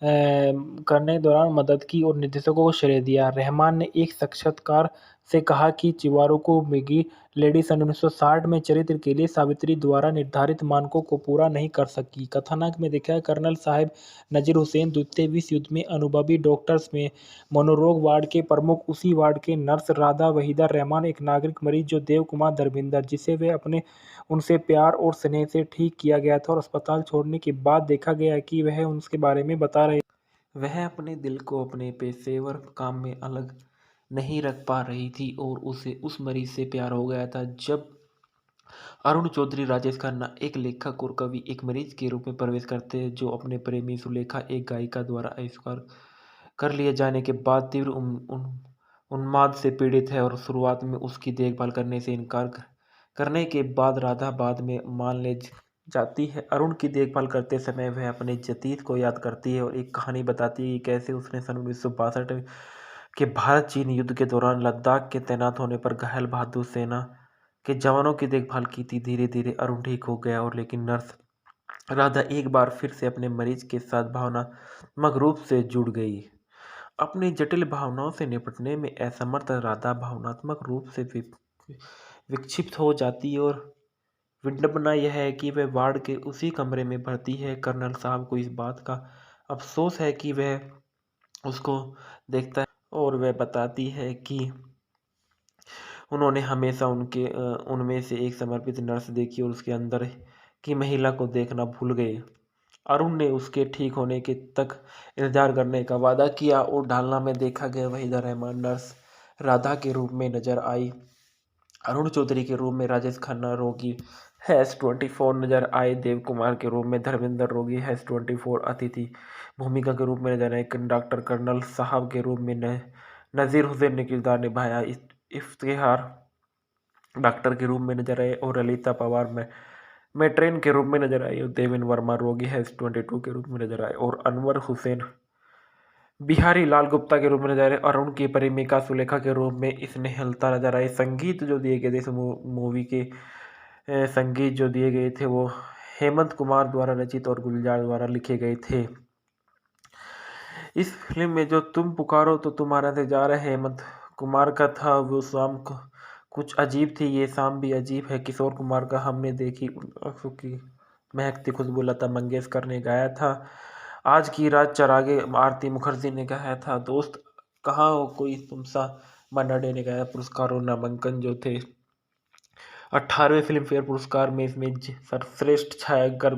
करने के दौरान मदद की और निर्देशकों को श्रेय दिया। रहमान ने एक साक्षात्कार से कहा कि चिवारुकु मिगी लेडी सन 1960 में चरित्र के लिए सावित्री द्वारा निर्धारित मानकों को पूरा नहीं कर सकी। कथानक में दिखाया कर्नल साहिब नजीर हुसैन द्वितीय विश्व युद्ध में अनुभवी डॉक्टर्स में मनोरोग वार्ड के प्रमुख, उसी वार्ड के नर्स राधा वहीदा रहमान एक नागरिक मरीज जो देव कुमार धर्मेंद्र जिसे वे अपने उनसे प्यार और स्नेह से ठीक किया गया था और अस्पताल छोड़ने के बाद देखा गया कि वह उसके बारे में बता रहे। वह अपने दिल को अपने पेशेवर काम में अलग नहीं रख पा रही थी और उसे उस मरीज से प्यार हो गया था। जब अरुण चौधरी राजेश खन्ना एक लेखक और कवि एक मरीज के रूप में प्रवेश करते हैं जो अपने प्रेमी सुलेखा एक गायिका द्वारा आविष्कार कर लिए जाने के बाद तीव्र उन्माद से पीड़ित है और शुरुआत में उसकी देखभाल करने से इनकार करने के बाद राधा बाद में मान ले जाती है। अरुण की देखभाल करते समय वह अपने जतीत को याद करती है और एक कहानी बताती है कि कैसे उसने सन 1962 के भारत चीन युद्ध के दौरान लद्दाख के तैनात होने पर घायल बहादुर सेना के जवानों की देखभाल की थी। धीरे धीरे अरुण ठीक हो गया और लेकिन नर्स राधा एक बार फिर से अपने मरीज के साथ भावनात्मक रूप से जुड़ गई। अपनी जटिल भावनाओं से निपटने में असमर्थ राधा भावनात्मक रूप से विक्षिप्त हो जाती और विडंबना यह है कि वह वार्ड के उसी कमरे में भर्ती है। कर्नल साहब को इस बात का अफसोस है कि वह उसको देखता है और वह बताती है कि उन्होंने हमेशा उनमें से एक समर्पित नर्स देखी और उसके अंदर की महिला को देखना भूल गए। अरुण ने उसके ठीक होने के तक इंतजार करने का वादा किया और ढालना में देखा गया वहीदा रहमान नर्स राधा के रूप में नजर आई। अरुण चौधरी के रूप में राजेश खन्ना रोगी -24 नजर आए। देव कुमार के रूप में धर्मेंद्र रोगी -24 अतिथि भूमिका के रूप में नजर आए। डॉक्टर कर्नल साहब के रूप में नजीर हुसैन ने किरदार निभाया। इफ्तिखार डॉक्टर के रूप में नजर आए और ललिता पवार में ट्रेन के रूप में नजर आई और देवेंद्र वर्मा रोगी -22 के रूप में नजर आए और अनवर हुसैन बिहारी लाल गुप्ता के रूप में नजर आए। अरुण की प्रेमिका सुलेखा के रूप में स्नेहलता नजर आई। संगीत जो दिए गए थे इस मूवी के संगीत जो दिए गए थे वो हेमंत कुमार द्वारा रचित और गुलजार द्वारा लिखे गए थे। इस फिल्म में जो तुम पुकारो तो तुम्हारा इंतजार है हेमंत कुमार का था, वो शाम कुछ अजीब थी, ये शाम भी अजीब है किशोर कुमार का हमने देखी आंखों की महकती खुशबू लता मंगेशकर ने गाया था। आज की रात चरागे आरती मुखर्जी ने गाया था। दोस्त कहाँ हो कोई तुम सा मन्ना डे ने गाया। पुरस्कार और नामांकन जो थे 18वें फिल्म फेयर पुरस्कार में इसमें सर्वश्रेष्ठ छायाग्रह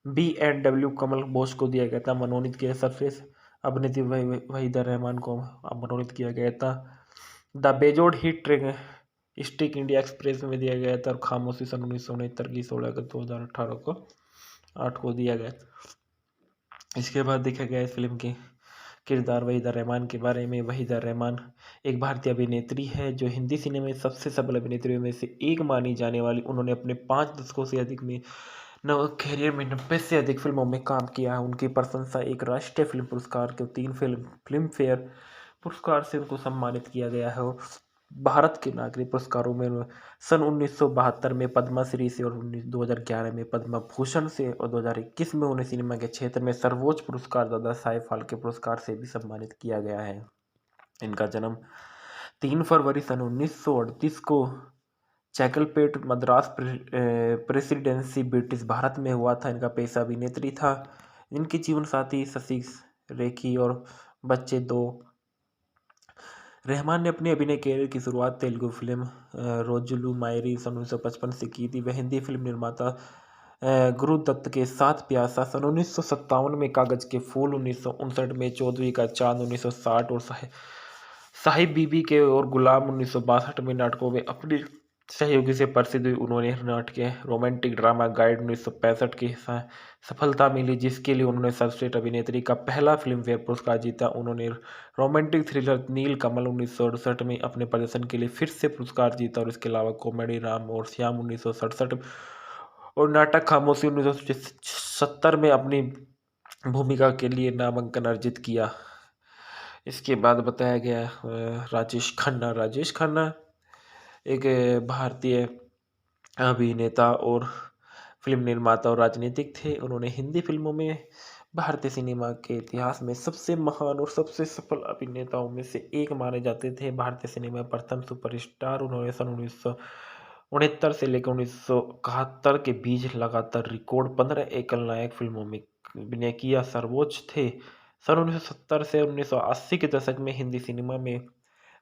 बी.एन.डब्ल्यू कमल बोस को दिया गया था। मनोनीत किया सर्वश्रेष्ठ अभिनेत्री वहीदा रहमान को मनोनीत किया गया था। द बेजोड़ hit train stick India express में दिया गया था और खामोशी सन 1969 की 16 अगस्त 2018 को 8 को दिया गया। इसके बाद देखा गया इस फिल्म के किरदार वहीदा रहमान के बारे में। वहीदा रहमान एक भारतीय अभिनेत्री है जो हिंदी सिनेमा में सबसे सफल अभिनेत्रियों में से एक मानी जाने वाली। उन्होंने अपने 5 दशकों से अधिक में कैरियर में 90 से अधिक फिल्मों में काम किया है। उनकी प्रशंसा एक राष्ट्रीय फिल्म पुरस्कार के 3 फिल्म फेयर पुरस्कार से उनको सम्मानित किया गया है और भारत के नागरिक पुरस्कारों में सन 1972 में पद्मश्री से और 2011 में पद्म भूषण से और 2021 में उन्हें सिनेमा के क्षेत्र में सर्वोच्च पुरस्कार दादा साहेब फाल्के पुरस्कार से भी सम्मानित किया गया है। इनका जन्म 3 फरवरी सन 1938 को चैकलपेट मद्रास प्रेसिडेंसी ब्रिटिश भारत में हुआ था। इनका पेशा अभिनेत्री था। इनकी जीवन साथी शशि रेखी और बच्चे 2। रहमान ने अपने अभिनय कैरियर की शुरुआत तेलुगु फिल्म रोजुलू मायरी सन 1955 से की थी। वह हिंदी फिल्म निर्माता गुरु दत्त के साथ प्यासा सन 1957 में, कागज के फूल 1959 में, चौदहवीं का चांद 1960 और साहिब बीबी के और गुलाम 1962 में नाटकों में अपनी सहयोगी से प्रसिद्ध हुई। उन्होंने नाटक रोमांटिक ड्रामा गाइड 1965 की सफलता मिली, जिसके लिए उन्होंने सर्वश्रेष्ठ अभिनेत्री का पहला फिल्म फेयर पुरस्कार जीता। उन्होंने रोमांटिक थ्रिलर नील कमल 1968 में अपने प्रदर्शन के लिए फिर से पुरस्कार जीता और इसके अलावा कॉमेडी राम और श्याम 1967 और नाटक खामोशी 1970 में अपनी भूमिका के लिए नामांकन अर्जित किया। इसके बाद बताया गया राजेश खन्ना एक भारतीय अभिनेता और फिल्म निर्माता और राजनीतिक थे। उन्होंने हिंदी फिल्मों में भारतीय सिनेमा के इतिहास में सबसे महान और सबसे सफल अभिनेताओं में से एक माने जाते थे। भारतीय सिनेमा में प्रथम सुपरस्टार उन्होंने सन 1969 से लेकर 1971 के बीच लगातार रिकॉर्ड 15 एकल नायक फिल्मों में अभिनय किया। सर्वोच्च थे सन 1970 से 1980 के दशक में हिंदी सिनेमा में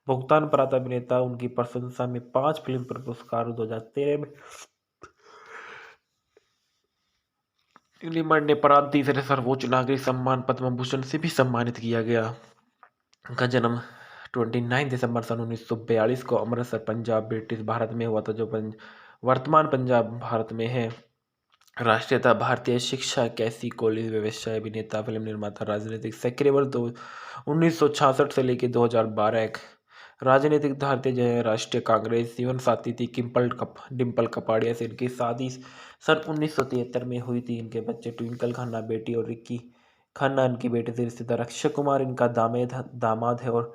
भुगतान प्राप्त अभिनेता। उनकी प्रशंसा में 5 फिल्म पुरस्कार 2013 में मरणोपरांत तीसरे सर्वोच्च नागरिक सम्मान पद्म भूषण से भी सम्मानित किया गया। उनका जन्म 29 दिसंबर सन 1942 को अमृतसर पंजाब ब्रिटिश भारत में हुआ था, जो वर्तमान पंजाब भारत में है। राष्ट्रीयता भारतीय, शिक्षा कैसी कॉलेज, व्यवसाय, अभिनेता, फिल्म निर्माता, राजनीतिक सक्रिय वर्ष 1966 से लेकर 2012। एक राजनीतिक भारतीय राष्ट्रीय कांग्रेस। जीवन साथी थी डिम्पल कपाड़िया से इनकी शादी सन 1973 में हुई थी। इनके बच्चे ट्विंकल खन्ना बेटी और रिक्की खन्ना इनकी बेटे से रिश्तेदार। अक्षय कुमार इनका दामाद है और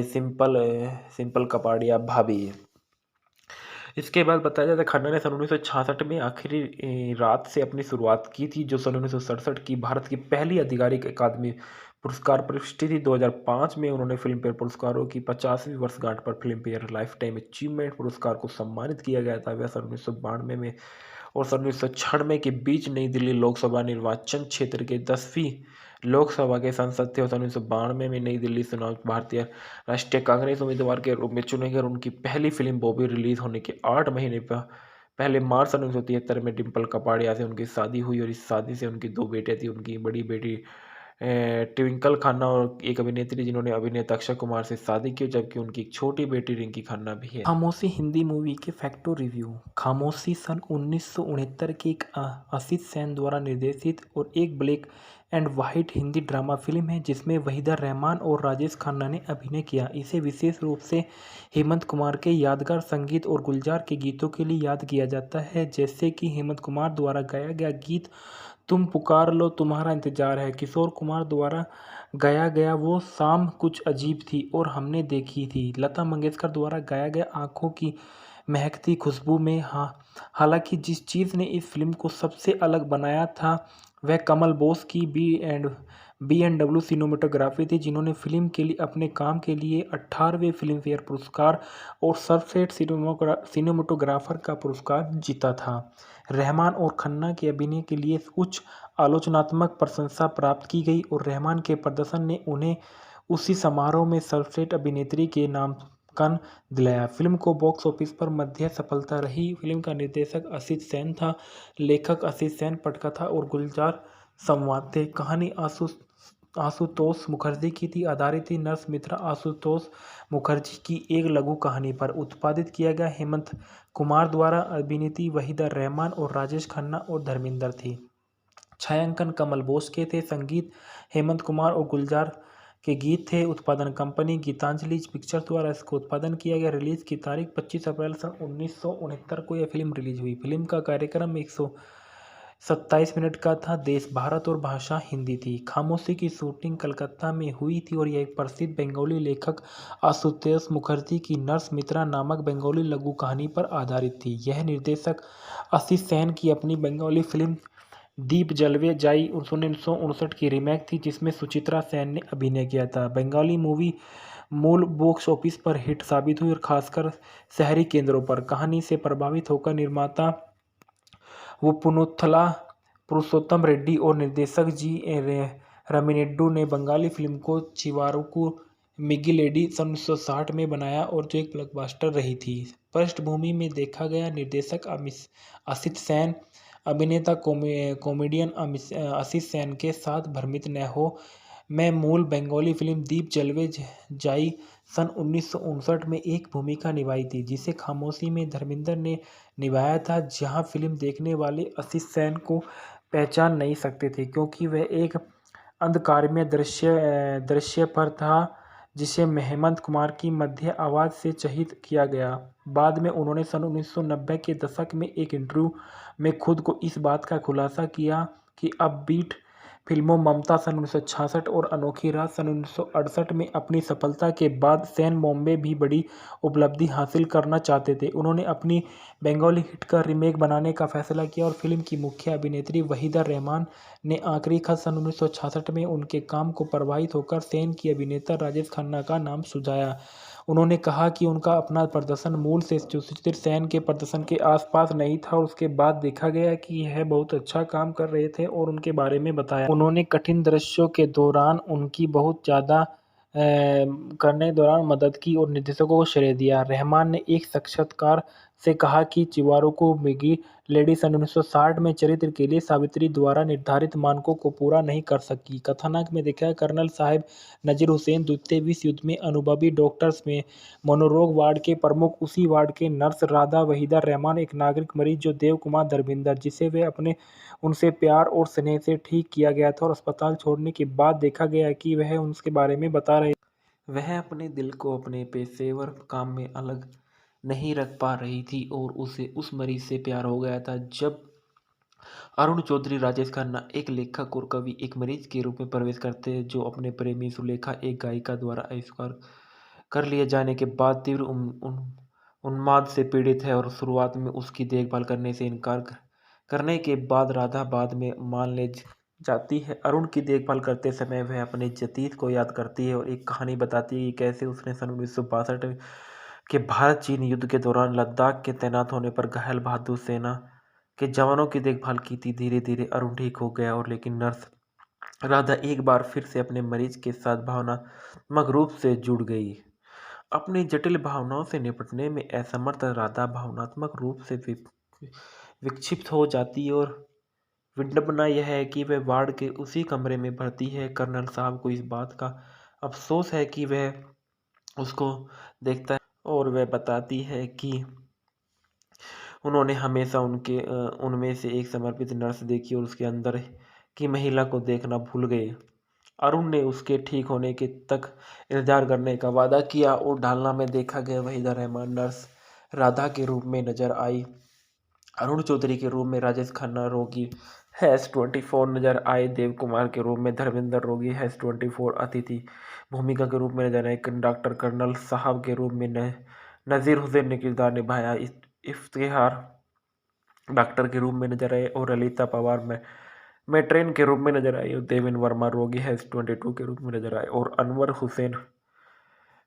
सिंपल कपाड़िया भाभी है। इसके बाद बताया जाता है खन्ना ने सन 1966 में आखिरी रात से अपनी शुरुआत की थी, जो सन 1967 की भारत की पहली आधिकारिक अकादमी पुरस्कार प्रविष्टि थी। 2005 में उन्होंने फिल्म फेयर पुरस्कारों की 50वीं वर्षगांठ पर film fair life time achievement पुरस्कार को सम्मानित किया गया था। वह सन 1992 में और सन 1996 के बीच नई दिल्ली लोकसभा निर्वाचन क्षेत्र के 10वीं लोकसभा के सांसद थे और सन 1992 में नई दिल्ली चुनाव भारतीय राष्ट्रीय कांग्रेस उम्मीदवार के रूप में चुने गए। उनकी पहली फिल्म बॉबी रिलीज होने के 8 महीने पहले मार्च सन 1973 में डिम्पल कपाड़िया से उनकी शादी हुई और इस शादी से उनकी 2 बेटे थी। उनकी बड़ी बेटी ट्विंकल खन्ना और एक अभिनेत्री जिन्होंने अभिनेता अक्षय कुमार से शादी की, जबकि उनकी एक छोटी बेटी रिंकी खन्ना भी है। खामोशी हिंदी मूवी के फैक्टो रिव्यू। खामोशी सन 1969 की एक आशीष सेन द्वारा निर्देशित और एक black and white Hindi drama film है, जिसमें वहीदा रहमान और राजेश खन्ना ने अभिनय किया। इसे विशेष रूप से हेमंत कुमार के यादगार संगीत और गुलजार के गीतों के लिए याद किया जाता है, जैसे कि हेमंत कुमार द्वारा गाया गया गीत तुम पुकार लो तुम्हारा इंतजार है, किशोर कुमार द्वारा गाया गया वो शाम कुछ अजीब थी और हमने देखी थी, लता मंगेशकर द्वारा गाया गया आंखों की महकती खुशबू में। हालांकि जिस चीज़ ने इस फिल्म को सबसे अलग बनाया था वह कमल बोस की B&W सिनेमेटोग्राफी थी, जिन्होंने फिल्म के लिए अपने काम के लिए 18वें फिल्म फेयर पुरस्कार और सर्वश्रेष्ठ सिनेमेटोग्राफर का पुरस्कार जीता था। रहमान और खन्ना के अभिनय के लिए उच्च आलोचनात्मक प्रशंसा प्राप्त की गई और रहमान के प्रदर्शन ने उन्हें उसी समारोह में सर्वश्रेष्ठ अभिनेत्री के नामांकन दिलाया। फिल्म को बॉक्स ऑफिस पर मध्य सफलता रही। फिल्म का निर्देशक आशीष सेन था, लेखक आशीष सेन, पटकथा और गुलजार संवाद थे। कहानी आशुतोष मुखर्जी की थी, आधारित थी नर्स मित्रा आशुतोष मुखर्जी की एक लघु कहानी पर। उत्पादित किया गया हेमंत कुमार द्वारा। अभिनेत्री वहीदा रहमान और राजेश खन्ना और धर्मेंद्र थी। छायांकन कमल बोस के थे। संगीत हेमंत कुमार और गुलजार के गीत थे। उत्पादन कंपनी गीतांजलि पिक्चर्स द्वारा इसको उत्पादन किया गया। रिलीज की तारीख 25 अप्रैल सन 1969 को यह फिल्म रिलीज हुई। फिल्म का कार्यक्रम 27 मिनट का था। देश भारत और भाषा हिंदी थी। खामोशी की शूटिंग कलकत्ता में हुई थी और यह एक प्रसिद्ध बंगाली लेखक आशुतोष मुखर्जी की नर्स मित्रा नामक बंगाली लघु कहानी पर आधारित थी। यह निर्देशक आशीष सेन की अपनी बंगाली फिल्म दीप जलवे जाई 1959 की रीमेक थी, जिसमें सुचित्रा सेन ने अभिनय किया था। बंगाली मूवी मूल बॉक्स ऑफिस पर हिट साबित हुई और खासकर शहरी केंद्रों पर। कहानी से प्रभावित होकर निर्माता वो पुनुथला पुरुषोत्तम रेड्डी और निर्देशक रमिनेड्डू ने बंगाली फिल्म को चिवारुकु मिगिलेडी सन 1960 में बनाया और जो एक ब्लॉकबस्टर रही थी। पृष्ठभूमि में देखा गया निर्देशक आशीष सेन, अभिनेता कॉमेडियन आशीष सेन के साथ भ्रमित न हो मैं मूल बंगाली फिल्म दीप जलवे जाई सन 1959 में एक भूमिका निभाई थी, जिसे खामोशी में धर्मेंद्र ने निभाया था, जहां फिल्म देखने वाले आशीष सेन को पहचान नहीं सकते थे क्योंकि वह एक अंधकारमय दृश्य पर था जिसे हेमंत कुमार की मध्य आवाज़ से चित्रित किया गया। बाद में उन्होंने सन 1990 के दशक में एक इंटरव्यू में खुद को इस बात का खुलासा किया कि अपबीट फिल्मों ममता सन 1966 और अनोखी रात सन 1968 में अपनी सफलता के बाद सेन बॉम्बे भी बड़ी उपलब्धि हासिल करना चाहते थे। उन्होंने अपनी बंगाली हिट का रीमेक बनाने का फैसला किया और फिल्म की मुख्य अभिनेत्री वहीदा रहमान ने आखिरी खत सन 1966 में उनके काम को प्रभावित होकर सेन की अभिनेता राजेश खन्ना का नाम सुझाया। उन्होंने कहा कि उनका अपना प्रदर्शन मूल से सुचित्रा सेन के प्रदर्शन के आसपास नहीं था और उसके बाद देखा गया कि यह बहुत अच्छा काम कर रहे थे और उनके बारे में बताया। उन्होंने कठिन दृश्यों के दौरान उनकी बहुत ज़्यादा करने के दौरान मदद की और निर्देशकों को श्रेय दिया। रहमान ने एक साक्षात्कार से कहा कि चिवारुकु मिगी लेडी सन 1960 में चरित्र के लिए सावित्री द्वारा निर्धारित मानकों को पूरा नहीं कर सकी। कथानक में देखा कर्नल साहिब नजीर हुसैन द्वितीय विश्व युद्ध में अनुभवी डॉक्टर्स में मनोरोग वार्ड के प्रमुख, उसी वार्ड के नर्स राधा वहीदा रहमान एक नागरिक मरीज जो देव कुमार धर्मेंद्र, जिसे वे अपने उनसे प्यार और स्नेह से ठीक किया गया था और अस्पताल छोड़ने के बाद देखा गया कि वह उसके बारे में बता रहे। वह अपने दिल को अपने पेशेवर काम में अलग नहीं रख पा रही थी और उसे उस मरीज से प्यार हो गया था। जब अरुण चौधरी राजेश खन्ना एक लेखक और कवि एक मरीज के रूप में प्रवेश करते हैं जो अपने प्रेमी सुलेखा एक गायिका द्वारा आविष्कार कर लिए जाने के बाद तीव्र उन्माद से पीड़ित है और शुरुआत में उसकी देखभाल करने से इनकार करने के बाद राधा बाद में मान ले जाती है। अरुण की देखभाल करते समय वह अपने जतीत को याद करती है और एक कहानी बताती है कि कैसे उसने सन 1962 के भारत चीन युद्ध के दौरान लद्दाख के तैनात होने पर घायल बहादुर सेना के जवानों की देखभाल की थी। धीरे धीरे अरुण ठीक हो गया और लेकिन नर्स राधा एक बार फिर से अपने मरीज के साथ भावनात्मक रूप से जुड़ गई। अपनी जटिल भावनाओं से निपटने में असमर्थ राधा भावनात्मक रूप से विक्षिप्त हो जाती और विडंबना यह है कि वह वार्ड के उसी कमरे में भर्ती है। कर्नल साहब को इस बात का अफसोस है कि वह उसको देखता है और वह बताती है कि उन्होंने हमेशा उनमें से एक समर्पित नर्स देखी और उसके अंदर की महिला को देखना भूल गए। अरुण ने उसके ठीक होने के तक इंतजार करने का वादा किया और ढालना में देखा गया वहीदा रहमान नर्स राधा के रूप में नजर आई। अरुण चौधरी के रूप में राजेश खन्ना रोगी -24 नजर आए। देव कुमार के रूप में धर्मेंद्र रोगी -24 अतिथि भूमिका के रूप में नजर आए। डॉक्टर कर्नल साहब के रूप में नजीर हुसैन ने किरदार निभाया। इफ्तिखार डॉक्टर के रूप में नजर आए और ललिता पवार में मेट्रेन के रूप में नजर आई और देवेंद्र वर्मा रोगी -22 के रूप में नजर आए और अनवर हुसैन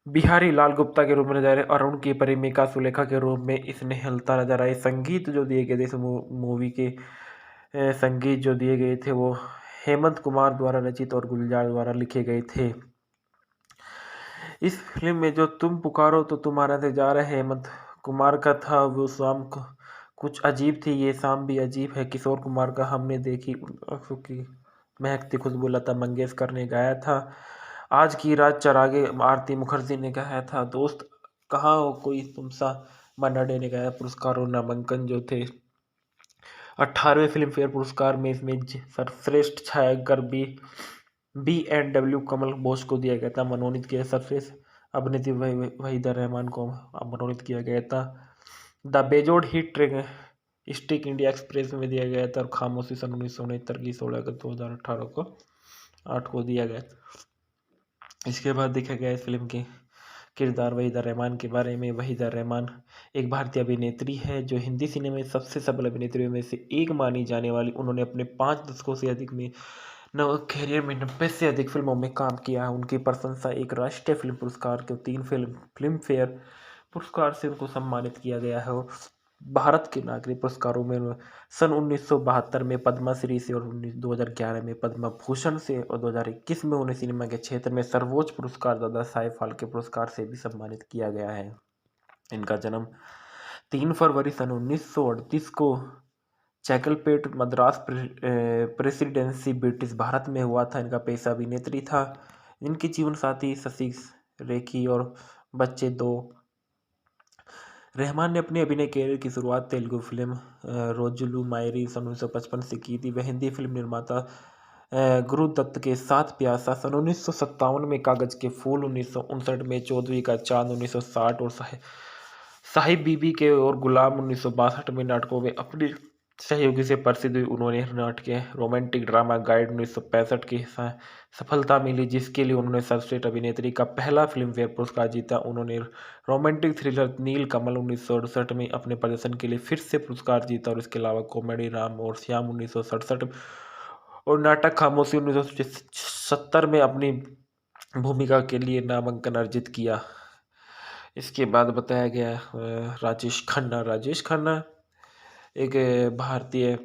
बिहारी लाल गुप्ता के रूप में नजर आए। अरुण की प्रेमिका सुलेखा के रूप में स्नेहलता नजर आई। संगीत जो दिए गए थे इस मूवी के संगीत जो दिए गए थे वो हेमंत कुमार द्वारा रचित और गुलजार द्वारा लिखे गए थे। इस फिल्म में जो तुम पुकारो तो तुम्हारा इंतजार है हेमंत कुमार का था, वो शाम कुछ अजीब थी, ये शाम भी अजीब है किशोर कुमार का हमने देखी की महकती खुशबू लता मंगेशकर ने गाया था। आज की रात चरागे आरती मुखर्जी ने गाया था। दोस्त कहाँ हो कोई तुम सा मन्ना डे ने गाया। पुरस्कार और नामांकन जो थे 18वें फिल्म फेयर पुरस्कार में इसमें सर्वश्रेष्ठ छायाग्रह BNW कमल बोस को दिया गया था। मनोनीत किया सर्वश्रेष्ठ अभिनेत्री वहीदा रहमान को मनोनीत किया गया था। द बेजोड़ हिट स्टिक इंडिया एक्सप्रेस में दिया गया था और खामोशी सन 1969 की 16 अगस्त 2018 को 8 को दिया गया। इसके बाद देखा गया इस फिल्म के किरदार वहीदा रहमान के बारे में। वहीदा रहमान एक भारतीय अभिनेत्री है जो हिंदी सिनेमा में सबसे सफल अभिनेत्रियों में से एक मानी जाने वाली। उन्होंने अपने 5 दशकों से अधिक में कैरियर में 90 से अधिक फिल्मों में काम किया है। उनकी प्रशंसा एक राष्ट्रीय फिल्म पुरस्कार के 3 फिल्म फेयर पुरस्कार से उनको सम्मानित किया गया है और भारत के नागरिक पुरस्कारों में सन 1972 में पद्मश्री से और 2011 में पद्म भूषण से और 2021 में उन्हें सिनेमा के क्षेत्र में सर्वोच्च पुरस्कार दादा साहेब फाल्के पुरस्कार से भी सम्मानित किया गया है। इनका जन्म 3 फरवरी सन 1938 को चैकलपेट मद्रास प्रेसिडेंसी ब्रिटिश भारत में हुआ था। इनका पेशा अभिनेत्री था। इनकी जीवन साथी शशि रेखी और बच्चे 2। रहमान ने अपने अभिनय कैरियर की शुरुआत तेलुगु फिल्म रोजुलू मायरी सन 1955 से की थी। वह हिंदी फिल्म निर्माता गुरु दत्त के साथ प्यासा सन 1957 में, कागज के फूल 1959 में, चौदहवीं का चांद 1960 और साहिब बीबी के और गुलाम 1962 में नाटकों में अपनी सहयोगी से प्रसिद्ध हुई। उन्होंने नाटक रोमांटिक ड्रामा गाइड 1965 की सफलता मिली जिसके लिए उन्होंने सर्वश्रेष्ठ अभिनेत्री का पहला फिल्म फेयर पुरस्कार जीता। उन्होंने रोमांटिक थ्रिलर नील कमल 1968 में अपने प्रदर्शन के लिए फिर से पुरस्कार जीता और इसके अलावा कॉमेडी राम और श्याम 1967 और नाटक खामोशी 1970 में अपनी भूमिका के लिए नामांकन अर्जित किया। इसके बाद बताया गया राजेश खन्ना एक भारतीय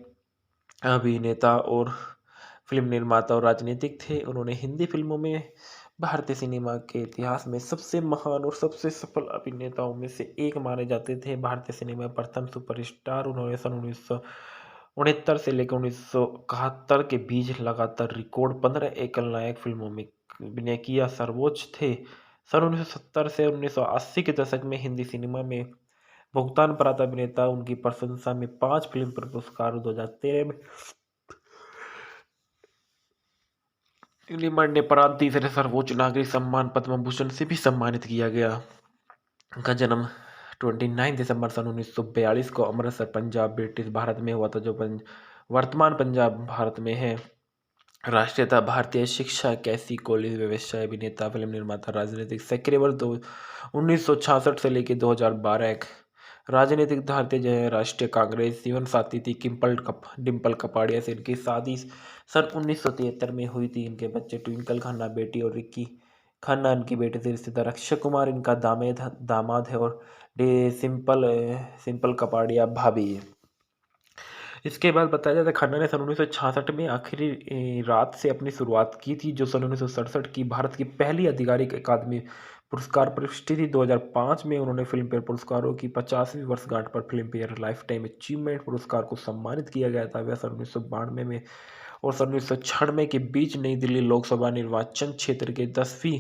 अभिनेता और फिल्म निर्माता और राजनीतिक थे। उन्होंने हिंदी फिल्मों में भारतीय सिनेमा के इतिहास में सबसे महान और सबसे सफल अभिनेताओं में से एक माने जाते थे। भारतीय सिनेमा में प्रथम सुपरस्टार। उन्होंने सन 1969 से लेकर 1971 के बीच लगातार रिकॉर्ड 15 एकल नायक फिल्मों में अभिनय किया। सर्वोच्च थे सन 1970 से 1980 के दशक में हिंदी सिनेमा में भुगतान प्राप्त अभिनेता। उनकी प्रशंसा में 5 फिल्म पुरस्कार 2013 में ने प्रांत तीसरे सर्वोच्च नागरिक सम्मान पद्म भूषण से भी सम्मानित किया गया। उनका जन्म 29 दिसंबर सन 1942 को अमृतसर पंजाब ब्रिटिश भारत में हुआ था जो वर्तमान पंजाब भारत में है। राष्ट्रीयता भारतीय, शिक्षा कैसी कॉलेज, व्यवसाय, अभिनेता, फिल्म निर्माता, राजनीतिक सक्रिय वर्ष 1966 से लेकर 2012। एक राजनीतिक भारतीय राष्ट्रीय कांग्रेस। जीवन साथी थी डिम्पल कपाड़िया से इनकी शादी सन 1973 में हुई थी। इनके बच्चे ट्विंकल खन्ना बेटी और रिक्की खन्ना इनकी बेटे से रिश्तेदार। अक्षय कुमार इनका दामाद है और सिंपल कपाड़िया भाभी है। इसके बाद बताया जाता है खन्ना ने सन 1966 में आखिरी रात से अपनी शुरुआत की थी जो सन 1967 की भारत की पहली आधिकारिक अकादमी पुरस्कार प्रविष्टि थी। 2005 में उन्होंने फिल्म फेयर पुरस्कारों की 50वीं वर्षगांठ पर film fair life time achievement पुरस्कार को सम्मानित किया गया था। वह सन 1992 में और सन 1996 के बीच नई दिल्ली लोकसभा निर्वाचन क्षेत्र के 10वीं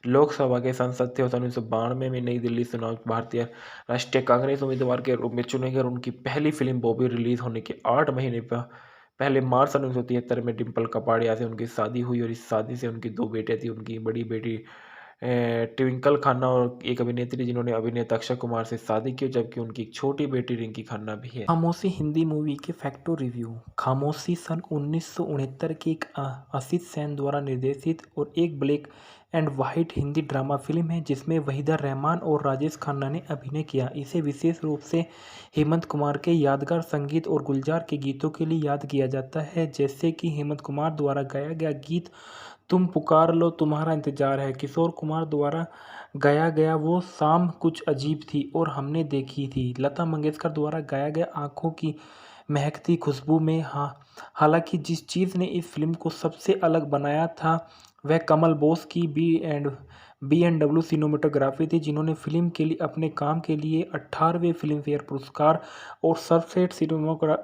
लोकसभा के सांसद थे और सन 1992 में नई दिल्ली चुनाव भारतीय राष्ट्रीय कांग्रेस उम्मीदवार के रूप में चुने गए। उनकी पहली फिल्म बॉबी रिलीज होने के 8 महीने पहले मार्च सन 1973 में डिम्पल कपाड़िया से उनकी शादी हुई और इस शादी से उनकी 2 बेटे थी। उनकी बड़ी बेटी ट्विंकल खन्ना और एक अभिनेत्री जिन्होंने अभिनेता अक्षय कुमार से शादी की जबकि उनकी एक छोटी बेटी रिंकी खन्ना भी है। खामोशी हिंदी मूवी के फैक्टो रिव्यू। खामोशी सन 1969 की एक आशीष सेन द्वारा निर्देशित और एक black and white Hindi drama film है जिसमें वहीदा रहमान और राजेश खन्ना ने अभिनय किया। इसे विशेष रूप से हेमंत कुमार के यादगार संगीत और गुलजार के गीतों के लिए याद किया जाता है, जैसे कि हेमंत कुमार द्वारा गाया गया गीत तुम पुकार लो तुम्हारा इंतजार है, किशोर कुमार द्वारा गाया गया वो शाम कुछ अजीब थी और हमने देखी थी, लता मंगेशकर द्वारा गाया गया आंखों की महकती खुशबू में। हालांकि जिस चीज़ ने इस फिल्म को सबसे अलग बनाया था वह कमल बोस की B&W सिनेमेटोग्राफी थी, जिन्होंने फिल्म के लिए अपने काम के लिए 18वें फिल्म फेयर पुरस्कार और सर्वश्रेष्ठ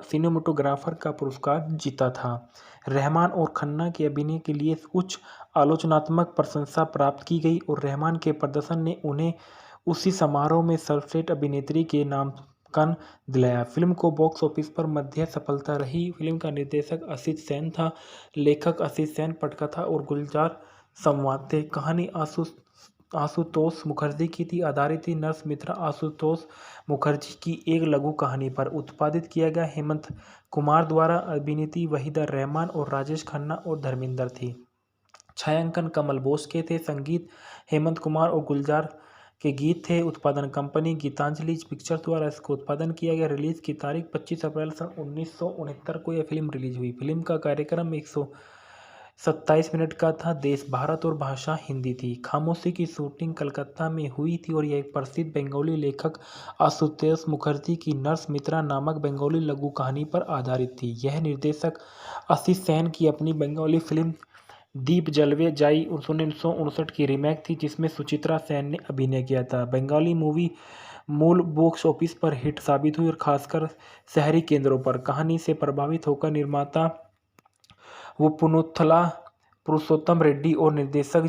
सिनेमेटोग्राफर का पुरस्कार जीता था। रहमान और खन्ना के अभिनय के लिए उच्च आलोचनात्मक प्रशंसा प्राप्त की गई और रहमान के प्रदर्शन ने उन्हें उसी समारोह में सर्वश्रेष्ठ अभिनेत्री के नामांकन दिलाया। फिल्म को बॉक्स ऑफिस पर मध्य सफलता रही। फिल्म का निर्देशक आशीष सेन था, लेखक आशीष सेन, पटकथा और गुलजार संवाद थे। कहानी आशुतोष मुखर्जी की थी। आधारित थी नर्स मित्रा आशुतोष मुखर्जी की एक लघु कहानी पर। उत्पादित किया गया हेमंत कुमार द्वारा। अभिनेत्री वहीदा रहमान और राजेश खन्ना और धर्मेंद्र थी। छायांकन कमल बोस के थे। संगीत हेमंत कुमार और गुलजार के गीत थे। उत्पादन कंपनी गीतांजलि पिक्चर्स द्वारा इसको उत्पादन किया गया। रिलीज की तारीख 25 अप्रैल सन 1969 को यह फिल्म रिलीज हुई। फिल्म का कार्यक्रम 127 मिनट का था। देश भारत और भाषा हिंदी थी। खामोशी की शूटिंग कलकत्ता में हुई थी और यह एक प्रसिद्ध बंगाली लेखक आशुतोष मुखर्जी की नर्स मित्रा नामक बंगाली लघु कहानी पर आधारित थी। यह निर्देशक आशीष सेन की अपनी बंगाली फिल्म दीप जलवे जाई 1959 की रीमेक थी जिसमें सुचित्रा सेन ने अभिनय किया था। बंगाली मूवी मूल बॉक्स ऑफिस पर हिट साबित हुई और खासकर शहरी केंद्रों पर। कहानी से प्रभावित होकर निर्माता पुनुथला पुरुषोत्तम रेड्डी और निर्देशक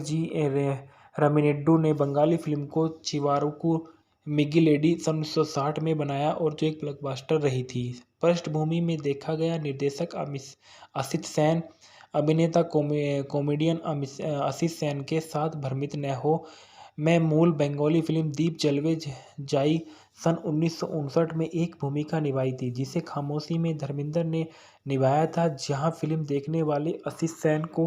रामिनेड्डू ने बंगाली फिल्म को चिवारुकु मिगिलेडी सन 1960 में बनाया और जो एक ब्लॉकबस्टर रही थी। पृष्ठभूमि में देखा गया निर्देशक आशीष सेन, अभिनेता कॉमेडियन आशीष सेन के साथ भ्रमित न हो मैं मूल बंगाली फिल्म दीप जलवे जाई सन 1959 में एक भूमिका निभाई थी जिसे खामोशी में धर्मेंद्र ने निभाया था, जहां फिल्म देखने वाले आशीष सेन को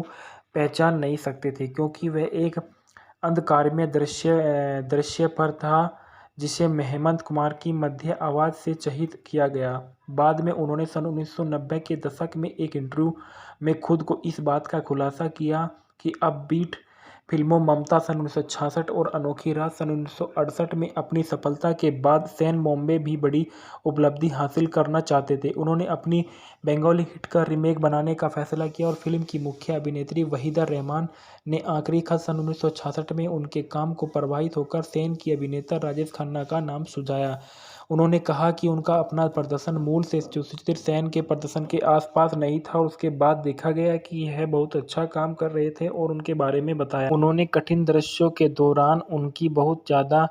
पहचान नहीं सकते थे क्योंकि वह एक अंधकारमय दृश्य पर था जिसे हेमंत कुमार की मध्य आवाज से चहित किया गया। बाद में उन्होंने सन 1990 के दशक में एक इंटरव्यू में खुद को इस बात का खुलासा किया कि अपबीट फिल्मों ममता सन 1966 और अनोखी रात सन 1968 में अपनी सफलता के बाद सेन बॉम्बे भी बड़ी उपलब्धि हासिल करना चाहते थे। उन्होंने अपनी बंगाली हिट का रीमेक बनाने का फैसला किया और फिल्म की मुख्य अभिनेत्री वहीदा रहमान ने आखिरी खत सन 1966 में उनके काम को प्रभावित होकर सेन की अभिनेता राजेश खन्ना का नाम सुझाया। उन्होंने कहा कि उनका अपना प्रदर्शन मूल से सुचित्रा सेन के प्रदर्शन के आसपास नहीं था और उसके बाद देखा गया कि यह बहुत अच्छा काम कर रहे थे और उनके बारे में बताया। उन्होंने कठिन दृश्यों के दौरान उनकी बहुत ज़्यादा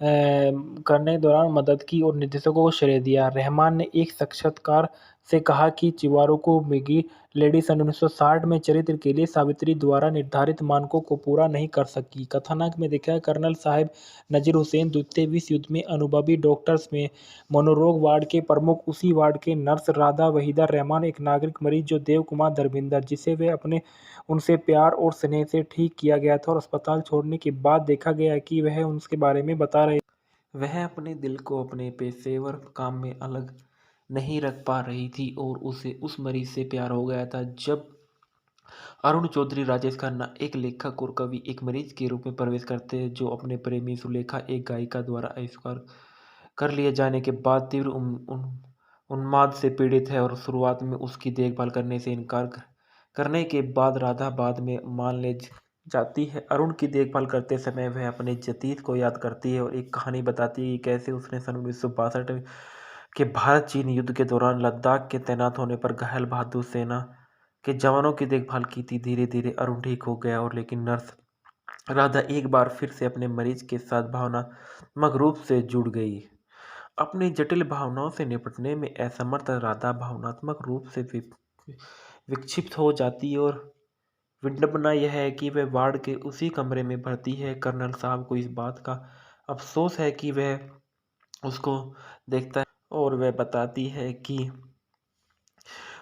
करने के दौरान मदद की और निर्देशकों को श्रेय दिया। रहमान ने एक साक्षात्कार से कहा कि चिवारुकु मिगी लेडी सन 1960 में चरित्र के लिए सावित्री द्वारा निर्धारित मानकों को पूरा नहीं कर सकी। कथानक में दिखाया कर्नल साहिब नजीर हुसैन द्वितीय विश्व युद्ध में अनुभवी डॉक्टर्स में मनोरोग वार्ड के प्रमुख, उसी वार्ड के नर्स राधा वहीदा रहमान एक नागरिक मरीज जो देव कुमार धर्मेंद्र जिसे वे अपने उनसे प्यार और स्नेह से ठीक किया गया था और अस्पताल छोड़ने के बाद देखा गया कि वह उसके बारे में बता रहे। वह अपने दिल को अपने पेशेवर काम में अलग नहीं रख पा रही थी और उसे उस मरीज से प्यार हो गया था। जब अरुण चौधरी राजेश खन्ना एक लेखक और कवि एक मरीज के रूप में प्रवेश करते हैं जो अपने प्रेमी सुलेखा एक गायिका द्वारा आविष्कार कर लिए जाने के बाद तीव्र उन्माद से पीड़ित है और शुरुआत में उसकी देखभाल करने से इनकार करने के बाद राधा बाद में मान ले जाती है। अरुण की देखभाल करते समय वह अपने जतीत को याद करती है और एक कहानी बताती है कि कैसे उसने सन 1962 के भारत चीन युद्ध के दौरान लद्दाख के तैनात होने पर घायल बहादुर सेना के जवानों की देखभाल की थी। धीरे धीरे अरुण ठीक हो गया और लेकिन नर्स राधा एक बार फिर से अपने मरीज के साथ भावनात्मक रूप से जुड़ गई। अपनी जटिल भावनाओं से निपटने में असमर्थ राधा भावनात्मक रूप से विक्षिप्त हो जाती और विडंबना यह है कि वह वार्ड के उसी कमरे में भर्ती है। कर्नल साहब को इस बात का अफसोस है कि वह उसको देखता है और वह बताती है कि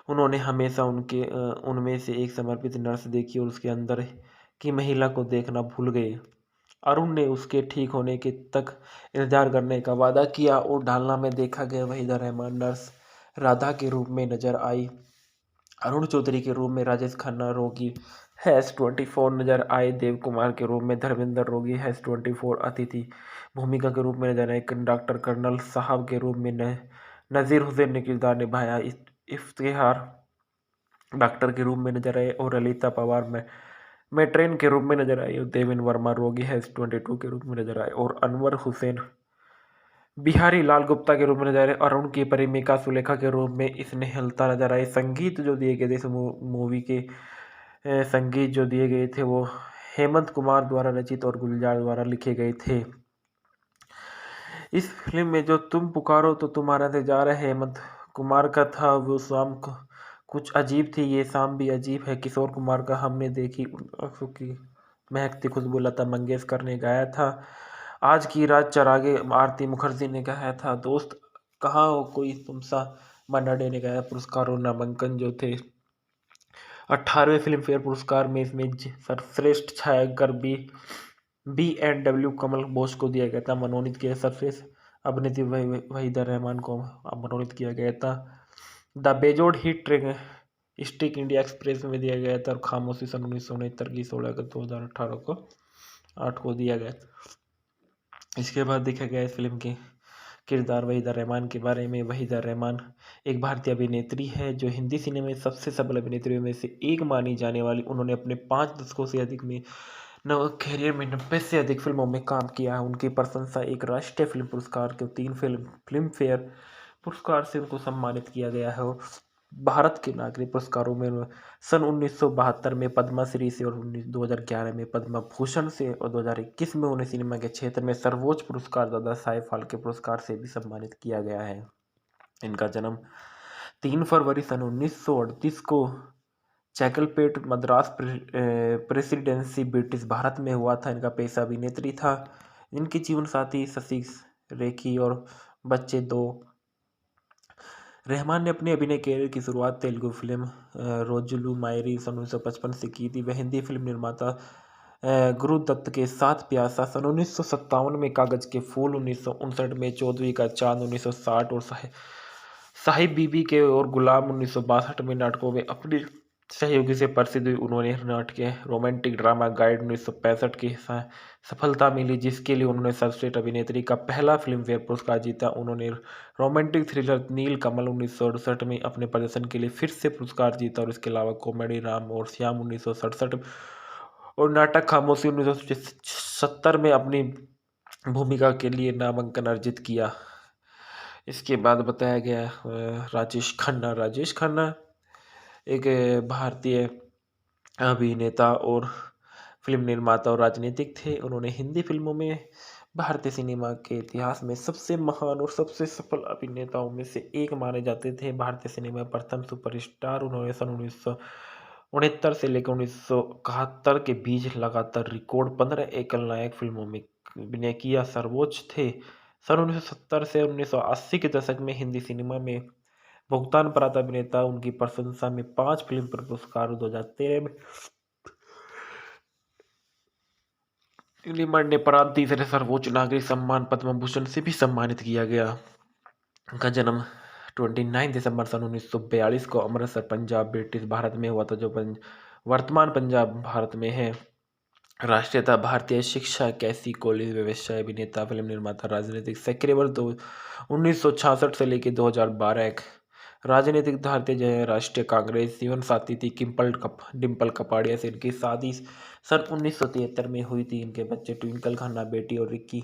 उन्होंने हमेशा उनमें से एक समर्पित नर्स देखी और उसके अंदर की महिला को देखना भूल गए। अरुण ने उसके ठीक होने के तक इंतजार करने का वादा किया और ढालना में देखा गया वहीदा रहमान नर्स राधा के रूप में नजर आई। अरुण चौधरी के रूप में राजेश खन्ना रोगी -24 नजर आए। देव कुमार के रूप में धर्मेंद्र रोगी -24 अतिथि भूमिका के रूप में नजर आए। डॉक्टर कर्नल साहब के रूप में नजीर हुसैन ने किरदार निभाया। इफ्तिखार डॉक्टर के रूप में नजर आए और ललिता पवार में मेट्रेन के रूप में नजर आई और देवेंद्र वर्मा रोगी -22 के रूप में नजर आए और अनवर हुसैन बिहारी लाल गुप्ता के रूप में नजर आए। अरुण की प्रेमिका सुलेखा के रूप में स्नेहलता नजर आई। संगीत जो दिए गए थे इस मूवी के संगीत जो दिए गए थे वो हेमंत कुमार द्वारा रचित और गुलजार द्वारा लिखे गए थे। इस फिल्म में जो तुम पुकारो तो तुम्हारा इंतजार है हेमंत कुमार का था, वो शाम कुछ अजीब थी, ये शाम भी अजीब है किशोर कुमार का हमने देखी आंखों की महकती खुशबू लता मंगेशकर ने गाया था। आज की रात चरागे आरती मुखर्जी ने गाया था। दोस्त कहाँ हो कोई तुम सा मन्ना डे ने गाया। पुरस्कार और नामांकन जो थे 18वें फिल्म फेयर पुरस्कार में इसमें सर्वश्रेष्ठ छायाग्रह बी एंड डब्ल्यू कमल बोस को दिया गया था। मनोनीत किया सर्वश्रेष्ठ अभिनेत्री वहीदा रहमान को मनोनीत किया गया था। द बेजोड़ hit train stick India express में दिया गया था। और खामोशी सन 1969 की 16 अगस्त 2018 को 8 को दिया गया। इसके बाद देखा गया इस फिल्म के किरदार वहीदा रहमान के बारे में। वहीदा रहमान एक भारतीय अभिनेत्री है जो हिंदी सिनेमा में सबसे सफल अभिनेत्रियों में से एक मानी जाने वाली। उन्होंने अपने 5 दशकों से अधिक में कैरियर में 90 से अधिक फिल्मों में काम किया है। उनकी प्रशंसा एक राष्ट्रीय फिल्म पुरस्कार के 3 फिल्म फेयर पुरस्कार से उनको सम्मानित किया गया है। और भारत के नागरिक पुरस्कारों में सन 1972 में पद्मश्री से और 2011 में पद्म भूषण से और 2021 में उन्हें सिनेमा के क्षेत्र में सर्वोच्च पुरस्कार दादा साहेब फाल्के पुरस्कार से भी सम्मानित किया गया है। इनका जन्म 3 फरवरी सन 1938 को चैकलपेट मद्रास प्रेसिडेंसी ब्रिटिश भारत में हुआ था। इनका पेशा अभिनेत्री था। इनकी जीवन साथी शशि रेखी और बच्चे 2। रहमान ने अपने अभिनय कैरियर की शुरुआत तेलुगु फिल्म रोजुलू मायरी सन 1955 से की थी। वह हिंदी फिल्म निर्माता गुरु दत्त के साथ प्यासा सन 1957 में, कागज के फूल 1959 में, चौदहवीं का चांद 1960 और साहिब बीबी के और गुलाम 1962 में नाटकों में अपनी सहयोगी से प्रसिद्ध हुई। उन्होंने नाटक रोमांटिक ड्रामा गाइड 1965 की सफलता मिली जिसके लिए उन्होंने सर्वश्रेष्ठ अभिनेत्री का पहला फिल्म फेयर पुरस्कार जीता। उन्होंने रोमांटिक थ्रिलर नील कमल 1968 में अपने प्रदर्शन के लिए फिर से पुरस्कार जीता। और इसके अलावा कॉमेडी राम और श्याम 1967 और नाटक खामोशी 1970 में अपनी भूमिका के लिए नामांकन अर्जित किया। इसके बाद बताया गया राजेश खन्ना एक भारतीय अभिनेता और फिल्म निर्माता और राजनीतिक थे। उन्होंने हिंदी फिल्मों में भारतीय सिनेमा के इतिहास में सबसे महान और सबसे सफल अभिनेताओं में से एक माने जाते थे। भारतीय सिनेमा प्रथम सुपरस्टार। उन्होंने सन 1969 से लेकर 1971 के बीच लगातार रिकॉर्ड 15 एकल नायक फिल्मों में अभिनय किया। सर्वोच्च थे सन 1970 से 1980 के दशक में हिंदी सिनेमा में भुगतान प्राप्त अभिनेता। उनकी प्रशंसा में 5 फिल्म पुरस्कार 2013 में मरणोपरांत तीसरे सर्वोच्च नागरिक सम्मान पद्म भूषण से भी सम्मानित किया गया। उनका जन्म 29 दिसंबर सन 1942 को अमृतसर पंजाब ब्रिटिश भारत में हुआ था जो वर्तमान पंजाब भारत में है। राष्ट्रीयता भारतीय, शिक्षा कैसी कॉलेज, व्यवसाय, अभिनेता, फिल्म निर्माता, राजनीतिक सक्रिय वर्ष 1966 से लेकर 2012 एक राजनीतिक भारतीय राष्ट्रीय कांग्रेस। जीवन साथी थी डिम्पल कपाड़िया से इनकी शादी सन 1973 में हुई थी। इनके बच्चे ट्विंकल खन्ना बेटी और रिक्की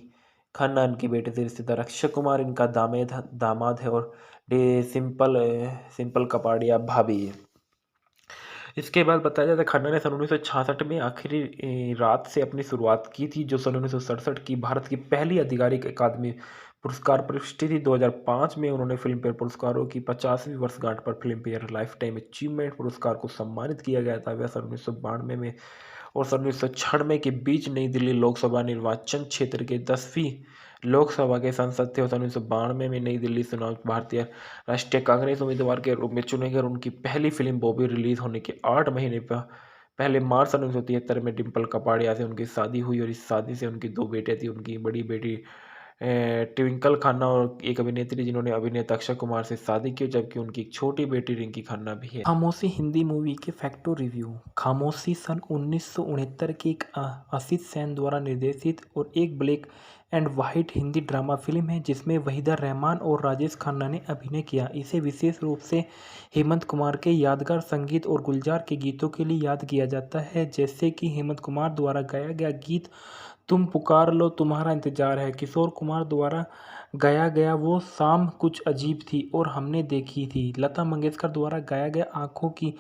खन्ना इनकी बेटे से रिश्तेदार। अक्षय कुमार इनका दामाद है और सिंपल कपाड़िया भाभी है। इसके बाद बताया जाता है खन्ना ने सन 1966 में आखिरी रात से अपनी शुरुआत की थी जो सन 1967 की भारत की पहली आधिकारिक अकादमी पुरस्कार प्रविष्टि थी। 2005 में उन्होंने फिल्म फेयर पुरस्कारों की 50वीं वर्षगांठ पर film fair life time achievement पुरस्कार को सम्मानित किया गया था। वह सन 1992 में और सन 1996 के बीच नई दिल्ली लोकसभा निर्वाचन क्षेत्र के 10वीं लोकसभा के सांसद थे। और सन 1992 में नई दिल्ली चुनाव भारतीय राष्ट्रीय कांग्रेस उम्मीदवार के रूप में चुने गए। उनकी पहली फिल्म बॉबी रिलीज होने के 8 महीने पहले मार्च सन 1973 में डिम्पल कपाड़िया से उनकी शादी हुई और इस शादी से उनकी 2 बेटे थी। उनकी बड़ी बेटी ट्विंकल खन्ना और एक अभिनेत्री जिन्होंने अभिनेता अक्षय कुमार से शादी की, जबकि उनकी एक छोटी बेटी रिंकी खन्ना भी है। खामोशी हिंदी मूवी के फैक्टो रिव्यू। खामोशी सन 1969 की एक आशीष सेन द्वारा निर्देशित और एक black and white Hindi drama film है जिसमें वहीदा रहमान और राजेश खन्ना ने अभिनय किया। इसे विशेष रूप से हेमंत कुमार के यादगार संगीत और गुलजार के गीतों के लिए याद किया जाता है, जैसे कि हेमंत कुमार द्वारा गाया गया गीत तुम पुकार लो तुम्हारा इंतजार है, किशोर कुमार द्वारा गाया गया वो शाम कुछ अजीब थी और हमने देखी थी, लता मंगेशकर द्वारा गाया गया आंखों की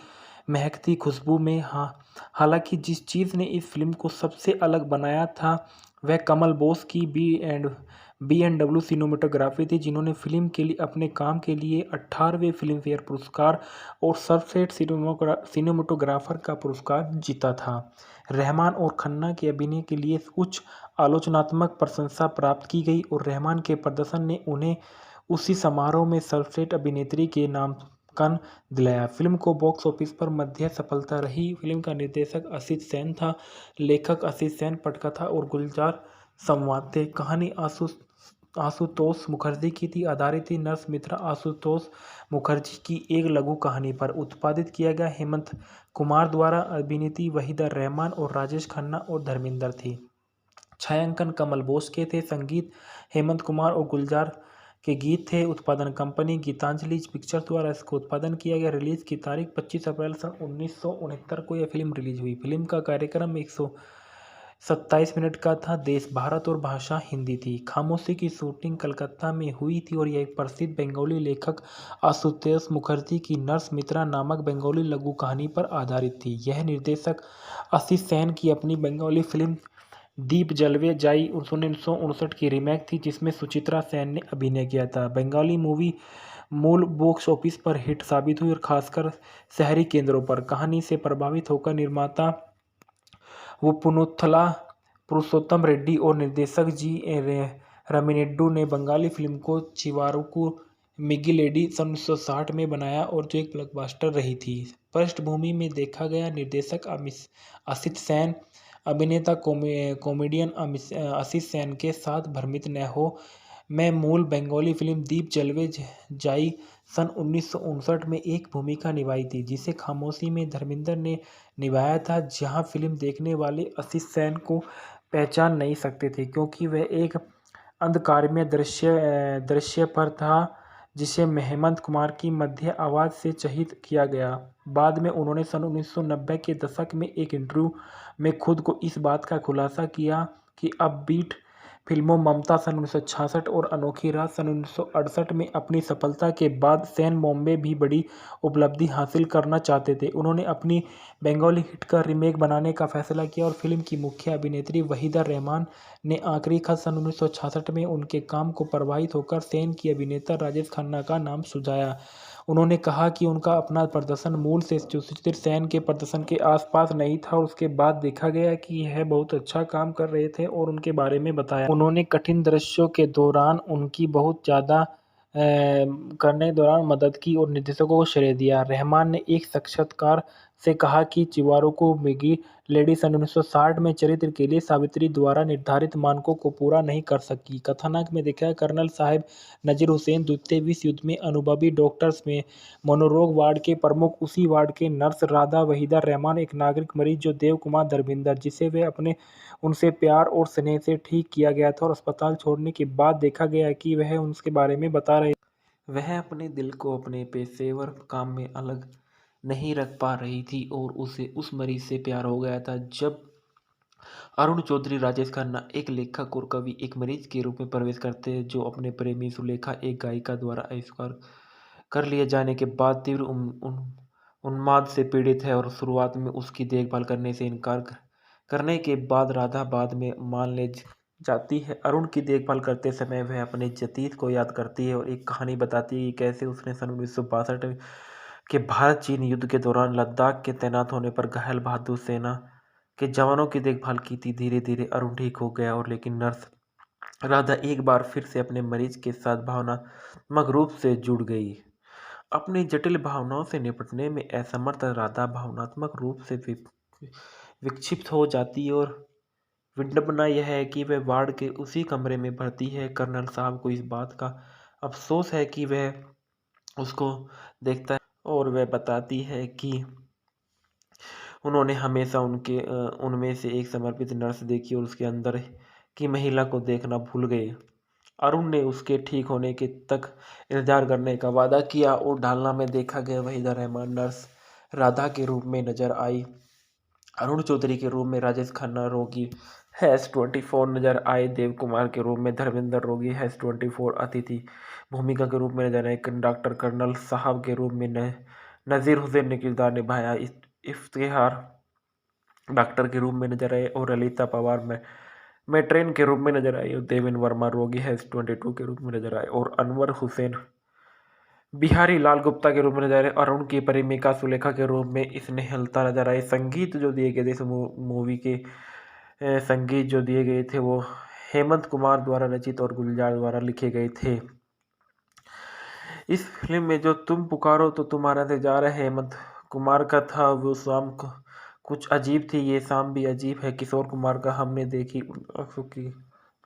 महकती खुशबू में। हालांकि जिस चीज़ ने इस फिल्म को सबसे अलग बनाया था वह कमल बोस की B&W सिनेमेटोग्राफी थी, जिन्होंने फिल्म के लिए अपने काम के लिए 18वें फिल्म फेयर पुरस्कार और सर्वश्रेष्ठ सिनेमेटोग्राफर का पुरस्कार जीता था। रहमान और खन्ना के अभिनय के लिए उच्च आलोचनात्मक प्रशंसा प्राप्त की गई और रहमान के प्रदर्शन ने उन्हें उसी समारोह में सर्वश्रेष्ठ अभिनेत्री के नामांकन दिलाया। फिल्म को बॉक्स ऑफिस पर मध्यम सफलता रही। फिल्म का निर्देशक आशीष सेन था, लेखक आशीष सेन, पटकथा और गुलजार संवाद थे। कहानी आशुतोष मुखर्जी की थी, आधारित थी नर्स मित्रा आशुतोष मुखर्जी की एक लघु कहानी पर। उत्पादित किया गया हेमंत कुमार द्वारा। अभिनेत्री वहीदा रहमान और राजेश खन्ना और धर्मेंद्र थी। छायांकन कमल बोस के थे। संगीत हेमंत कुमार और गुलजार के गीत थे। उत्पादन कंपनी गीतांजलि पिक्चर्स द्वारा इसको उत्पादन किया गया। रिलीज की तारीख 25 अप्रैल सन 1969 को यह फिल्म रिलीज हुई। फिल्म का कार्यक्रम 127 मिनट का था। देश भारत और भाषा हिंदी थी। खामोशी की शूटिंग कलकत्ता में हुई थी और यह एक प्रसिद्ध बंगाली लेखक आशुतोष मुखर्जी की नर्स मित्रा नामक बंगाली लघु कहानी पर आधारित थी। यह निर्देशक आशीष सेन की अपनी बंगाली फिल्म दीप जलवे जाई 1959 की रीमेक थी, जिसमें सुचित्रा सेन ने अभिनय किया था। बंगाली मूवी मूल बॉक्स ऑफिस पर हिट साबित हुई और खासकर शहरी केंद्रों पर। कहानी से प्रभावित होकर निर्माता पुनुथला पुरुषोत्तम रेड्डी और निर्देशक रामिनेड्डू ने बंगाली फिल्म को चिवारुकु मिगिलेडी सन 1960 में बनाया और जो एक ब्लॉकबस्टर रही थी। पृष्ठभूमि में देखा गया निर्देशक आशीष सेन, अभिनेता कॉमेडियन आशीष सेन के साथ भ्रमित न हो मैं मूल बंगाली फिल्म दीप जलवे जाई सन 1959 में एक भूमिका निभाई थी, जिसे खामोशी में धर्मेंद्र ने निभाया था, जहां फिल्म देखने वाले आशीष सेन को पहचान नहीं सकते थे क्योंकि वह एक अंधकारमय दृश्य पर था जिसे हेमंत कुमार की मध्य आवाज़ से चहित किया गया। बाद में उन्होंने सन 1990 के दशक में एक इंटरव्यू में खुद को इस बात का खुलासा किया कि अपबीट फिल्मों ममता सन 1966 और अनोखी रात सन 1968 में अपनी सफलता के बाद सेन बॉम्बे भी बड़ी उपलब्धि हासिल करना चाहते थे। उन्होंने अपनी बंगाली हिट का रीमेक बनाने का फैसला किया और फिल्म की मुख्य अभिनेत्री वहीदा रहमान ने आखिरी खत सन 1966 में उनके काम को प्रभावित होकर सेन की अभिनेता राजेश खन्ना का नाम सुझाया। उन्होंने कहा कि उनका अपना प्रदर्शन मूल से सुचित्रा सेन के प्रदर्शन के आसपास नहीं था और उसके बाद देखा गया कि यह बहुत अच्छा काम कर रहे थे और उनके बारे में बताया। उन्होंने कठिन दृश्यों के दौरान उनकी बहुत ज़्यादा करने के दौरान मदद की और निर्देशकों को श्रेय दिया। रहमान ने एक साक्षात्कार से कहा कि चिवारुकु मिगी लेडी सन 1960 में चरित्र के लिए सावित्री द्वारा निर्धारित मानकों को पूरा नहीं कर सकी। कथानक में देखा कर्नल साहिब नजीर हुसैन द्वितीय विश्व युद्ध में अनुभवी डॉक्टर्स में मनोरोग वार्ड के प्रमुख, उसी वार्ड के नर्स राधा वहीदा रहमान एक नागरिक मरीज जो देव कुमार धर्मेंद्र, जिसे वे अपने उनसे प्यार और स्नेह से ठीक किया गया था और अस्पताल छोड़ने के बाद देखा गया कि वह उसके बारे में बता रहे। वह अपने दिल को अपने पेशेवर काम में अलग नहीं रख पा रही थी और उसे उस मरीज से प्यार हो गया था। जब अरुण चौधरी राजेश खन्ना एक लेखक और कवि एक मरीज के रूप में प्रवेश करते हैं जो अपने प्रेमी सुलेखा एक गायिका द्वारा आविष्कार कर लिए जाने के बाद तीव्र उन्माद से पीड़ित है और शुरुआत में उसकी देखभाल करने से इनकार करने के बाद राधा बाद में मान ले जाती है। अरुण की देखभाल करते समय वह अपने जतीत को याद करती है और एक कहानी बताती है कि कैसे उसने सन 1962 के भारत चीन युद्ध के दौरान लद्दाख के तैनात होने पर घायल बहादुर सेना के जवानों की देखभाल की थी। धीरे धीरे अरुण ठीक हो गया और लेकिन नर्स राधा एक बार फिर से अपने मरीज के साथ भावनात्मक रूप से जुड़ गई। अपनी जटिल भावनाओं से निपटने में असमर्थ राधा भावनात्मक रूप से विक्षिप्त हो जाती और विडंबना यह है कि वह वार्ड के उसी कमरे में भर्ती है। कर्नल साहब को इस बात का अफसोस है कि वह उसको देखता है और वह बताती है कि उन्होंने हमेशा उनमें से एक समर्पित नर्स देखी और उसके अंदर की महिला को देखना भूल गए। अरुण ने उसके ठीक होने के तक इंतजार करने का वादा किया और ढालना में देखा गया वहीदा रहमान नर्स राधा के रूप में नजर आई। अरुण चौधरी के रूप में राजेश खन्ना रोगी -24 नजर आए। देव कुमार के रूप में धर्मेंद्र रोगी -24 अतिथि भूमिका के रूप में नजर आए। डॉक्टर कर्नल साहब के रूप में नजीर हुसैन ने किरदार निभाया। इफ्तिखार डॉक्टर के रूप में नजर आए और ललिता पवार में में ट्रेन के रूप में नजर आई और देवेन वर्मा रोगी है S22 के रूप में नजर आए और अनवर हुसैन बिहारी लाल गुप्ता के रूप में नजर आए। अरुण की परिमिका सुलेखा के रूप में इसने हलता नजर आए। संगीत जो दिए गए थे इस मूवी के संगीत जो दिए गए थे वो हेमंत कुमार द्वारा रचित और गुलजार द्वारा लिखे गए थे। इस फिल्म में जो तुम पुकारो तो तुम्हारा से जा रहा है हेमंत कुमार का था, वो शाम कुछ अजीब थी, ये शाम भी अजीब है किशोर कुमार का हमने देखी आंखों की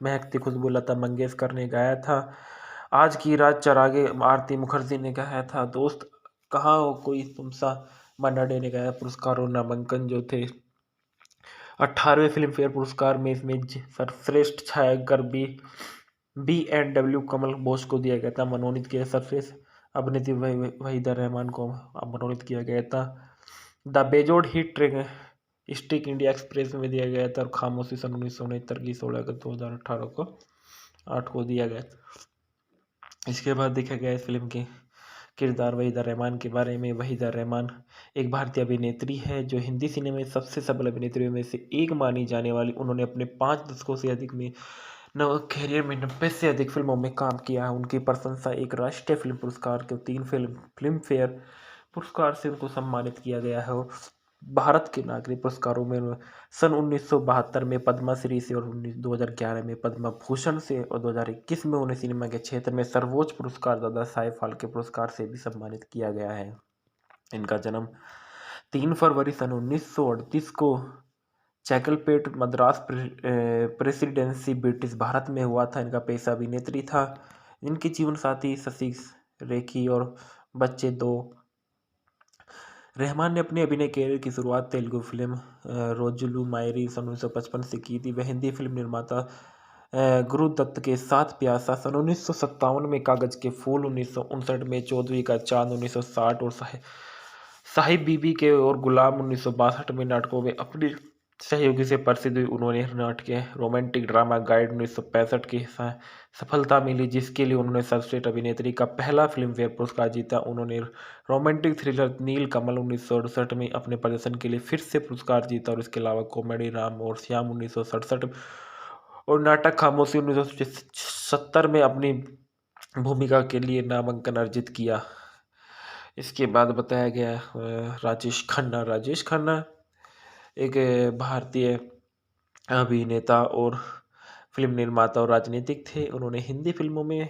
महकती खुशबू लता मंगेशकर ने गाया था। आज की रात चरागे आरती मुखर्जी ने गाया था। दोस्त कहाँ हो कोई तुम सा मन्ना डे ने गाया। पुरस्कार और नामांकन जो थे 18वें फिल्म फेयर पुरस्कार में इसमें सर्वश्रेष्ठ छायाग्रह बी एंड डब्ल्यू कमल बोस को दिया गया था। मनोनीत किया सर्वश्रेष्ठ अभिनेत्री वहीदा रहमान को मनोनीत किया गया था। द बेजोड़ hit train stick India express में दिया गया था और खामोशी सन 1969 की 16 अगस्त 2018 को 8 को दिया गया। इसके बाद देखा गया इस फिल्म के किरदार वहीदा रहमान के बारे में। वहीदा रहमान एक भारतीय अभिनेत्री है जो हिंदी सिनेमा में सबसे सफल अभिनेत्रियों में से एक मानी जाने वाली। उन्होंने अपने 5 दशकों से अधिक में कैरियर में 90 से अधिक फिल्मों में काम किया है। उनकी प्रशंसा एक राष्ट्रीय फिल्म पुरस्कार के 3 फिल्म फेयर पुरस्कार से उनको सम्मानित किया गया है और भारत के नागरिक पुरस्कारों में सन 1972 में पद्मश्री से और 2011 में पद्म भूषण से और 2021 में उन्हें सिनेमा के क्षेत्र में सर्वोच्च पुरस्कार दादा साहेब फाल्के पुरस्कार से भी सम्मानित किया गया है। इनका जन्म 3 फरवरी सन 1938 को चैकलपेट मद्रास प्रेसिडेंसी ब्रिटिश भारत में हुआ था। इनका पेशा अभिनेत्री था। इनकी जीवन साथी शशि रेखी और बच्चे 2। रहमान ने अपने अभिनय कैरियर की शुरुआत तेलुगु फिल्म रोजुलू मायरी सन 1955 से की थी। वह हिंदी फिल्म निर्माता गुरु दत्त के साथ प्यासा सन 1957 में, कागज के फूल 1959 में, चौदहवीं का चांद 1960 और साहिब बीबी के और गुलाम 1962 में नाटकों में अपनी सहयोगी से प्रसिद्ध हुई। उन्होंने नाटक रोमांटिक ड्रामा गाइड 1965 की सफलता मिली जिसके लिए उन्होंने सर्वश्रेष्ठ अभिनेत्री का पहला फिल्म फेयर पुरस्कार जीता। उन्होंने रोमांटिक थ्रिलर नील कमल 1968 में अपने प्रदर्शन के लिए फिर से पुरस्कार जीता और इसके अलावा कॉमेडी राम और श्याम 1967 और नाटक खामोशी 1970 में अपनी भूमिका के लिए नामांकन अर्जित किया। इसके बाद बताया गया राजेश खन्ना एक भारतीय अभिनेता और फिल्म निर्माता और राजनीतिक थे। उन्होंने हिंदी फिल्मों में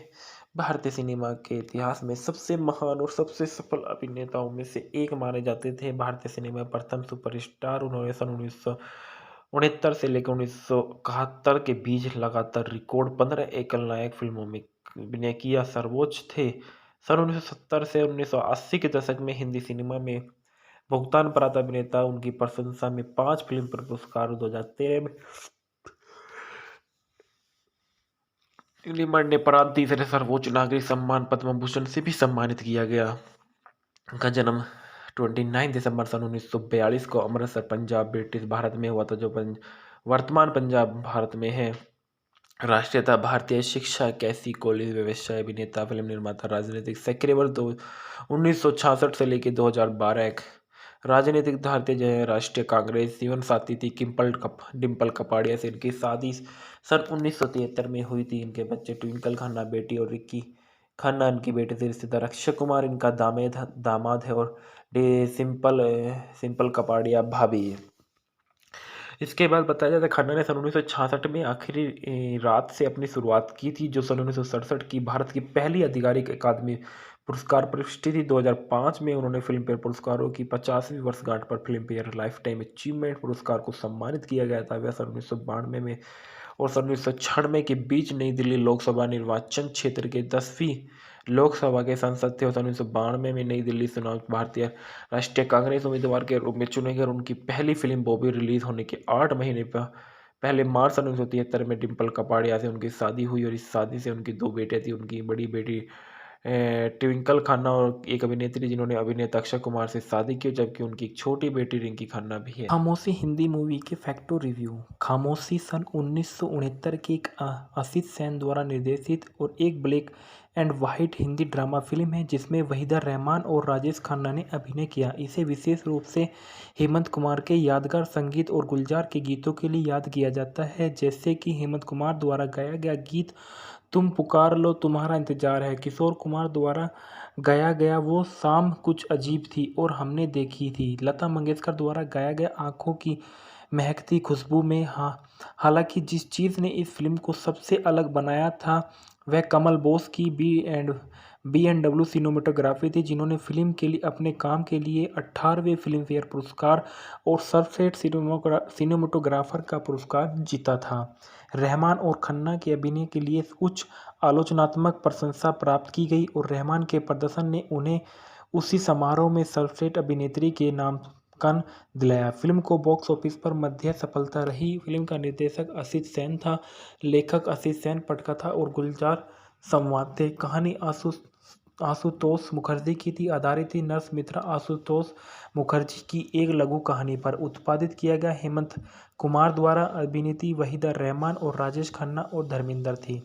भारतीय सिनेमा के इतिहास में सबसे महान और सबसे सफल अभिनेताओं में से एक माने जाते थे। भारतीय सिनेमा प्रथम सुपरस्टार। उन्होंने सन 1969 से लेकर 1971 के बीच लगातार रिकॉर्ड 15 एकल नायक फिल्मों में अभिनय किया। सर्वोच्च थे सन 1970 से 1980 के दशक में हिंदी सिनेमा में भुगतान प्राप्त अभिनेता। उनकी प्रशंसा में 5 फिल्म पुरस्कार 2013 में ने प्रांत तीसरे सर्वोच्च नागरिक सम्मान पद्म भूषण से भी सम्मानित किया गया। उनका जन्म 29 दिसंबर सन 1942 को अमृतसर पंजाब ब्रिटिश भारत में हुआ था जो वर्तमान पंजाब भारत में है। राष्ट्रीयता भारतीय, शिक्षा कैसी कॉलेज, व्यवसाय, अभिनेता, फिल्म निर्माता, राजनीतिक सक्रिय वर्ष 1966 से लेकर 2012। एक राजनीतिक भारतीय राष्ट्रीय कांग्रेस। जीवन साथी थी डिम्पल कपाड़िया से इनकी शादी सन 1973 में हुई थी। इनके बच्चे ट्विंकल खन्ना बेटी और रिक्की खन्ना इनकी बेटे से रिश्तेदार। अक्षय कुमार इनका दामाद है और सिंपल कपाड़िया भाभी है। इसके बाद बताया जाता है खन्ना ने सन 1966 में आखिरी रात से अपनी शुरुआत की थी जो सन 1967 की भारत की पहली आधिकारिक अकादमी पुरस्कार प्रविष्टि थी। 2005 में उन्होंने फिल्म फेयर पुरस्कारों की 50वीं वर्षगांठ पर film fair life time achievement पुरस्कार को सम्मानित किया गया था। वह सन 1992 में और सन 1996 के बीच नई दिल्ली लोकसभा निर्वाचन क्षेत्र के 10वीं लोकसभा के सांसद थे और सन 1992 में नई दिल्ली चुनाव भारतीय राष्ट्रीय कांग्रेस उम्मीदवार के रूप में चुने गए। उनकी पहली फिल्म बॉबी रिलीज होने के 8 महीने पहले मार्च सन 1973 में डिम्पल कपाड़िया से उनकी शादी हुई और इस शादी से उनकी 2 बेटे थी। उनकी बड़ी बेटी ट्विंकल खन्ना और एक अभिनेत्री जिन्होंने अभिनेता अक्षय कुमार से शादी की, जबकि उनकी एक छोटी बेटी रिंकी खन्ना भी है। खामोशी हिंदी मूवी के फैक्टो रिव्यू। खामोशी सन 1969 की एक आशीष सेन द्वारा निर्देशित और एक black and white Hindi drama film है जिसमें वहीदा रहमान और राजेश खन्ना ने अभिनय किया। इसे विशेष रूप से हेमंत कुमार के यादगार संगीत और गुलजार के गीतों के लिए याद किया जाता है, जैसे कि हेमंत कुमार द्वारा गाया गया गीत तुम पुकार लो तुम्हारा इंतजार है, किशोर कुमार द्वारा गाया गया वो शाम कुछ अजीब थी और हमने देखी थी, लता मंगेशकर द्वारा गाया गया आंखों की महकती खुशबू में। हाँ, हालांकि जिस चीज़ ने इस फिल्म को सबसे अलग बनाया था वह कमल बोस की बी एंड डब्ल्यू सिनेमेटोग्राफी थी, जिन्होंने फिल्म के लिए अपने काम के लिए 18वें फिल्म फेयर पुरस्कार और सर्वश्रेष्ठ सिनेमेटोग्राफर का पुरस्कार जीता था। रहमान और खन्ना के अभिनय के लिए उच्च आलोचनात्मक प्रशंसा प्राप्त की गई और रहमान के प्रदर्शन ने उन्हें उसी समारोह में सर्वश्रेष्ठ अभिनेत्री के नामांकन दिलाया। फिल्म को बॉक्स ऑफिस पर मध्य सफलता रही। फिल्म का निर्देशक आशीष सेन था, लेखक आशीष सेन, पटकथा और गुलजार संवाद थे। कहानी आशुतोष मुखर्जी की थी, आधारित थी नर्स मित्रा आशुतोष मुखर्जी की एक लघु कहानी पर। उत्पादित किया गया हेमंत कुमार द्वारा, अभिनेत्री वहीदा रहमान और राजेश खन्ना और धर्मेंद्र थी।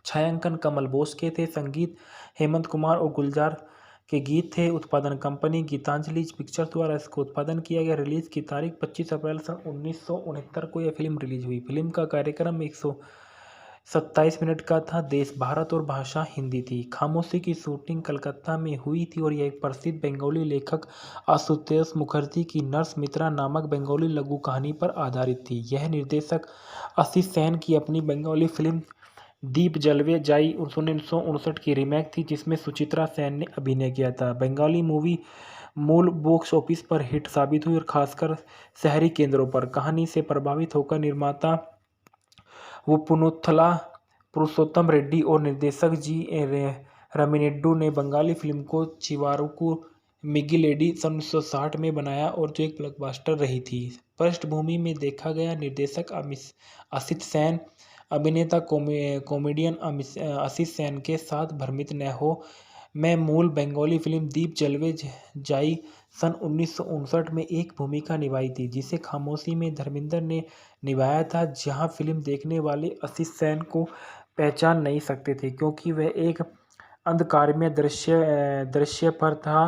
छायांकन कमल बोस के थे, संगीत हेमंत कुमार और गुलजार के गीत थे। उत्पादन कंपनी गीतांजलि पिक्चर्स द्वारा इसको उत्पादन किया गया। रिलीज की तारीख 25 अप्रैल सन 1969 को यह फिल्म रिलीज हुई। फिल्म का कार्यक्रम 127 मिनट का था। देश भारत और भाषा हिंदी थी। खामोशी की शूटिंग कलकत्ता में हुई थी और यह एक प्रसिद्ध बंगाली लेखक आशुतोष मुखर्जी की नर्स मित्रा नामक बंगाली लघु कहानी पर आधारित थी। यह निर्देशक आशीष सेन की अपनी बंगाली फिल्म दीप जलवे जाई 1959 की रीमेक थी, जिसमें सुचित्रा सेन ने अभिनय किया था। बंगाली मूवी मूल बॉक्स ऑफिस पर हिट साबित हुई और खासकर शहरी केंद्रों पर। कहानी से प्रभावित होकर निर्माता पुनुथला पुरुषोत्तम रेड्डी और निर्देशक रामिनेड्डू ने बंगाली फिल्म को चिवारुकु मिगिलेडी सन 1960 में बनाया और जो एक ब्लॉकबस्टर रही थी। पृष्ठभूमि में देखा गया निर्देशक आशीष सेन, अभिनेता कॉमेडियन आशीष सेन के साथ भ्रमित न हो मैं मूल बंगाली फिल्म दीप जलवे जाई सन 1959 में एक भूमिका निभाई थी, जिसे खामोशी में धर्मेंद्र ने निभाया था, जहां फिल्म देखने वाले आशीष सेन को पहचान नहीं सकते थे क्योंकि वह एक अंधकारमय दृश्य पर था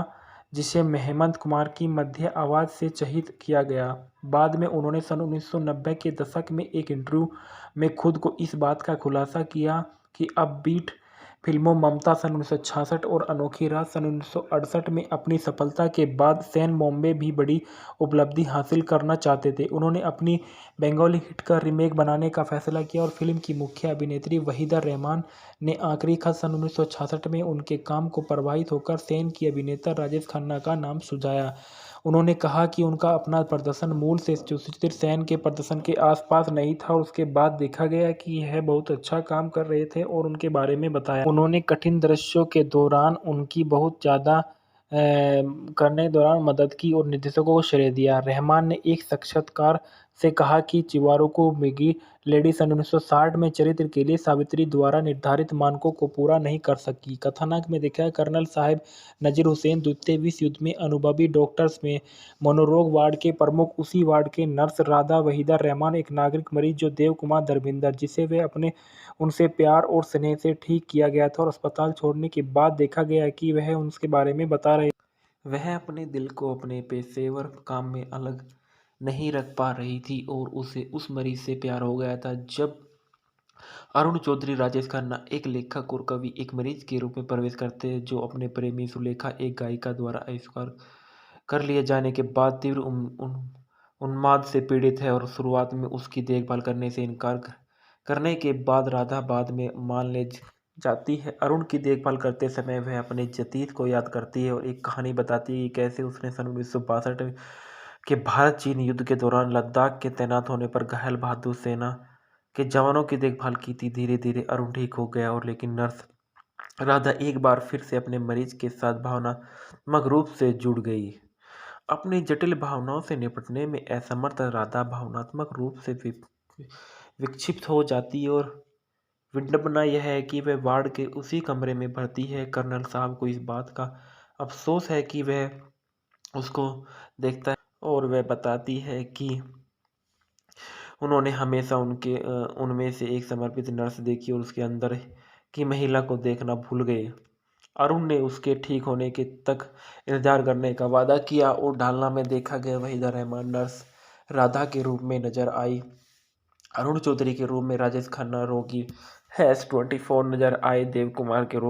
जिसे हेमंत कुमार की मध्य आवाज़ से चहित किया गया। बाद में उन्होंने सन 1990 के दशक में एक इंटरव्यू में खुद को इस बात का खुलासा किया कि अपबीट फिल्मों ममता सन 1966 और अनोखी रात सन 1968 में अपनी सफलता के बाद सेन बॉम्बे भी बड़ी उपलब्धि हासिल करना चाहते थे। उन्होंने अपनी बंगाली हिट का रीमेक बनाने का फैसला किया और फिल्म की मुख्य अभिनेत्री वहीदा रहमान ने आखिरी खत सन 1966 में उनके काम को प्रभावित होकर सेन की अभिनेता राजेश खन्ना का नाम सुझाया। उन्होंने कहा कि उनका अपना प्रदर्शन मूल से सुचित्रा सेन के प्रदर्शन के आसपास नहीं था और उसके बाद देखा गया कि यह बहुत अच्छा काम कर रहे थे और उनके बारे में बताया। उन्होंने कठिन दृश्यों के दौरान उनकी बहुत ज़्यादा करने के दौरान मदद की और निर्देशकों को श्रेय दिया। रहमान ने एक साक्षात्कार से कहा कि चिवारुकु मिगी लेडी सन 1960 में चरित्र के लिए सावित्री द्वारा निर्धारित मानकों को पूरा नहीं कर सकी। कथानक में दिखाया कर्नल साहिब नजीर हुसैन द्वितीय विश्व युद्ध में अनुभवी डॉक्टर्स में मनोरोग वार्ड के प्रमुख, उसी वार्ड के नर्स राधा वहीदा रहमान एक नागरिक मरीज जो देव कुमार धर्मेंद्र, जिसे वे अपने उनसे प्यार और स्नेह से ठीक किया गया था और अस्पताल छोड़ने के बाद देखा गया कि वह उसके बारे में बता रहे। वह अपने दिल को अपने पेशेवर काम में अलग नहीं रख पा रही थी और उसे उस मरीज से प्यार हो गया था। जब अरुण चौधरी राजेश खन्ना एक लेखक और कवि एक मरीज के रूप में प्रवेश करते हैं जो अपने प्रेमी सुलेखा एक गायिका द्वारा आविष्कार कर लिए जाने के बाद तीव्र उन्माद से पीड़ित है और शुरुआत में उसकी देखभाल करने से इनकार करने के बाद राधा बाद में मान ले जाती है। अरुण की देखभाल करते समय वह अपने जतीत को याद करती है और एक कहानी बताती है कि कैसे उसने सन 1962 के भारत चीन युद्ध के दौरान लद्दाख के तैनात होने पर घायल बहादुर सेना के जवानों की देखभाल की थी। धीरे धीरे अरुण ठीक हो गया और लेकिन नर्स राधा एक बार फिर से अपने मरीज के साथ भावनात्मक रूप से जुड़ गई। अपनी जटिल भावनाओं से निपटने में असमर्थ राधा भावनात्मक रूप से विक्षिप्त हो जाती और विडंबना यह है कि वह वार्ड के उसी कमरे में भर्ती है। कर्नल साहब को इस बात का अफसोस है कि वह उसको देखता है और वह बताती है कि उन्होंने हमेशा उनमें से एक समर्पित नर्स देखी और उसके अंदर की महिला को देखना भूल गए। अरुण ने उसके ठीक होने के तक इंतजार करने का वादा किया और ढालना में देखा गया वहीदा रहमान नर्स राधा के रूप में नजर आई। अरुण चौधरी के रूप में राजेश खन्ना, रोगी हैस 24 नजर आए। देव कुमार के रूप